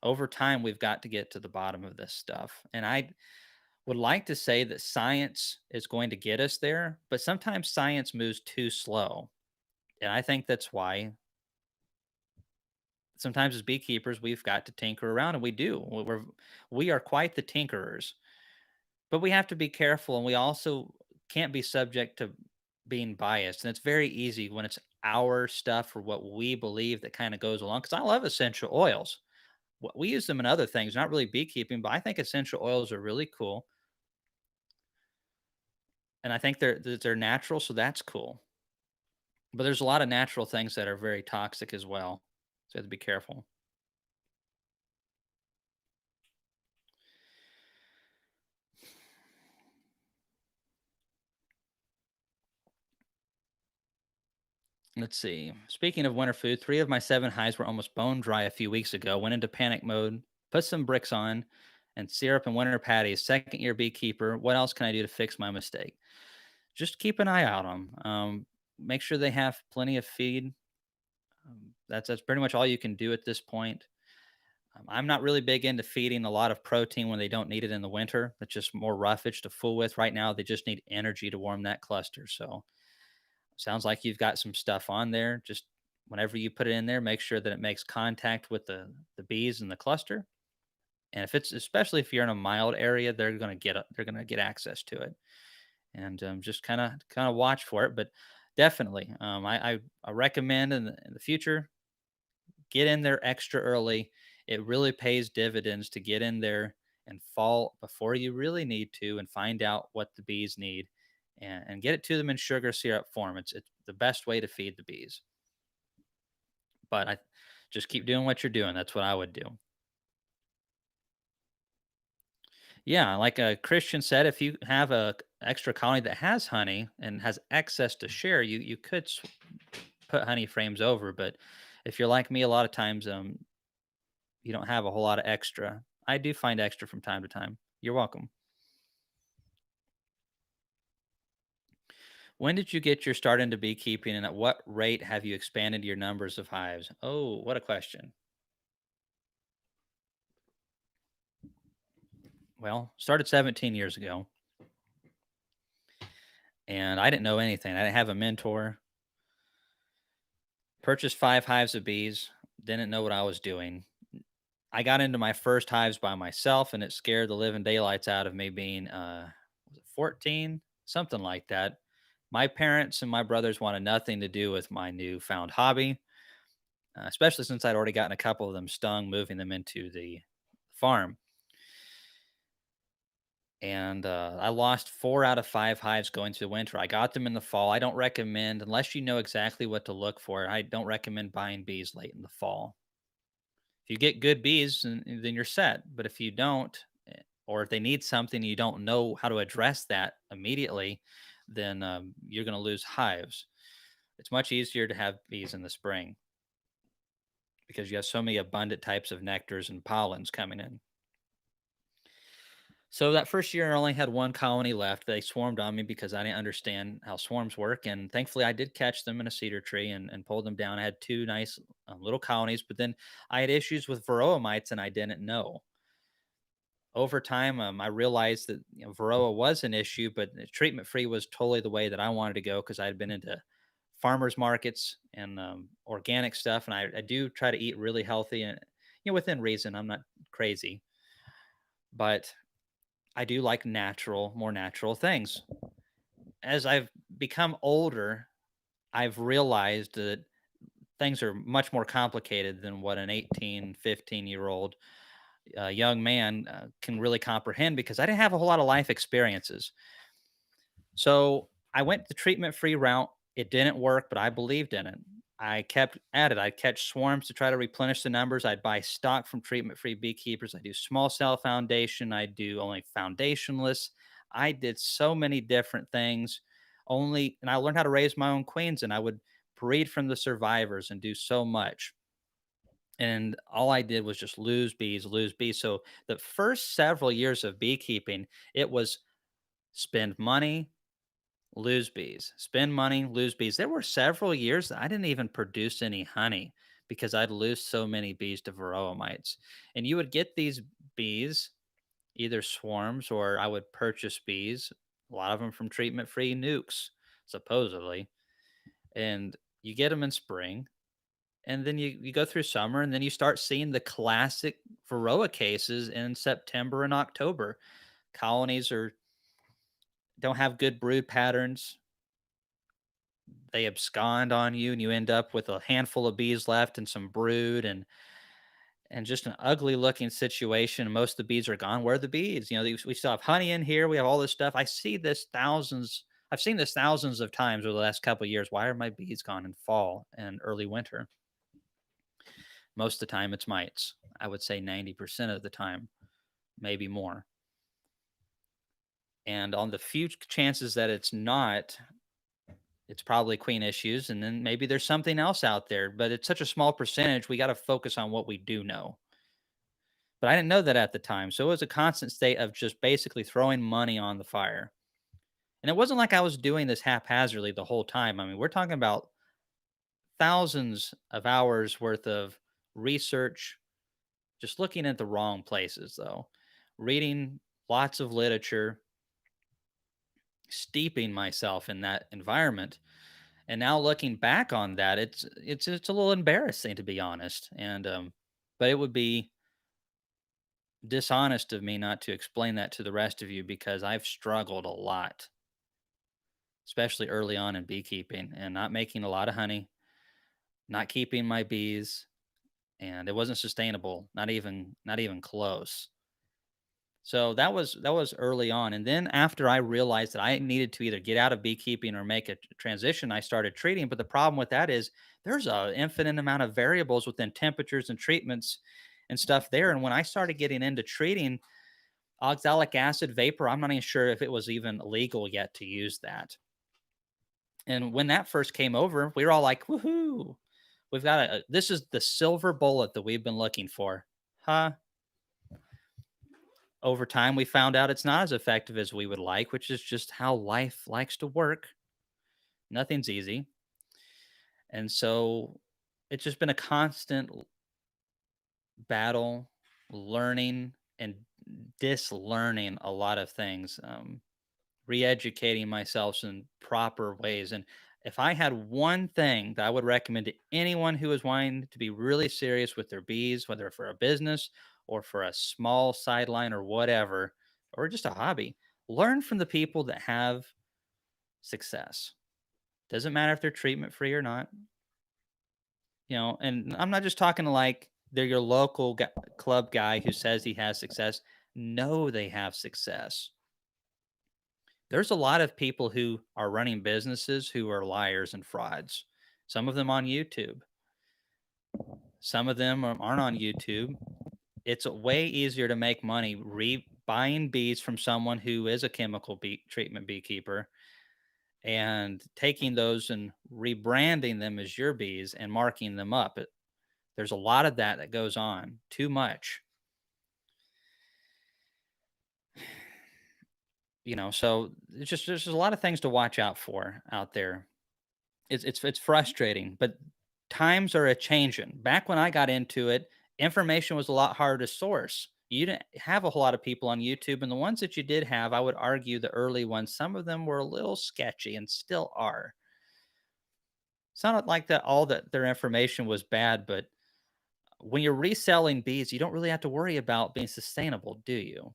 Over time, we've got to get to the bottom of this stuff. And I would like to say that science is going to get us there, but sometimes science moves too slow. And I think that's why sometimes as beekeepers, we've got to tinker around, and we do. We are quite the tinkerers. But we have to be careful, and we also can't be subject to being biased, and it's very easy when it's our stuff or what we believe that kinda goes along. Because I love essential oils. We use them in other things, not really beekeeping, but I think essential oils are really cool, and I think they're natural, so that's cool. But there's a lot of natural things that are very toxic as well, so you have to be careful. Let's see. Speaking of winter food, 3 of my 7 hives were almost bone dry a few weeks ago. Went into panic mode, put some bricks on, and syrup and winter patties. Second year beekeeper. What else can I do to fix my mistake? Just keep an eye out on them. Make sure they have plenty of feed. That's pretty much all you can do at this point. I'm not really big into feeding a lot of protein when they don't need it in the winter. That's just more roughage to fool with. Right now, they just need energy to warm that cluster. So sounds like you've got some stuff on there. Just whenever you put it in there, make sure that it makes contact with the bees in the cluster. And if it's especially if you're in a mild area, they're gonna get access to it. And just kind of watch for it. But definitely, I recommend in the future get in there extra early. It really pays dividends to get in there and fall before you really need to and find out what the bees need and get it to them in sugar syrup form. It's the best way to feed the bees. But I just keep doing what you're doing. That's what I would do. Yeah, like a Christian said, if you have a extra colony that has honey and has excess to share, you could put honey frames over. But if you're like me, a lot of times you don't have a whole lot of extra. I do find extra from time to time. You're welcome. When did you get your start into beekeeping, and at what rate have you expanded your numbers of hives? Oh, what a question. Well, started 17 years ago, and I didn't know anything. I didn't have a mentor. Purchased 5 hives of bees, didn't know what I was doing. I got into my first hives by myself, and it scared the living daylights out of me being, was it 14? Something like that. My parents and my brothers wanted nothing to do with my newfound hobby, especially since I'd already gotten a couple of them stung, moving them into the farm. And I lost 4 out of 5 hives going through the winter. I got them in the fall. I don't recommend, unless you know exactly what to look for, I don't recommend buying bees late in the fall. If you get good bees, then you're set. But if you don't, or if they need something, you don't know how to address that immediately, then you're going to lose hives. It's much easier to have bees in the spring because you have so many abundant types of nectars and pollens coming in. So that first year, I only had one colony left. They swarmed on me because I didn't understand how swarms work. And thankfully, I did catch them in a cedar tree and pulled them down. I had two nice little colonies, but then I had issues with Varroa mites and I didn't know. Over time, I realized that Varroa was an issue, but treatment free was totally the way that I wanted to go because I had been into farmers markets and organic stuff. And I do try to eat really healthy and, within reason. I'm not crazy, but I do like more natural things. As I've become older, I've realized that things are much more complicated than what an 18, 15-year-old young man can really comprehend because I didn't have a whole lot of life experiences. So I went the treatment free route. It didn't work, but I believed in it. I kept at it. I'd catch swarms to try to replenish the numbers. I'd buy stock from treatment free beekeepers. I do small cell foundation. I do only foundationless. I did so many different things. And I learned how to raise my own queens, and I would breed from the survivors and do so much. And all I did was just lose bees, lose bees. So the first several years of beekeeping, it was spend money, lose bees, spend money, lose bees. There were several years that I didn't even produce any honey because I'd lose so many bees to varroa mites. And you would get these bees, either swarms or I would purchase bees, a lot of them from treatment free nukes, supposedly. And you get them in spring. And then you go through summer and then you start seeing the classic varroa cases in September and October. Colonies are don't have good brood patterns. They abscond on you and you end up with a handful of bees left and some brood and just an ugly looking situation. Most of the bees are gone. Where are the bees? We still have honey in here. We have all this stuff. I've seen this thousands of times over the last couple of years. Why are my bees gone in fall and early winter? Most of the time it's mites. I would say 90% of the time, maybe more. And on the few chances that it's not, it's probably queen issues, and then maybe there's something else out there, but it's such a small percentage. We got to focus on what we do know. But I didn't know that at the time. So it was a constant state of just basically throwing money on the fire. And it wasn't like I was doing this haphazardly the whole time. I mean, we're talking about thousands of hours worth of research, just looking at the wrong places, though. Reading lots of literature, steeping myself in that environment. And now looking back on that, it's a little embarrassing to be honest. And but it would be dishonest of me not to explain that to the rest of you because I've struggled a lot, especially early on in beekeeping and not making a lot of honey, not keeping my bees, and it wasn't sustainable, not even close. So that was early on, and then after I realized that I needed to either get out of beekeeping or make a transition, I started treating. But the problem with that is there's an infinite amount of variables within temperatures and treatments and stuff there. And when I started getting into treating oxalic acid vapor, I'm not even sure if it was even legal yet to use that. And when that first came over, we were all like, "Woohoo! We've got this is the silver bullet that we've been looking for." Huh? Over time, we found out it's not as effective as we would like, which is just how life likes to work. Nothing's easy. And so it's just been a constant battle, learning and dislearning a lot of things, re-educating myself in proper ways. And if I had one thing that I would recommend to anyone who is wanting to be really serious with their bees, whether for a business or for a small sideline or whatever, or just a hobby, learn from the people that have success. Doesn't matter if they're treatment free or not. And I'm not just talking like they're your local club guy who says he has success. No, they have success. There's a lot of people who are running businesses who are liars and frauds. Some of them on YouTube. Some of them aren't on YouTube. It's way easier to make money buying bees from someone who is a chemical treatment beekeeper and taking those and rebranding them as your bees and marking them up. There's a lot of that goes on. Too much. So it's just there's a lot of things to watch out for out there. It's frustrating, but times are a changing. Back when I got into it, information was a lot harder to source. You didn't have a whole lot of people on YouTube, and the ones that you did have, I would argue the early ones, some of them were a little sketchy and still are. It's not like that all that their information was bad, but when you're reselling bees, you don't really have to worry about being sustainable, do you?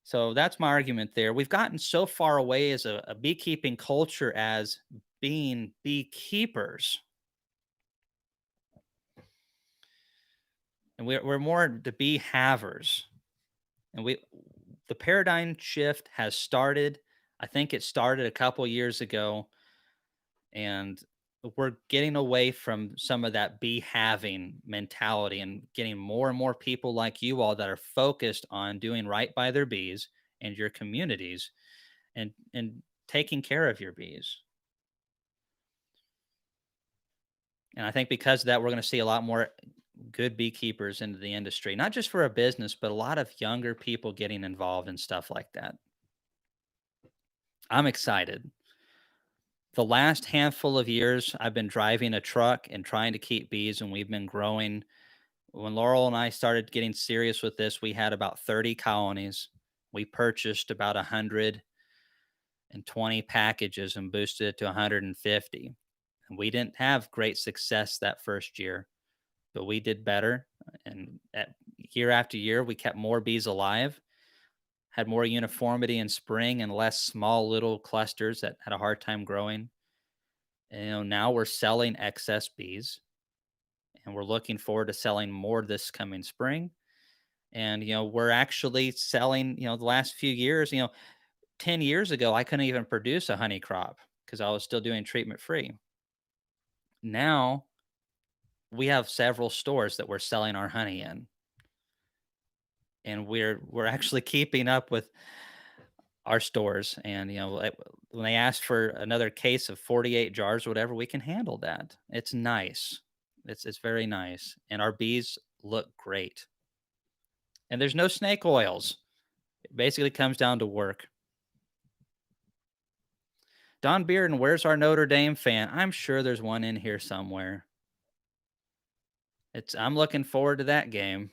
So that's my argument there. We've gotten so far away as a beekeeping culture as being beekeepers, and we're more the bee havers. And the paradigm shift has started. I think it started a couple years ago, and we're getting away from some of that bee having mentality and getting more and more people like you all that are focused on doing right by their bees and your communities and taking care of your bees. And I think because of that, we're going to see a lot more good beekeepers into the industry, not just for a business, but a lot of younger people getting involved in stuff like that. I'm excited. The last handful of years, I've been driving a truck and trying to keep bees, and we've been growing. When Laurel and I started getting serious with this, we had about 30 colonies. We purchased about 120 packages and boosted it to 150. And we didn't have great success that first year, but we did better. And year after year, we kept more bees alive, had more uniformity in spring and less small little clusters that had a hard time growing. And, now we're selling excess bees and we're looking forward to selling more this coming spring. And, we're actually selling, the last few years, 10 years ago, I couldn't even produce a honey crop because I was still doing treatment free. Now we have several stores that we're selling our honey in, and we're actually keeping up with our stores. And when they ask for another case of 48 jars or whatever, we can handle that. It's nice. It's very nice, and our bees look great. And there's no snake oils. It basically comes down to work. Don Bearden, where's our Notre Dame fan? I'm sure there's one in here somewhere. I'm looking forward to that game.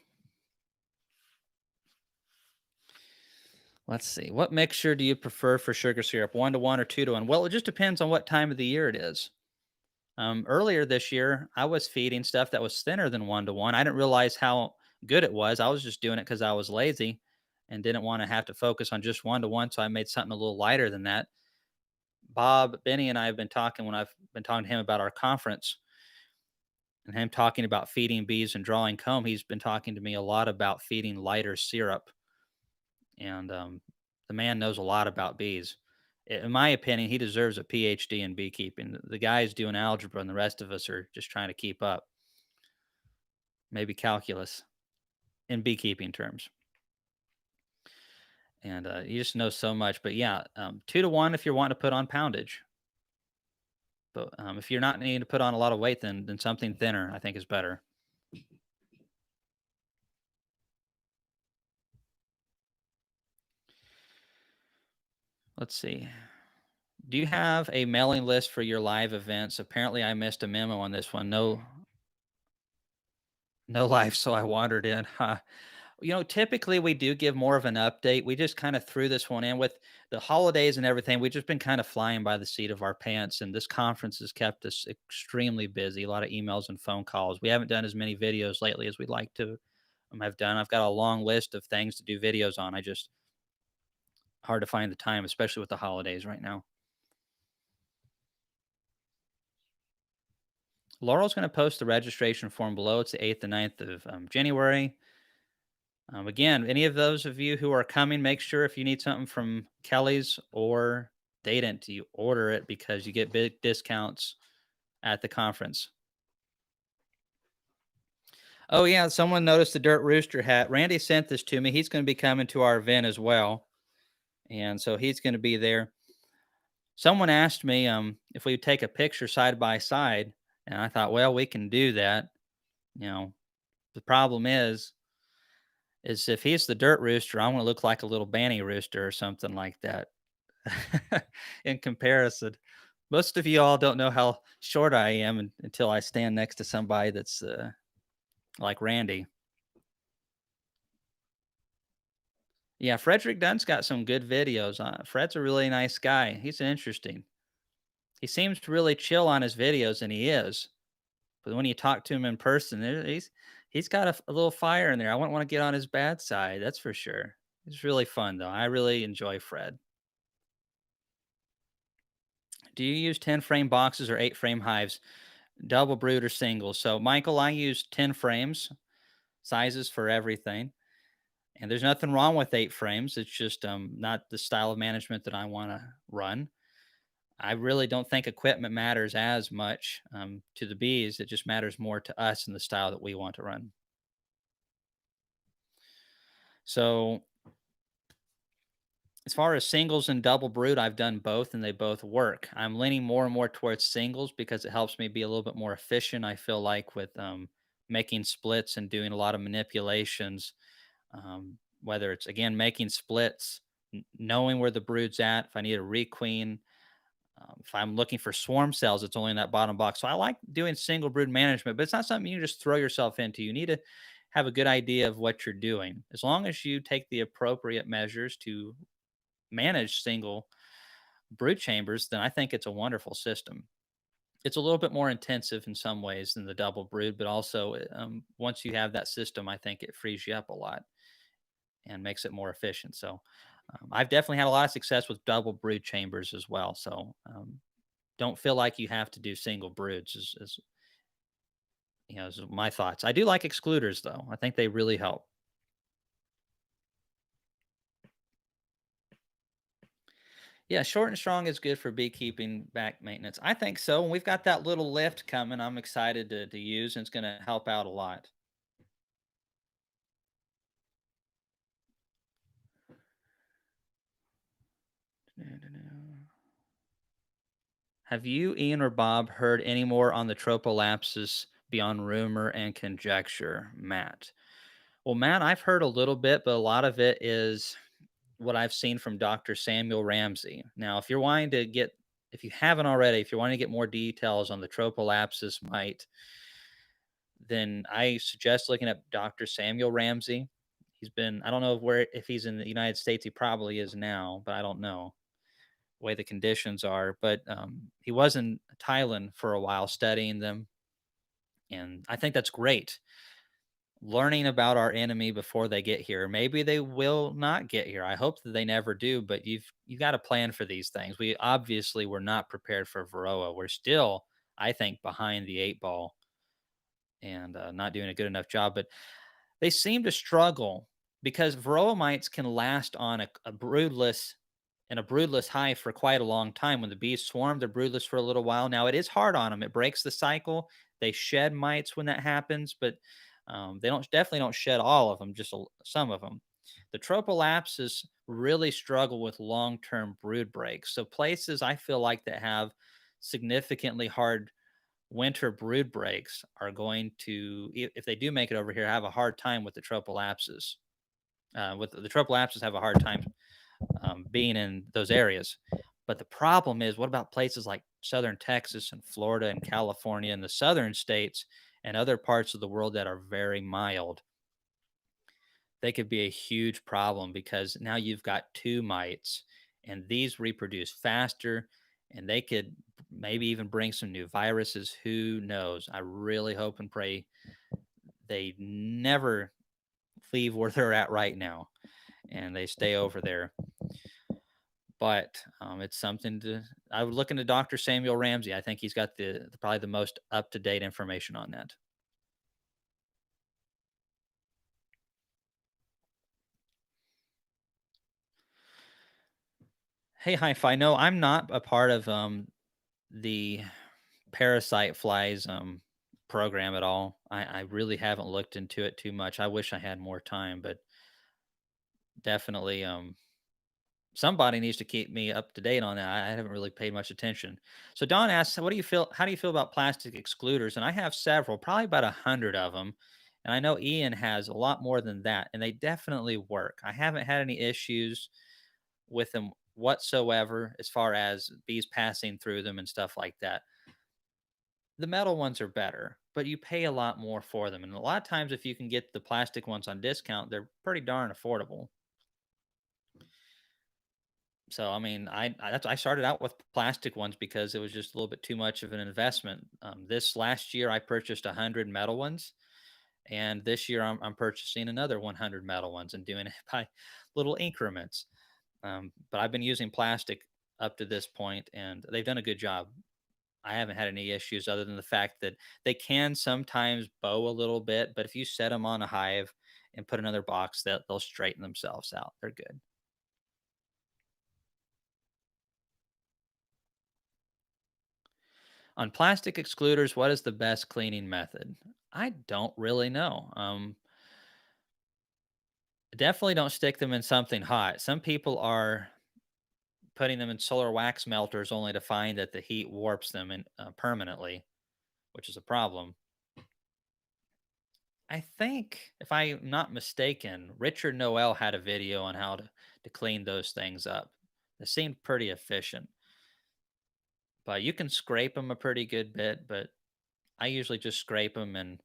Let's see. What mixture do you prefer for sugar syrup? 1 to 1 or 2 to 1? Well, it just depends on what time of the year it is. Earlier this year, I was feeding stuff that was thinner than 1 to 1. I didn't realize how good it was. I was just doing it because I was lazy and didn't want to have to focus on just 1 to 1. So I made something a little lighter than that. Bob, Benny, and I have been talking when I've been talking to him about our conference and him talking about feeding bees and drawing comb. He's been talking to me a lot about feeding lighter syrup. And the man knows a lot about bees. In my opinion, he deserves a PhD in beekeeping. The guy's doing algebra, and the rest of us are just trying to keep up. Maybe calculus in beekeeping terms. And you just know so much. But yeah, 2 to 1 if you're wanting to put on poundage. But if you're not needing to put on a lot of weight, then something thinner I think is better. Let's see. Do you have a mailing list for your live events? Apparently, I missed a memo on this one. No, no live, so I wandered in. Huh. Typically we do give more of an update. We just kind of threw this one in with the holidays and everything. We've just been kind of flying by the seat of our pants, and this conference has kept us extremely busy. A lot of emails and phone calls. We haven't done as many videos lately as we'd like to have done. I've got a long list of things to do videos on. I just hard to find the time, especially with the holidays right now. Laurel's going to post the registration form below. It's the 8th and 9th of January. Again, any of those of you who are coming, make sure if you need something from Kelly's or Dadent, you order it because you get big discounts at the conference. Oh, yeah. Someone noticed the Dirt Rooster hat. Randy sent this to me. He's going to be coming to our event as well. And so he's going to be there. Someone asked me if we would take a picture side by side. And I thought, well, we can do that. You know, the problem is if he's the Dirt Rooster, I want to look like a little Banny Rooster or something like that. In comparison. Most of you all don't know how short I am until I stand next to somebody that's like Randy. Yeah, Frederick Dunn's got some good videos. Fred's a really nice guy. He's interesting. He seems really chill on his videos, and he is. But when you talk to him in person, he's got a little fire in there. I wouldn't want to get on his bad side. That's for sure. It's really fun though. I really enjoy Fred. Do you use 10 frame boxes or 8 frame hives? Double brood or single? So, Michael, I use 10 frames, sizes for everything. And there's nothing wrong with 8 frames. It's just not the style of management that I want to run. I really don't think equipment matters as much to the bees. It just matters more to us and the style that we want to run. So, as far as singles and double brood, I've done both and they both work. I'm leaning more and more towards singles because it helps me be a little bit more efficient. I feel like with making splits and doing a lot of manipulations, whether it's again making splits, knowing where the brood's at, if I need a requeen, if I'm looking for swarm cells, it's only in that bottom box. So I like doing single brood management, but it's not something you just throw yourself into. You need to have a good idea of what you're doing. As long as you take the appropriate measures to manage single brood chambers, then I think it's a wonderful system. It's a little bit more intensive in some ways than the double brood, but also once you have that system, I think it frees you up a lot and makes it more efficient. So I've definitely had a lot of success with double brood chambers as well. So don't feel like you have to do single broods. Is my thoughts. I do like excluders though. I think they really help. Yeah, short and strong is good for beekeeping back maintenance. I think so. And we've got that little lift coming. I'm excited to use, and it's going to help out a lot. Have you, Ian, or Bob heard any more on the tropolapses beyond rumor and conjecture, Matt? Well, Matt, I've heard a little bit, but a lot of it is what I've seen from Dr. Samuel Ramsey. Now, if you haven't already, if you're wanting to get more details on the tropolapsis mite, then I suggest looking up Dr. Samuel Ramsey. I don't know if he's in the United States, he probably is now, but I don't know the way the conditions are. But he was in Thailand for a while studying them. And I think that's great. Learning about our enemy before they get here. Maybe they will not get here. I hope that they never do, but you've got to plan for these things. We obviously were not prepared for Varroa. We're still, I think, behind the 8 ball and not doing a good enough job. But they seem to struggle because Varroa mites can last on a broodless in a broodless hive for quite a long time. When the bees swarm, they're broodless for a little while. Now it is hard on them. It breaks the cycle. They shed mites when that happens, but they definitely don't shed all of them, just some of them. The tropolapses really struggle with long-term brood breaks. So places I feel like that have significantly hard winter brood breaks are going to, if they do make it over here, have a hard time with the tropolapses. With the tropolapses have a hard time being in those areas. But the problem is, what about places like southern Texas and Florida and California and the southern states and other parts of the world that are very mild? They could be a huge problem because now you've got two mites and these reproduce faster and they could maybe even bring some new viruses. Who knows? I really hope and pray they never leave where they're at right now and they stay over there. But it's something to. I would look into Dr. Samuel Ramsey. I think he's got probably the most up to date information on that. Hey, hi-fi. No, I'm not a part of the parasite flies program at all. I really haven't looked into it too much. I wish I had more time, but definitely somebody needs to keep me up to date on that. I haven't really paid much attention. So Don asks, "What do you feel? How do you feel about plastic excluders?" And I have several, probably about 100 of them. And I know Ian has a lot more than that, and they definitely work. I haven't had any issues with them whatsoever as far as bees passing through them and stuff like that. The metal ones are better, but you pay a lot more for them. And a lot of times, if you can get the plastic ones on discount, they're pretty darn affordable. So, I mean, I started out with plastic ones because it was just a little bit too much of an investment. This last year, I purchased 100 metal ones, and this year I'm purchasing another 100 metal ones and doing it by little increments. But I've been using plastic up to this point, and they've done a good job. I haven't had any issues other than the fact that they can sometimes bow a little bit, but if you set them on a hive and put another box, that they'll straighten themselves out. They're good. On plastic excluders, what is the best cleaning method? I don't really know. Definitely don't stick them in something hot. Some people are putting them in solar wax melters only to find that the heat warps them permanently, which is a problem. I think, if I'm not mistaken, Richard Noel had a video on how to clean those things up. It seemed pretty efficient, but you can scrape them a pretty good bit. But I usually just scrape them and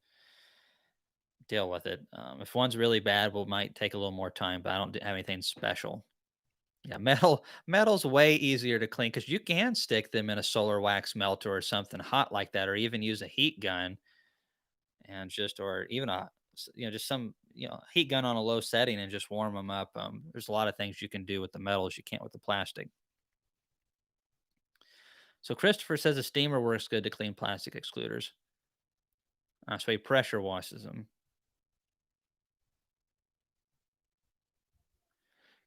deal with it. If one's really bad, we might take a little more time, but I don't have anything special. Yeah, metal's way easier to clean because you can stick them in a solar wax melter or something hot like that, or even use a heat gun and just or even just some heat gun on a low setting and just warm them up. There's a lot of things you can do with the metals you can't with the plastic. So Christopher says a steamer works good to clean plastic excluders. So he pressure washes them.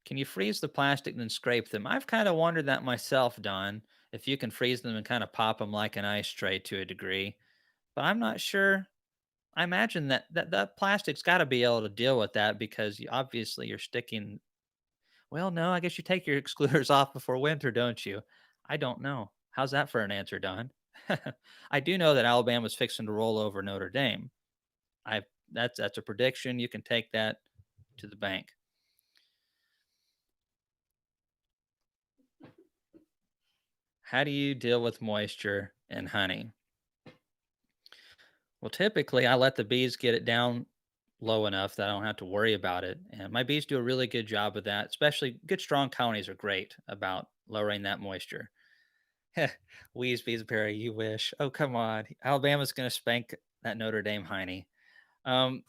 Can you freeze the plastic then scrape them? I've kind of wondered that myself, Don. If you can freeze them and kind of pop them like an ice tray to a degree, but I'm not sure. I imagine that plastic's got to be able to deal with that because obviously you're sticking. Well, no, I guess you take your excluders off before winter, don't you? I don't know. How's that for an answer, Don? I do know that Alabama's fixing to roll over Notre Dame. I that's a prediction. You can take that to the bank. How do you deal with moisture and honey? Well, typically I let the bees get it down low enough that I don't have to worry about it. And my bees do a really good job of that, especially good strong colonies are great about lowering that moisture. Wheeze Beesbury, you wish. Oh, come on. Alabama's going to spank that Notre Dame hiney. Um,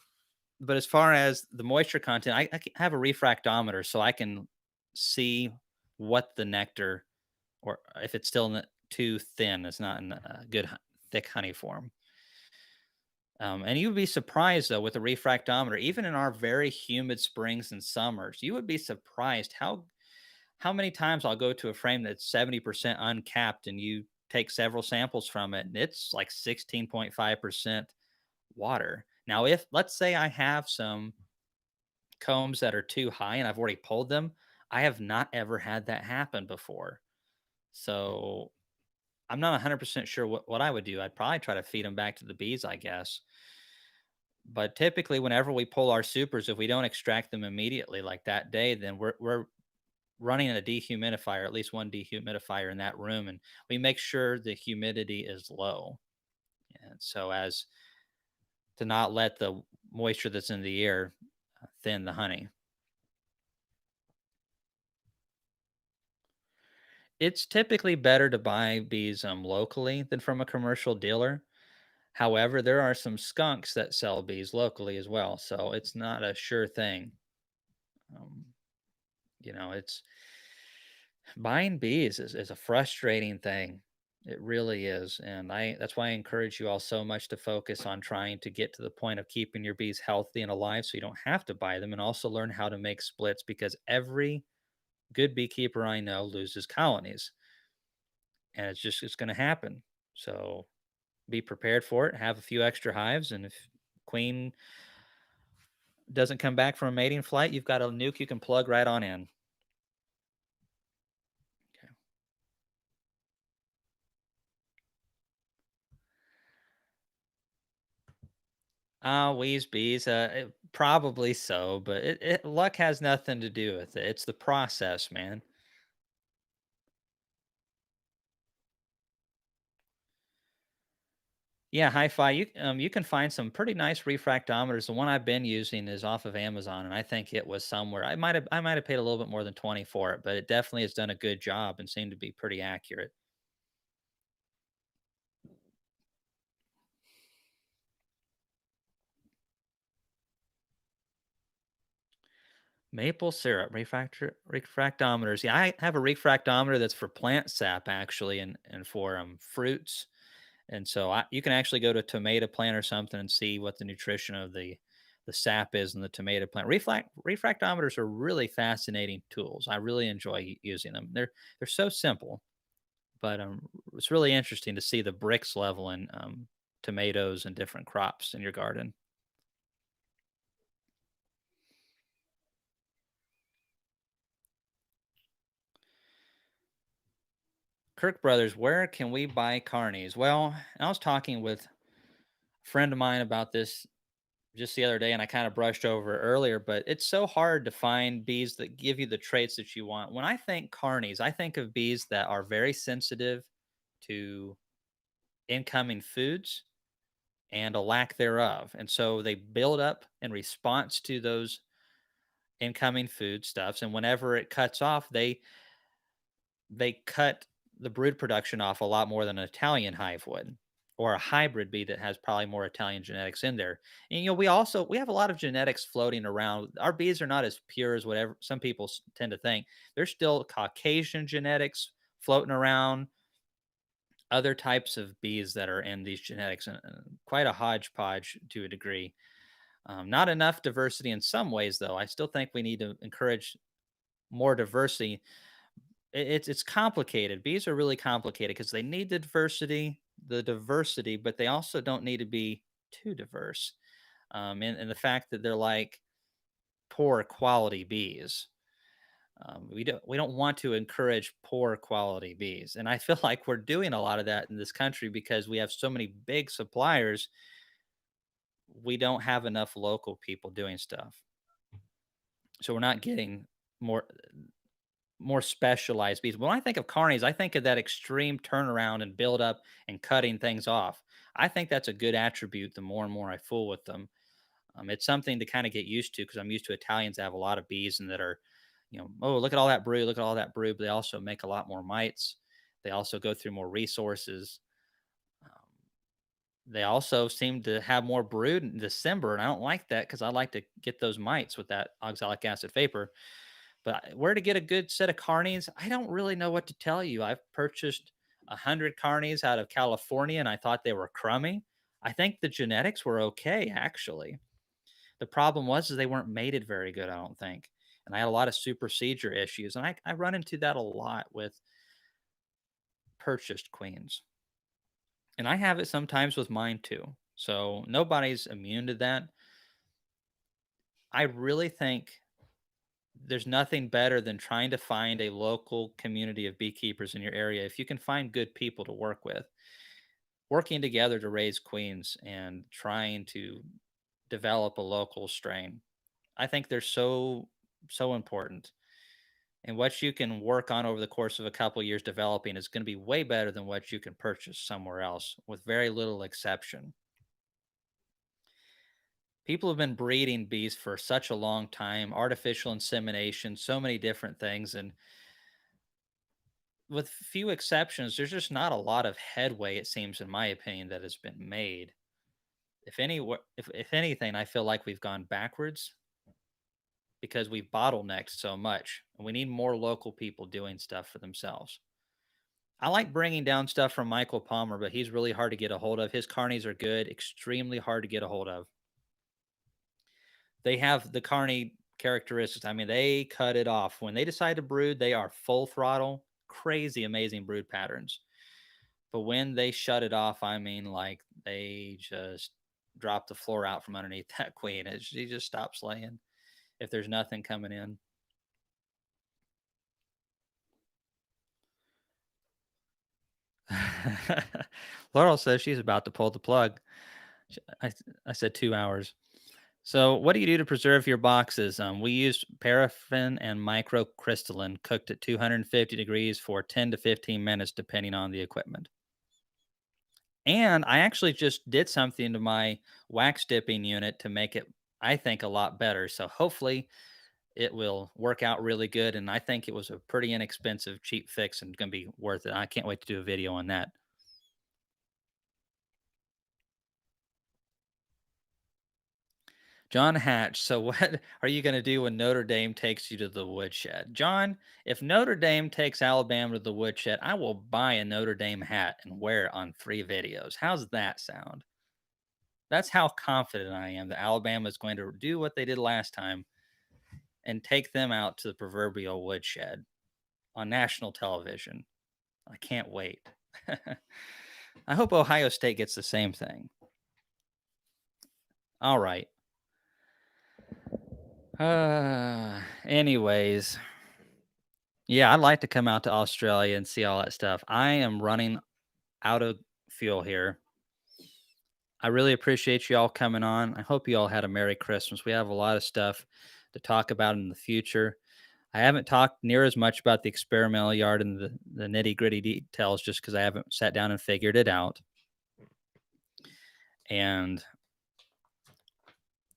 but as far as the moisture content, have a refractometer so I can see what the nectar, or if it's still too thin, it's not in a good thick honey form. And you would be surprised though with a refractometer, even in our very humid springs and summers, you would be surprised how many times I'll go to a frame that's 70% uncapped and you take several samples from it and it's like 16.5% water. Now, if let's say I have some combs that are too high and I've already pulled them, I have not ever had that happen before. So I'm not 100% sure what I would do. I'd probably try to feed them back to the bees, I guess. But typically, whenever we pull our supers, if we don't extract them immediately, like that day, then we're running a dehumidifier, at least one dehumidifier in that room, and we make sure the humidity is low. And so as to not let the moisture that's in the air thin the honey. It's typically better to buy bees locally than from a commercial dealer. However, there are some skunks that sell bees locally as well, so it's not a sure thing. Um, it's buying bees is a frustrating thing. It really is, and I that's why I encourage you all so much to focus on trying to get to the point of keeping your bees healthy and alive, so you don't have to buy them, and also learn how to make splits because every good beekeeper I know loses colonies, and it's going to happen. So be prepared for it. Have a few extra hives, and if queen doesn't come back from a mating flight, you've got a nuke you can plug right on in. Okay. Wees bees, probably so, but luck has nothing to do with it. It's the process, man. Yeah, hi-fi. You can find some pretty nice refractometers. The one I've been using is off of Amazon, and I think it was somewhere. I might have paid a little bit more than 20 for it, but it definitely has done a good job and seemed to be pretty accurate. Maple syrup refractometers. Yeah, I have a refractometer that's for plant sap actually, and for fruits. And so you can actually go to a tomato plant or something and see what the nutrition of the sap is in the tomato plant. Refractometers are really fascinating tools. I really enjoy using them. They're so simple, but it's really interesting to see the Brix level in tomatoes and different crops in your garden. Kirk Brothers, where can we buy carnies? Well, I was talking with a friend of mine about this just the other day, and I kind of brushed over it earlier, but it's so hard to find bees that give you the traits that you want. When I think carnies, I think of bees that are very sensitive to incoming foods and a lack thereof. And so they build up in response to those incoming food stuffs. And whenever it cuts off, they cut the brood production off a lot more than an Italian hive would, or a hybrid bee that has probably more Italian genetics in there. And we have a lot of genetics floating around. Our bees are not as pure as whatever some people tend to think. There's still Caucasian genetics floating around, other types of bees that are in these genetics, and quite a hodgepodge to a degree. Not enough diversity in some ways, though. I still think we need to encourage more diversity. It's complicated. Bees are really complicated because they need the diversity, but they also don't need to be too diverse. And the fact that they're like poor quality bees. We don't want to encourage poor quality bees, and I feel like we're doing a lot of that in this country because we have so many big suppliers. We don't have enough local people doing stuff, so we're not getting more more specialized bees. When I think of carnies, I think of that extreme turnaround and build up and cutting things off. I think that's a good attribute the more and more I fool with them. It's something to kind of get used to because I'm used to Italians that have a lot of bees and that are, oh, look at all that brood, look at all that brood. But they also make a lot more mites. They also go through more resources. Um, they also seem to have more brood in December. And I don't like that because I like to get those mites with that oxalic acid vapor. But where to get a good set of carnies, I don't really know what to tell you. I've purchased 100 carnies out of California, and I thought they were crummy. I think the genetics were okay, actually. The problem was is they weren't mated very good, I don't think. And I had a lot of supersedure issues, and I run into that a lot with purchased queens. And I have it sometimes with mine too. So nobody's immune to that. I really think there's nothing better than trying to find a local community of beekeepers in your area. If you can find good people to work with, working together to raise queens and trying to develop a local strain. I think they're so important. And what you can work on over the course of a couple years developing is going to be way better than what you can purchase somewhere else, with very little exception. People have been breeding bees for such a long time, artificial insemination, so many different things. And with few exceptions, there's just not a lot of headway, it seems, in my opinion, that has been made. If anything, I feel like we've gone backwards because we've bottlenecked so much, and we need more local people doing stuff for themselves. I like bringing down stuff from Michael Palmer, but he's really hard to get a hold of. His carnies are good, extremely hard to get a hold of. They have the carny characteristics. I mean, they cut it off. When they decide to brood, they are full throttle, crazy amazing brood patterns. But when they shut it off, I mean, like they just drop the floor out from underneath that queen. She just stops laying if there's nothing coming in. Laurel says she's about to pull the plug. I said 2 hours. So, what do you do to preserve your boxes? We used paraffin and microcrystalline cooked at 250 degrees for 10 to 15 minutes, depending on the equipment. And I actually just did something to my wax dipping unit to make it, I think, a lot better. So, hopefully, it will work out really good. And I think it was a pretty inexpensive, cheap fix and going to be worth it. I can't wait to do a video on that. John Hatch. So, what are you going to do when Notre Dame takes you to the woodshed? John, if Notre Dame takes Alabama to the woodshed, I will buy a Notre Dame hat and wear it on 3 videos. How's that sound? That's how confident I am that Alabama is going to do what they did last time and take them out to the proverbial woodshed on national television. I can't wait. I hope Ohio State gets the same thing. All right. Anyways, yeah, I'd like to come out to Australia and see all that stuff. I am running out of fuel here. I really appreciate you all coming on. I hope you all had a Merry Christmas. We have a lot of stuff to talk about in the future. I haven't talked near as much about the experimental yard and the nitty gritty details just because I haven't sat down and figured it out. And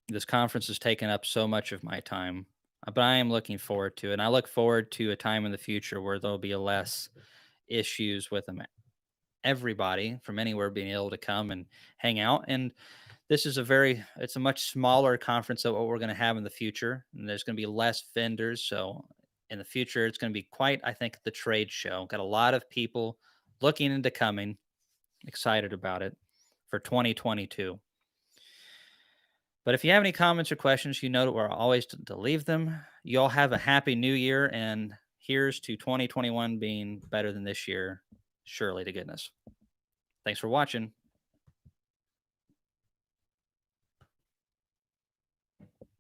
this conference has taken up so much of my time, but I am looking forward to it. And I look forward to a time in the future where there'll be less issues with them. Everybody from anywhere being able to come and hang out. And this is it's a much smaller conference than what we're going to have in the future. And there's going to be less vendors. So in the future, it's going to be quite, I think, the trade show. Got a lot of people looking into coming, excited about it for 2022. But if you have any comments or questions, you know where always to leave them. You all have a happy new year, and here's to 2021 being better than this year, surely to goodness. Thanks for watching.